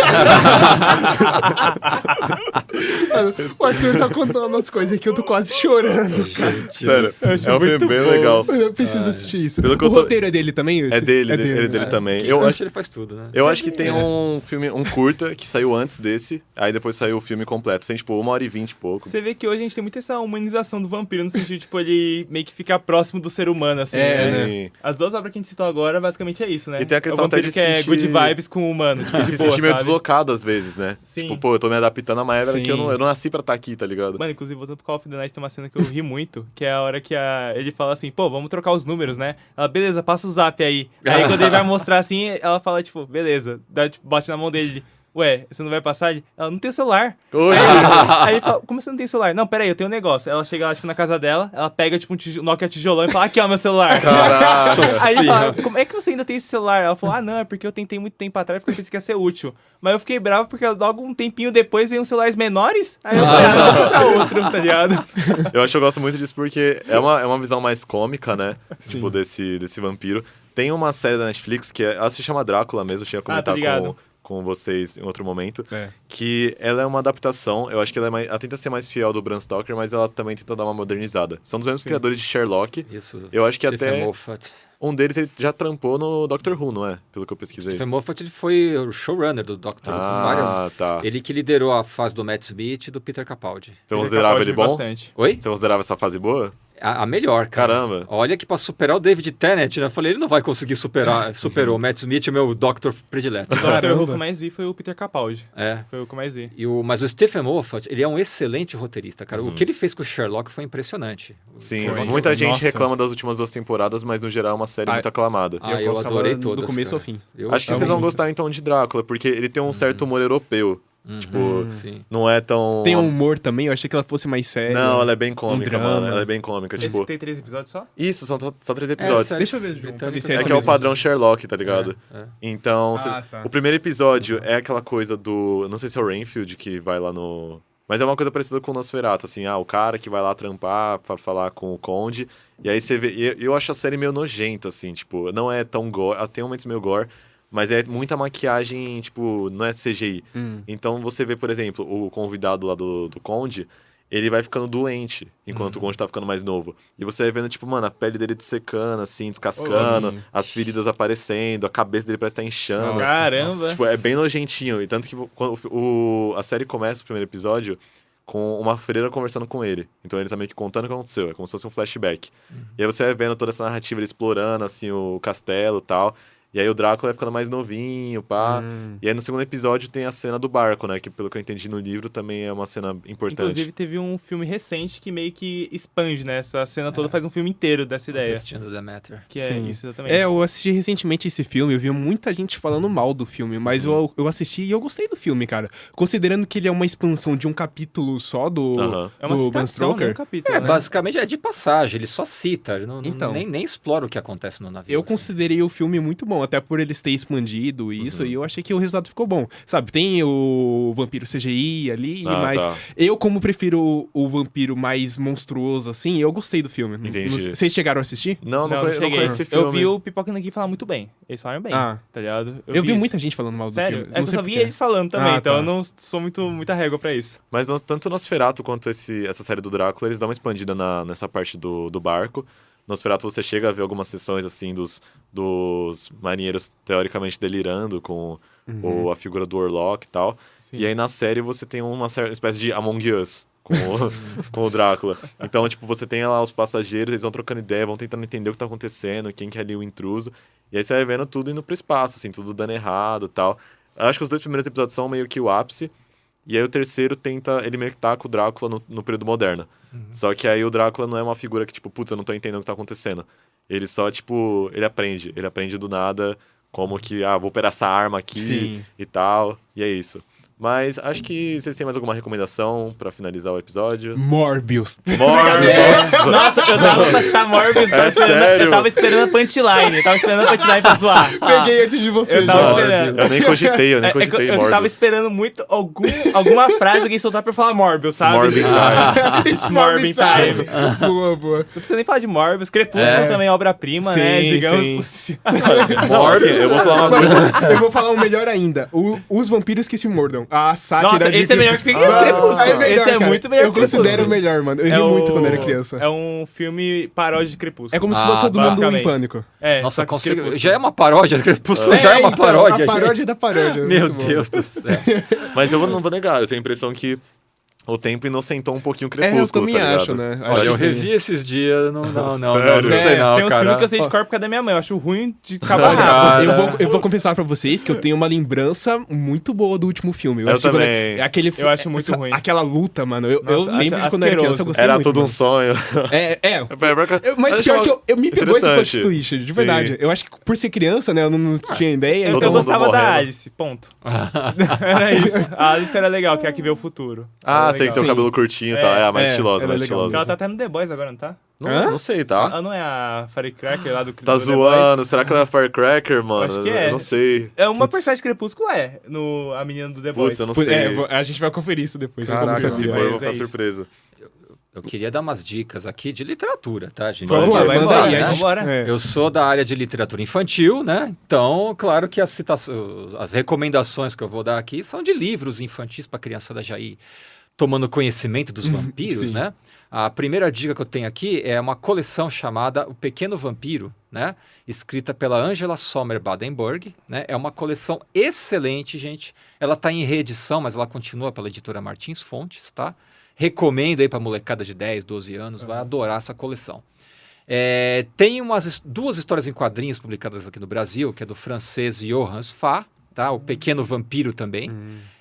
O Arthur tá contando umas coisas aqui, eu tô quase chorando. Sério, é um filme bem legal. Eu preciso assistir isso. Pelo que O eu tô- roteiro é dele também? É dele né? também. Eu acho que ele faz tudo, né? Eu acho que tem um filme, um curta, que saiu antes desse, aí depois saiu o filme completo. Tem, tipo, 1h20 e pouco. Você vê que hoje a gente tem muito essa humanização do vampiro, no sentido, tipo, ele meio que fica próximo do ser humano, assim. Sim. As duas obras que a gente citou agora, basicamente é isso, né? E tem a questão é o vampiro até de que é sentir- good vibes com o humano, tipo, E de se boa, sentir meio sabe? deslocado às vezes, né? Sim. Tipo, pô, eu tô me adaptando a uma era que eu Sim. não nasci pra estar aqui, tá ligado? Mano, inclusive, voltando pro Call of the Night, tem uma cena que eu ri muito, que é a hora que ele fala assim, pô, vamos trocar os números, né? Ela, beleza, passa o zap aí. Aí quando ele vai mostrar assim, ela fala, tipo, beleza, dá, tipo, bate na mão dele, ué, você não vai passar? Ela, não tem celular. Oi! Aí ele fala, como você não tem celular? Não, peraí, eu tenho um negócio. Ela chega lá, tipo, na casa dela, ela pega, tipo, um Nokia tijolão e fala, aqui, ó, meu celular. Caraca! Aí ele fala, como é que você ainda tem esse celular? Ela falou, não, é porque eu tentei muito tempo atrás porque eu pensei que ia ser útil. Mas eu fiquei bravo porque logo um tempinho depois veio uns celulares menores. Aí eu falei, não, vou comprar outro, tá ligado? Eu acho que eu gosto muito disso porque é uma visão mais cômica, né? Tipo, desse vampiro. Tem uma série da Netflix que ela se chama Drácula mesmo, eu tinha tá comentado ligado. com vocês em outro momento. É. Que ela é uma adaptação, eu acho que ela tenta ser mais fiel do Bram Stoker, mas ela também tenta dar uma modernizada. São dos mesmos criadores de Sherlock. Isso. Eu acho que Stephen até Moffat. um deles ele já trampou no Doctor Who, não é? Pelo que eu pesquisei. Stephen Moffat ele foi o showrunner do Doctor Who por várias... Tá. Ele que liderou a fase do Matt Smith e do Peter Capaldi. Você considerava ele bom? Bastante. Oi? Você considerava essa fase boa? A melhor, cara. Caramba. Olha que pra superar o David Tennant, né? Eu falei, ele não vai conseguir superar. Superou. O Matt Smith é meu Dr. predileto. O Doctor Who que eu mais vi foi o Peter Capaldi. É. Foi o que eu mais vi. Mas o Stephen Moffat, ele é um excelente roteirista, cara. O que ele fez com o Sherlock foi impressionante. Sim, Foi. muita gente Nossa. reclama das últimas 2 temporadas, mas no geral é uma série muito aclamada. Eu gostava adorei do todas, começo cara. ao fim. Eu Acho que vocês vão gostar então de Drácula, porque ele tem um certo humor europeu. Tipo, Sim. não é tão... Tem um humor também, eu achei que ela fosse mais séria. Não, ela é bem cômica, drama. mano. Ela é bem cômica, Esse tipo... tem 3 episódios só? Isso, são só 3 episódios. Deixa eu ver, João, pra ver se É essa que é o mesmo. padrão Sherlock, tá ligado? Então, tá. o primeiro episódio é aquela coisa do... Não sei se é o Renfield que vai lá no... Mas é uma coisa parecida com o Nosferatu, assim. O cara que vai lá trampar pra falar com o Conde. E aí você vê... E eu acho a série meio nojenta, assim. Tipo, não é tão gore... Ela tem momentos meio gore, mas é muita maquiagem, tipo... Não é CGI. Então você vê, por exemplo, o convidado lá do Conde... Ele vai ficando doente enquanto o Conde tá ficando mais novo. E você vai vendo, tipo, mano, a pele dele dessecando, assim, descascando, as feridas aparecendo, a cabeça dele parece estar inchando. Caramba! Tipo, é bem nojentinho. E tanto que quando a série começa, o primeiro episódio, com uma freira conversando com ele. Então ele tá meio que contando o que aconteceu. É como se fosse um flashback. E aí você vai vendo toda essa narrativa, ele explorando, assim, o castelo e tal. E aí o Drácula vai ficando mais novinho, pá. E aí no segundo episódio tem a cena do barco, né? Que pelo que eu entendi no livro também é uma cena importante. Inclusive teve um filme recente que meio que expande, né? Essa cena toda faz um filme inteiro dessa ideia. Destino do Demeter. Que é Sim. isso, exatamente. Eu assisti recentemente esse filme, eu vi muita gente falando mal do filme, mas eu assisti e eu gostei do filme, cara. Considerando que ele é uma expansão de um capítulo só do, É uma do Bram citação, né? Stoker, Um capítulo, né? Basicamente é de passagem, ele só cita, ele Então. nem explora o que acontece no navio. eu assim. considerei o filme muito bom, até por eles terem expandido isso, e eu achei que o resultado ficou bom. Sabe, tem o vampiro CGI ali, mas tá. eu, como prefiro o vampiro mais monstruoso, assim, eu gostei do filme. Entendi. Vocês chegaram a assistir? Não cheguei. conheço esse filme. Eu vi o Pipoca aqui falar muito bem. Eles falaram bem, Ah. tá ligado? Eu vi isso. muita gente falando mal do Sério? filme. É que eu sei só vi porquê. eles falando também, então tá. eu não sou muita régua pra isso. Mas tanto o Nosferatu quanto essa série do Drácula, eles dão uma expandida nessa parte do barco. Nosferatu você chega a ver algumas sessões assim dos marinheiros teoricamente delirando com a figura do Orlok e tal. Sim. E aí na série você tem uma espécie de Among Us com o Drácula. Então, tipo, você tem lá os passageiros, eles vão trocando ideia, vão tentando entender o que tá acontecendo, quem que é ali o intruso. E aí você vai vendo tudo indo pro espaço, assim, tudo dando errado e tal. Eu acho que os 2 primeiros episódios são meio que o ápice. E aí o terceiro ele meio que tá com o Drácula no período moderno. Só que aí o Drácula não é uma figura que, tipo, putz, eu não tô entendendo o que tá acontecendo. Ele só, tipo, ele aprende do nada como que, vou operar essa arma aqui Sim. e tal, e é isso. Mas acho que vocês têm mais alguma recomendação pra finalizar o episódio? Morbius. Morbius! Nossa, eu tava pra citar Morbius, sério? eu tava esperando a punchline, pra zoar. Peguei antes de você. Eu tava João. esperando. Eu nem cogitei Eu tava Morbius. esperando muito alguma frase alguém soltar pra eu falar Morbius, sabe? Morbin Time. It's Morbin time. Boa, boa. Não precisa nem falar de Morbius. Crepúsculo também é obra-prima, Sim, né? Digamos. Não, assim, eu vou falar uma coisa. Eu vou falar um melhor ainda. Os vampiros que se mordam. A sátira Nossa, de esse é melhor que Crepúsculo. Crepúsculo. É melhor, Esse é cara. muito melhor Eu que considero Crepúsculo. melhor, mano. Eu ri muito quando era criança. É um filme paródia de Crepúsculo. É como se fosse todo mundo em basicamente. pânico. É, Nossa, só que de Crepúsculo. já é uma paródia, Crepúsculo já é uma então, paródia. A paródia da paródia. Meu muito bom. Deus do céu. Mas eu não vou negar, eu tenho a impressão que o tempo inocentou um pouquinho o Eu Crepúsculo, também tá ligado? acho, né? Olha, eu Acho que revi esses dias, não sei Sério? não, Tem uns cara. filmes que eu sei de cor por causa da minha mãe. Eu acho ruim de acabar Cara. rápido. Eu vou confessar pra vocês que eu tenho uma lembrança muito boa do último filme. Eu assisti quando- também. Eu acho muito ruim. Aquela luta, mano. Eu Nossa, lembro acho de quando eu era criança, eu gostei Era muito, tudo um mano. sonho. Mas pior que eu me pegou esse plot Interessante. twist, de Sim. verdade. Eu acho que por ser criança, né, eu não tinha ideia. Todo Então eu mundo gostava da morrendo. Alice, ponto. Era isso. A Alice era legal, que é a que vê o futuro. Ah, Era sei que tem o legal. cabelo curtinho e tal. É a mais É, estilosa, ela mais é legal. estilosa. Ela tá até no The Boys agora, não tá? Não sei, tá? Ela não é a Firecracker lá do Tá do The zoando. Boys? Será que ela é Firecracker, mano? Acho que é. Eu não sei. É uma personagem de Crepúsculo, a menina do The Boys. Putz, eu não Pô, sei. a gente vai conferir isso depois. Caraca, como se você for, eu vou Mas ficar é isso. surpreso. Eu queria dar umas dicas aqui de literatura, tá, gente? Vamos lá, Vai manda embora, aí, né? a gente- Vambora. é. Eu sou da área de literatura infantil, né? Então, claro que as recomendações que eu vou dar aqui são de livros infantis para a criançada já ir tomando conhecimento dos vampiros, sim. né? A primeira dica que eu tenho aqui é uma coleção chamada O Pequeno Vampiro, né? Escrita pela Angela Sommer Badenburg, né? É uma coleção excelente, gente. Ela está em reedição, mas ela continua pela editora Martins Fontes, tá? Recomendo aí pra molecada de 10, 12 anos, vai adorar essa coleção. Tem duas histórias em quadrinhos publicadas aqui no Brasil, que é do francês Johann Sfar, tá? O Pequeno Vampiro também.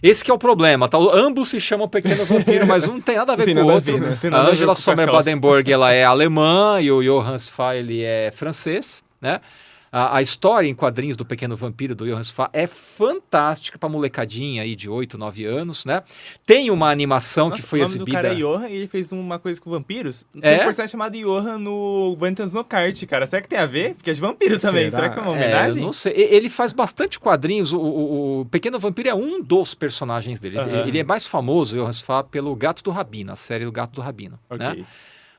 Esse que é o problema, tá? Ambos se chamam Pequeno Vampiro, mas um não tem nada a ver com o outro. A Angela Sommer Badenborg, ela é alemã e o Johann Sfar, ele é francês, né? A história em quadrinhos do Pequeno Vampiro, do Johann Sfar, é fantástica pra molecadinha aí de 8, 9 anos, né? Tem uma animação que foi exibida... O nome do cara é Johann e ele fez uma coisa com vampiros. Tem um personagem chamado Johann no Vanitas no Kart, cara. Será que tem a ver? Porque é de vampiro também. Será que é uma homenagem? Eu não sei. Ele faz bastante quadrinhos. O Pequeno Vampiro é um dos personagens dele. Ele é mais famoso, o Johann Sfar, pelo Gato do Rabino, a série do Gato do Rabino, né?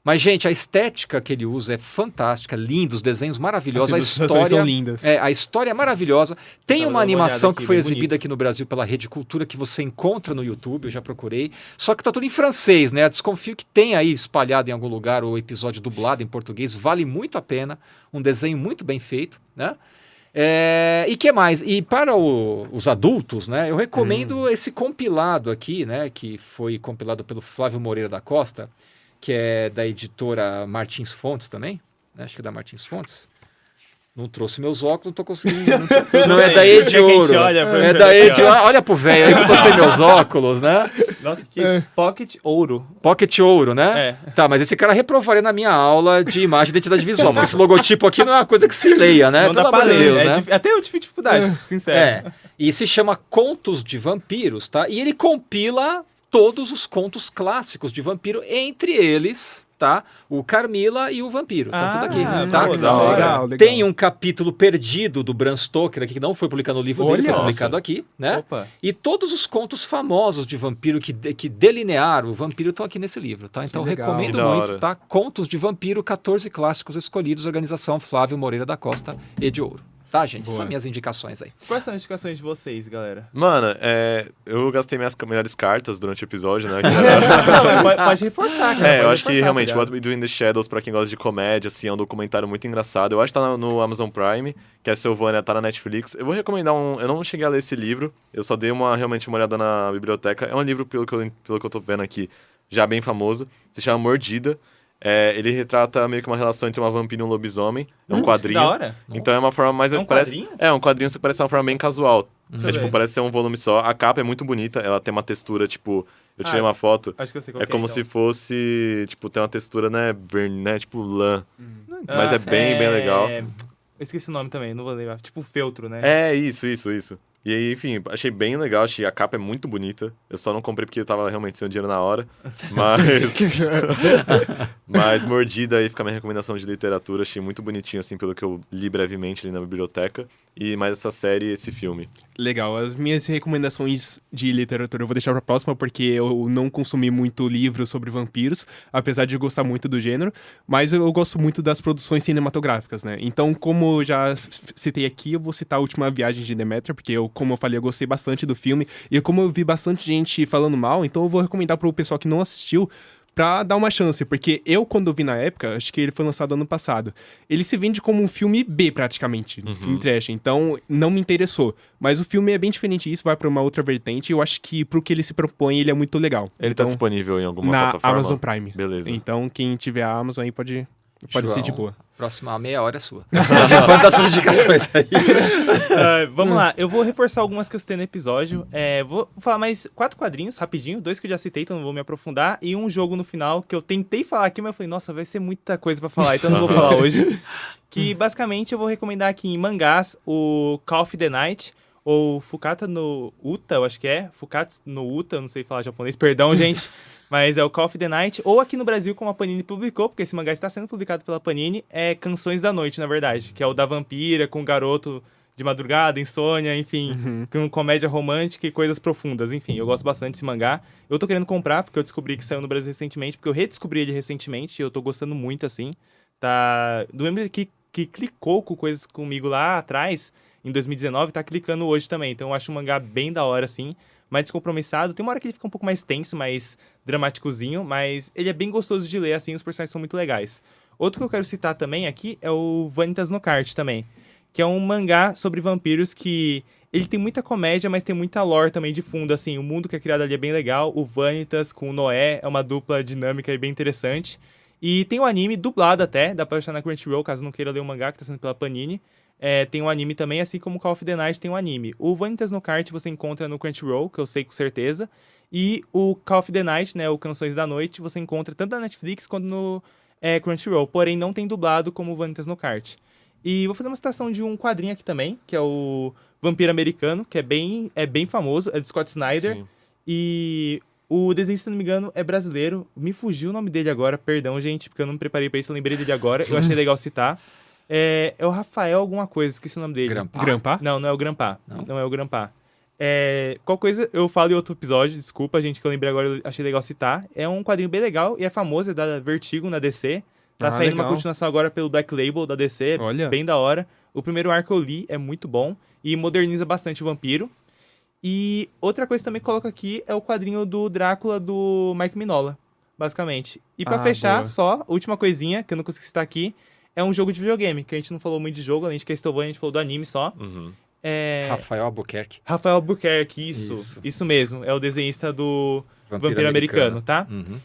Mas, gente, a estética que ele usa é fantástica, linda, os desenhos maravilhosos, a história são lindas. A história é maravilhosa. Tem uma animação que foi exibida aqui no Brasil pela Rede Cultura que você encontra no YouTube, eu já procurei. Só que tá tudo em francês, né? Eu desconfio que tem aí espalhado em algum lugar o episódio dublado em português. Vale muito a pena. Um desenho muito bem feito, né? E que mais? E para os adultos, né? Eu recomendo esse compilado aqui, né? Que foi compilado pelo Flávio Moreira da Costa, que é da editora Martins Fontes também, né? Acho que é da Martins Fontes. Não trouxe meus óculos, não tô conseguindo. Não é da Ediouro. É da Ediouro. Olha pro velho aí que eu tô sem meus óculos, né? Nossa, que isso? Pocket Ouro. Pocket Ouro, né? Tá, mas esse cara reprovaria na minha aula de imagem e identidade visual, porque esse logotipo aqui não é uma coisa que se leia, né? Não dá pra ler, né? Até eu tive dificuldade, sincero. E se chama Contos de Vampiros, tá? E ele compila todos os contos clássicos de vampiro, entre eles, tá? O Carmila e o Vampiro. Tá tudo aqui, tá? Legal. Tem um capítulo perdido do Bram Stoker aqui, que não foi publicado no livro dele, foi publicado aqui, né? Opa. E todos os contos famosos de vampiro que delinearam o vampiro estão aqui nesse livro, tá? Então recomendo muito, tá? Contos de Vampiro, 14 clássicos escolhidos, organização Flávio Moreira da Costa e de Ouro. Tá, gente? São minhas indicações aí. Quais são as indicações de vocês, galera? Mano, eu gastei minhas melhores cartas durante o episódio, né? Não, mas pode reforçar, cara. Eu acho que realmente What We Do in the Shadows, pra quem gosta de comédia, assim, é um documentário muito engraçado. Eu acho que tá no Amazon Prime, que é Sylvania, tá na Netflix. Eu vou recomendar eu não cheguei a ler esse livro, eu só dei realmente uma olhada na biblioteca. É um livro, pelo que eu tô vendo aqui, já bem famoso. Se chama Mordida. Ele retrata meio que uma relação entre uma vampira e um lobisomem. É um quadrinho. Da hora. Então é uma forma mais... quadrinho? É um quadrinho que parece uma forma bem casual. Parece ser um volume só. A capa é muito bonita. Ela tem uma textura, tipo... Eu tirei uma foto. Acho que eu sei qual é como então. se fosse... Tipo, tem uma textura, né? Tipo lã. Mas é bem legal. Eu esqueci o nome também, não vou lembrar. Tipo feltro, né? Isso. E aí, enfim, achei bem legal, a capa é muito bonita. Eu só não comprei porque eu tava realmente sem o dinheiro na hora. Mas Mordida aí fica a minha recomendação de literatura. Achei muito bonitinho, assim, pelo que eu li brevemente ali na biblioteca. E mais essa série e esse filme. Legal. As minhas recomendações de literatura eu vou deixar pra próxima, porque eu não consumi muito livro sobre vampiros, apesar de gostar muito do gênero. Mas eu gosto muito das produções cinematográficas, né? Então, como eu já citei aqui, eu vou citar a Última Viagem de Deméter, porque como eu falei, eu gostei bastante do filme. E como eu vi bastante gente falando mal, então eu vou recomendar pro pessoal que não assistiu pra dar uma chance. Porque quando eu vi na época, acho que ele foi lançado ano passado, ele se vende como um filme B, praticamente. Um filme trash. Então, não me interessou. Mas o filme é bem diferente disso, vai pra uma outra vertente. E eu acho que pro que ele se propõe, ele é muito legal. Ele tá disponível em alguma na plataforma? Amazon Prime. Beleza. Então, quem tiver a Amazon aí pode ser de boa. Próxima meia hora é sua. Quantas das suas indicações aí? Vamos lá, eu vou reforçar algumas que eu citei no episódio. Vou falar mais 4 quadrinhos, rapidinho. 2 que eu já citei, então não vou me aprofundar. E um jogo no final que eu tentei falar aqui, mas eu falei, nossa, vai ser muita coisa pra falar, então não vou falar hoje. Que basicamente eu vou recomendar aqui em mangás o Call of the Night, ou Fukata no Uta, eu acho que é. Fukata no Uta, eu não sei falar japonês, perdão, gente. Mas é o Call of the Night, ou aqui no Brasil, como a Panini publicou, porque esse mangá está sendo publicado pela Panini, é Canções da Noite, na verdade, que é o da vampira, com o garoto de madrugada, insônia, enfim, com comédia romântica e coisas profundas, enfim, eu gosto bastante desse mangá. Eu tô querendo comprar, porque eu descobri que saiu no Brasil recentemente, porque eu redescobri ele recentemente, e eu tô gostando muito, assim. Tá... Do mesmo que clicou com coisas comigo lá atrás, em 2019, tá clicando hoje também, então eu acho um mangá bem da hora, assim, mais descompromissado. Tem uma hora que ele fica um pouco mais tenso, mais dramáticozinho, mas ele é bem gostoso de ler, assim, os personagens são muito legais. Outro que eu quero citar também aqui é o Vanitas no Kart também, que é um mangá sobre vampiros que Ele tem muita comédia, mas tem muita lore também de fundo, assim. O mundo que é criado ali é bem legal. O Vanitas com o Noé é uma dupla dinâmica e bem interessante. E tem o anime dublado até, dá pra achar na Crunchyroll, caso não queira ler o mangá, que tá sendo pela Panini. Tem um anime também, assim como Call of the Night tem um anime. O Vanitas no Kart você encontra no Crunchyroll, que eu sei com certeza. E o Call of the Night, né, o Canções da Noite, você encontra tanto na Netflix quanto no Crunchyroll. Porém, não tem dublado como o Vanitas no Kart. E vou fazer uma citação de um quadrinho aqui também, que é o Vampiro Americano, que é bem famoso, é do Scott Snyder. Sim. E o desenho, se não me engano, é brasileiro. Me fugiu o nome dele agora, perdão, gente, porque eu não me preparei pra isso, eu lembrei dele agora. Eu achei legal citar. É o Rafael alguma coisa, esqueci o nome dele. Grampá? Não é o Grampá. Não é o Grampá. Qual coisa eu falo em outro episódio, desculpa, gente, que eu lembrei agora, eu achei legal citar. É um quadrinho bem legal e é famoso, é da Vertigo na DC. Tá saindo legal. uma continuação agora pelo Black Label da DC, Olha. bem da hora. O primeiro arco eu li, é muito bom e moderniza bastante o vampiro. E outra coisa também que coloco aqui é o quadrinho do Drácula do Mike Mignola, basicamente. E pra fechar, boa. só, última coisinha que eu não consegui citar aqui, é um jogo de videogame, que a gente não falou muito de jogo, além de Castlevania, a gente falou do anime só. Uhum. Rafael Albuquerque. Rafael Albuquerque, isso mesmo, é o desenhista do Vampiro Americano, tá? Uhum.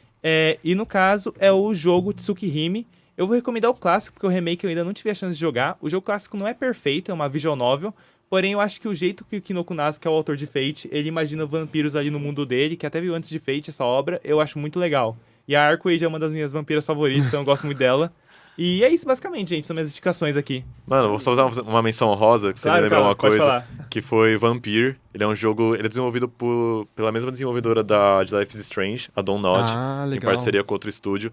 E no caso, é o jogo Tsukihime. Eu vou recomendar o clássico, porque o remake eu ainda não tive a chance de jogar. O jogo clássico não é perfeito, é uma visual novel. Porém, eu acho que o jeito que o Kinoko Nasu, que é o autor de Fate, ele imagina vampiros ali no mundo dele, que até viu antes de Fate essa obra, eu acho muito legal. E a Arcade é uma das minhas vampiras favoritas, então eu gosto muito dela. E é isso basicamente, gente, são minhas indicações aqui. Mano, vou só usar uma menção honrosa, que você me lembrou uma pode coisa, falar. que foi Vampire. Ele é um jogo, ele é desenvolvido pela mesma desenvolvedora de Life is Strange, a Don't Nod, em legal. parceria com outro estúdio.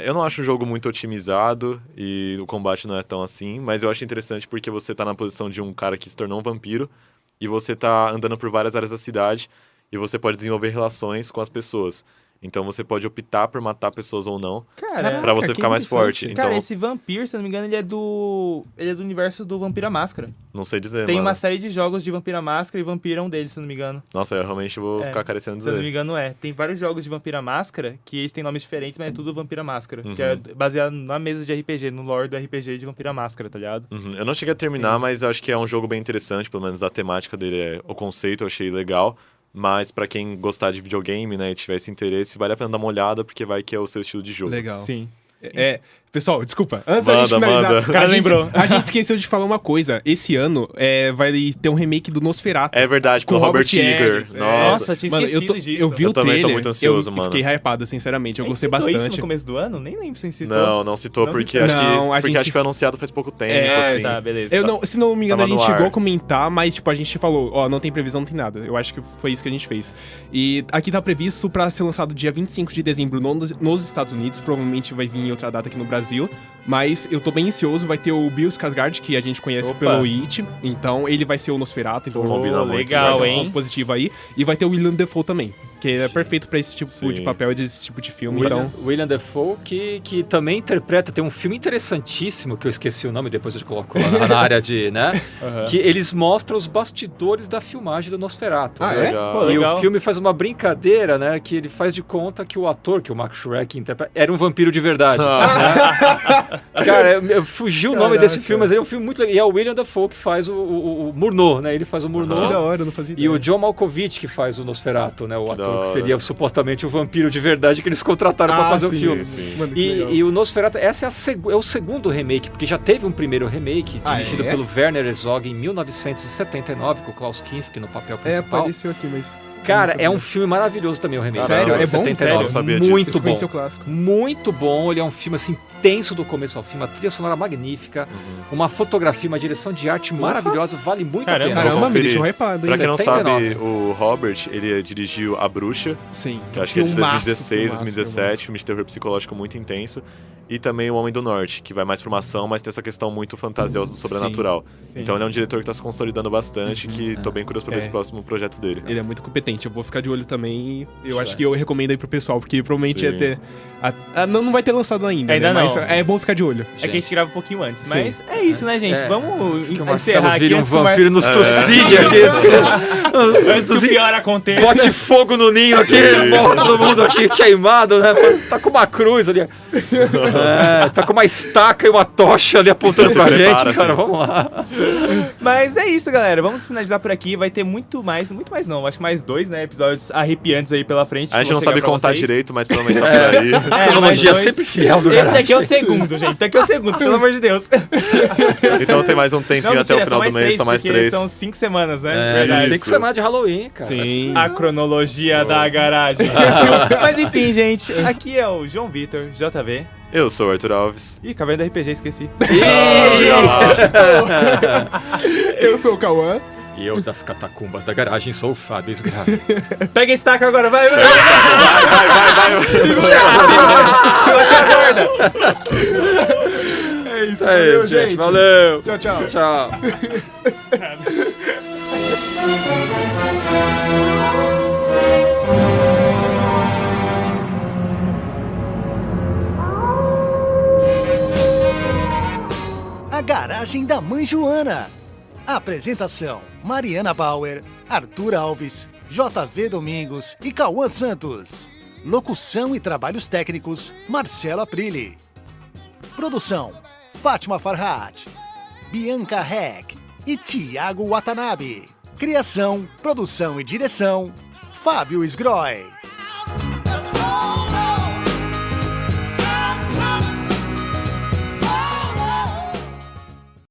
Eu não acho o jogo muito otimizado e o combate não é tão assim, mas eu acho interessante porque você tá na posição de um cara que se tornou um vampiro e você tá andando por várias áreas da cidade e você pode desenvolver relações com as pessoas. Então você pode optar por matar pessoas ou não, Cara, pra você que ficar mais forte. interessante. Então, cara, esse Vampire, se eu não me engano, ele é do universo do Vampira Máscara. não sei dizer, Tem mano. uma série de jogos de Vampira Máscara e Vampiro é um deles, se eu não me engano. Nossa, eu realmente vou ficar carecendo Se eu não me dizer. engano, Tem vários jogos de Vampira Máscara que eles têm nomes diferentes, mas é tudo Vampira Máscara. Uhum. Que é baseado na mesa de RPG, no lore do RPG de Vampira Máscara, tá ligado? Uhum. Eu não cheguei a terminar, mas eu acho que é um jogo bem interessante, pelo menos a temática dele, o conceito eu achei legal. Mas pra quem gostar de videogame, né, e tiver esse interesse, vale a pena dar uma olhada, porque vai que é o seu estilo de jogo. Legal. Sim. Pessoal, desculpa. Antes da gente finalizar, manda. O cara lembrou. A gente esqueceu de falar uma coisa. Esse ano vai ter um remake do Nosferatu. É verdade, Com com o Robert Robert Eggers. Eggers. Nossa. eu tinha Mano, esquecido disso. eu vi Eu o também tô trailer, muito ansioso, eu mano. fiquei hypado, sinceramente. Eu A gente gostei citou isso bastante. no começo do ano? Nem lembro se a gente citou. Não citou, Não porque, citou. acho, Não, a que, porque gente- acho que foi anunciado faz pouco tempo, É, assim. Tá, beleza. Eu não, se não me engano, Tava a gente no chegou ar. a comentar, mas tipo, a gente falou, não tem previsão, não tem nada. Eu acho que foi isso que a gente fez. E aqui tá previsto pra ser lançado dia 25 de dezembro nos Estados Unidos, provavelmente vai vir em outra data aqui no Brasil. Mas eu tô bem ansioso, vai ter o Bill Skarsgård, que a gente conhece Opa. pelo It, então ele vai ser o Nosferatu, então Combina muito, legal, vai. hein? positivo aí. E vai ter o William Dafoe também, que é perfeito pra esse tipo Sim. de papel, desse tipo de filme, então... William Dafoe, que também interpreta, tem um filme interessantíssimo, que eu esqueci o nome, depois eu te coloco lá na área de, né? Que eles mostram os bastidores da filmagem do Nosferatu. Ah, né? é? Legal. Pô, E legal. o filme faz uma brincadeira, né? Que ele faz de conta que o ator, que o Mark Shrek interpreta, era um vampiro de verdade. Cara, fugiu o nome Caraca. desse filme, mas ele é um filme muito legal. E é o William Dafoe que faz o Murnau, né? Ele faz o Murnau. Que da hora, eu não fazia E o John Malkovich que faz o Nosferatu, né? O da ator que hora. seria supostamente o vampiro de verdade que eles contrataram pra fazer o filme. sim. Mano, que legal. E o Nosferatu, essa é o segundo remake, porque já teve um primeiro remake, Ah, dirigido é? pelo Werner Herzog em 1979, com o Klaus Kinski no papel principal. apareceu aqui, mas... Cara, não é um sabia. filme maravilhoso também o remake. Sério? Cara, É bom? 79. Sério? Eu não sabia disso. Muito Vocês bom. conhecem o clássico. Muito bom, ele é um filme assim tenso do começo ao fim, uma trilha sonora magnífica, uma fotografia, uma direção de arte maravilhosa, vale muito a Caramba. pena. Caramba, me conferir. deixou hypado, Pra hein? quem não 79. sabe, o Robert, ele dirigiu A Bruxa, Sim. que eu acho que é de Filmaço, 2016, filmaço, 2017, filme de terror psicológico muito intenso. E também O Homem do Norte, que vai mais pra uma ação, mas tem essa questão muito fantasiosa do sobrenatural. Sim. Então ele é um diretor que tá se consolidando bastante, que tô bem curioso pra ver esse próximo projeto dele. Ele é muito competente, eu vou ficar de olho também. Eu acho que eu recomendo aí pro pessoal, porque provavelmente Sim. ia ter. Não vai ter lançado ainda, Ainda né? não. Mas é bom ficar de olho. É que a gente grava um pouquinho antes. Sim. Mas é isso, né, gente? É. Vamos Diz que o encerrar Marcelo aqui. vira um antes que o vampiro nos trucídios Antes aqui. que o pior aconteça. Bote fogo no ninho aqui, morre todo mundo aqui queimado, né? Tá com uma cruz ali. Tá com uma estaca e uma tocha ali apontando Se pra prepara, gente, cara. filho. Vamos lá. Mas é isso, galera. Vamos finalizar por aqui. Vai ter muito mais não. Acho que mais 2, né? Episódios arrepiantes aí pela frente. A gente que não vão chegar sabe pra contar vocês. direito, mas provavelmente tá por aí. A cronologia mais dois. sempre fiel do Esse Garagem. daqui é o segundo, gente. Daqui é o segundo, pelo amor de Deus. Então tem mais um tempinho até o mentira, final do mês, são mais porque 3. São 5 semanas, né? É, Verdade. 5 semanas de Halloween, cara. Sim. A cronologia da garagem. Mas enfim, gente, aqui é o João Vitor, JV. Eu sou o Arthur Alves. Ih, Caverna do RPG, esqueci. Eu sou o Cauã. E eu das catacumbas da garagem sou o Fábio Sgrave. Pega a estaca agora, vai. Vai. É isso, É valeu, isso, gente. gente. Valeu. Tchau, tchau. Tchau. A Garagem da Mãe Joana. Apresentação: Mariana Bauer, Arthur Alves, JV Domingos e Cauã Santos. Locução e trabalhos técnicos: Marcelo Aprilli. Produção: Fátima Farhat, Bianca Heck e Thiago Watanabe. Criação, produção e direção: Fábio Sgroy.